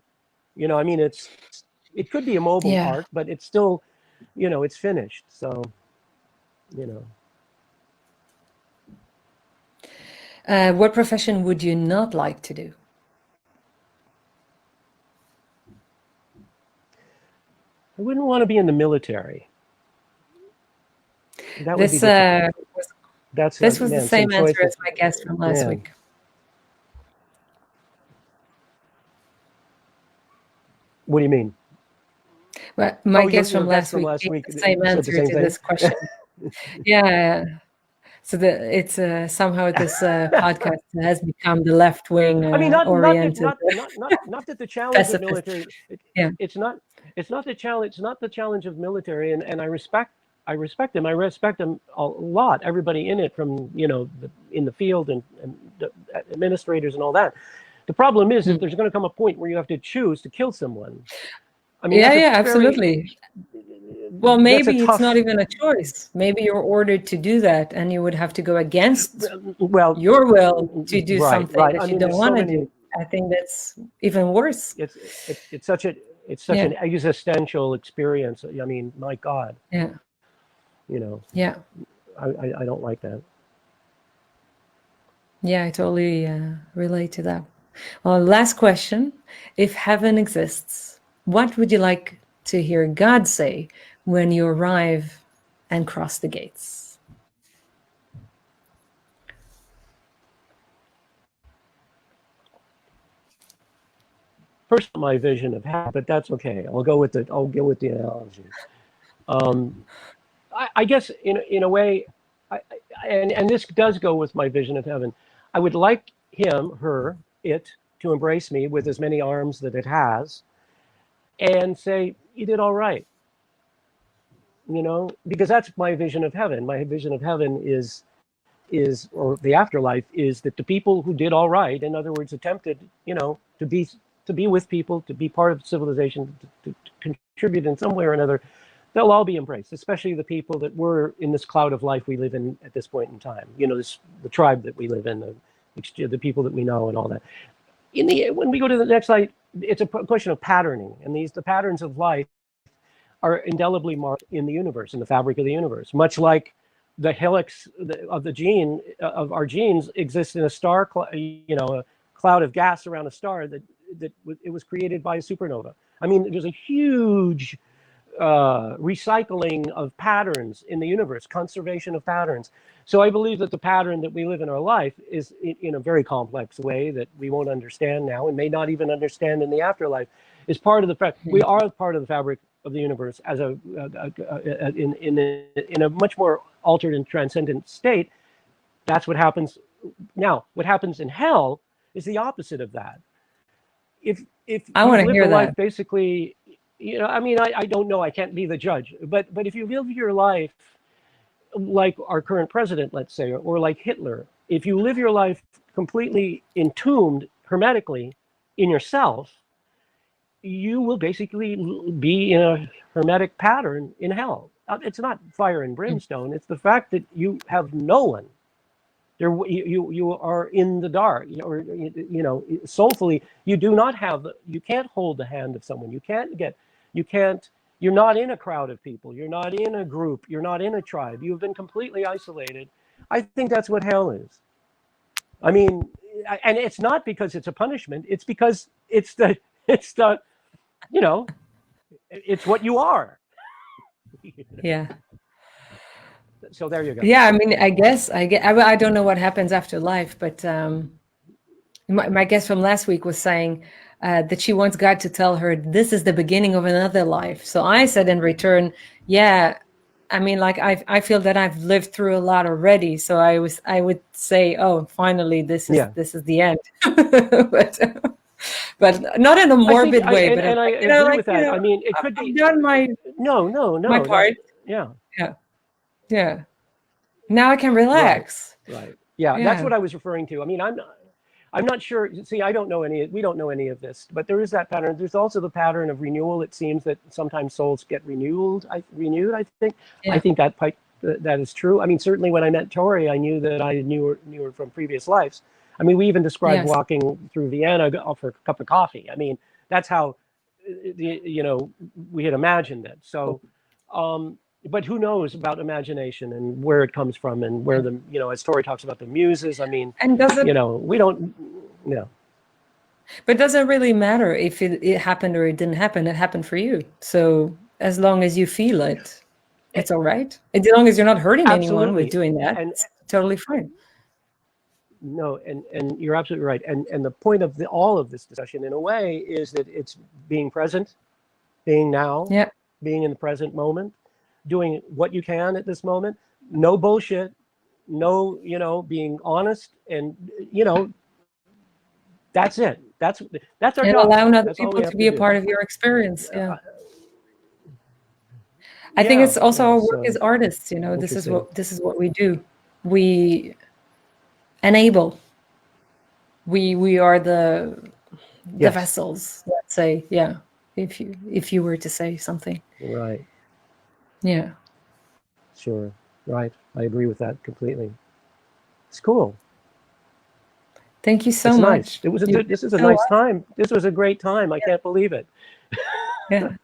I mean, it could be a mobile art, but it's still, it's finished. So, What profession would you not like to do? I wouldn't want to be in the military. That would be this was the same answer as my guest from last week. What do you mean? Well, my guest from last week the same answer to this question. Yeah. So it's somehow this podcast has become the left wing oriented. Not that the challenge of military. It's not the challenge. It's not the challenge of military, and I respect them. I respect them a lot. Everybody in it, from in the field and the administrators and all that. The problem is that there's going to come a point where you have to choose to kill someone. I mean, absolutely. Well, maybe it's not even a choice. Maybe you're ordered to do that, and you would have to go against your will to do something that you don't want to do. I think that's even worse. It's such an existential experience. I mean, my God. Yeah. Yeah. I don't like that. Yeah, I totally relate to that. Well, last question. If heaven exists, what would you like to hear God say when you arrive and cross the gates? First, my vision of heaven, but that's okay. I'll go with the analogy. I guess in a way, and this does go with my vision of heaven. I would like him, her, it to embrace me with as many arms that it has, and say, "You did all right." Because that's my vision of heaven. My vision of heaven is or the afterlife is that the people who did all right, in other words, attempted, to be with people, to be part of civilization, to contribute in some way or another, they'll all be embraced, especially the people that were in this cloud of life we live in at this point in time. The tribe that we live in, the people that we know, and all that. When we go to the next slide, it's a question of patterning, and the patterns of life are indelibly marked in the universe, in the fabric of the universe, much like the helix of our genes exists in a star, a cloud of gas around a star that it was created by a supernova. I mean, there's a huge recycling of patterns in the universe, conservation of patterns. So I believe that the pattern that we live in our life is in a very complex way that we won't understand now and may not even understand in the afterlife, is part of the fact we are part of the fabric of the universe as in a much more altered and transcendent state. That's what happens now. What happens in hell is the opposite of that. If I want to hear that. Life basically, I mean, I don't know, I can't be the judge, but if you live your life like our current president, let's say, or like Hitler, if you live your life completely entombed hermetically in yourself, you will basically be in a hermetic pattern in hell. It's not fire and brimstone. It's the fact that you have no one. You are in the dark, or soulfully you do not have. You can't hold the hand of someone. You're not in a crowd of people. You're not in a group. You're not in a tribe. You've been completely isolated. I think that's what hell is. I mean, and it's not because it's a punishment. It's because it's what you are. Yeah. So there you go. Yeah, I mean, I don't know what happens after life, but my guest from last week was saying that she wants God to tell her this is the beginning of another life. So I said in return, yeah, I mean, like I feel that I've lived through a lot already. So I would say, oh, finally, this is the end. but not in a morbid way. And I agree with that. I mean, it could be. I've done my my part. Yeah. Now I can relax. Right. Yeah, that's what I was referring to. I mean, I'm not sure. See, we don't know any of this, but there is that pattern. There's also the pattern of renewal. It seems that sometimes souls get renewed. I think. Yeah. I think that is true. I mean, certainly when I met Tori, I knew that I knew her from previous lives. I mean, we even described walking through Vienna for a cup of coffee. I mean, that's how we had imagined it. So. But who knows about imagination and where it comes from and where as Tori talks about the muses. I mean, and we don't. But does it really matter if it happened or it didn't happen? It happened for you. So as long as you feel it, it's all right. As long as you're not hurting anyone with doing that, it's totally fine. No, and you're absolutely right. And the point of all of this discussion, in a way, is that it's being present, being now, being in the present moment, doing what you can at this moment. No bullshit. No, being honest, and that's it. That's our job. Allowing other people to be a part of your experience. Yeah. I think it's also our work as artists. This is what we do. We enable. we are the Yes. vessels, let's say. Yeah, if you were to say something. Right. Yeah. Sure. Right. I agree with that completely. It's cool. Thank you so It's much. nice. This is a nice time. This was a great time. I can't believe it. Yeah.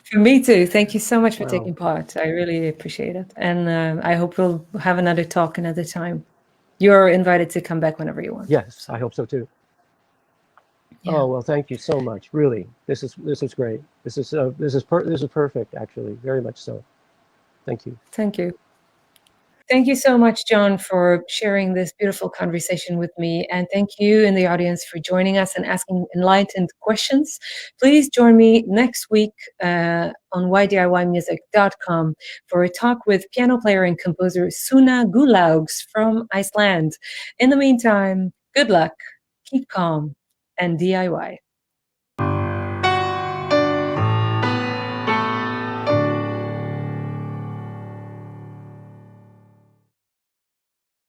For me too. Thank you so much for Wow. taking part. I really appreciate it. And I hope we'll have another talk another time. You're invited to come back whenever you want. Yes, so. I hope so too. Yeah. Oh, well, thank you so much. Really. This is great. This is perfect, actually. Very much so. Thank you. Thank you. Thank you so much, John, for sharing this beautiful conversation with me. And thank you in the audience for joining us and asking enlightened questions. Please join me next week on ydiymusic.com for a talk with piano player and composer Suna Gulaugs from Iceland. In the meantime, good luck, keep calm, and DIY.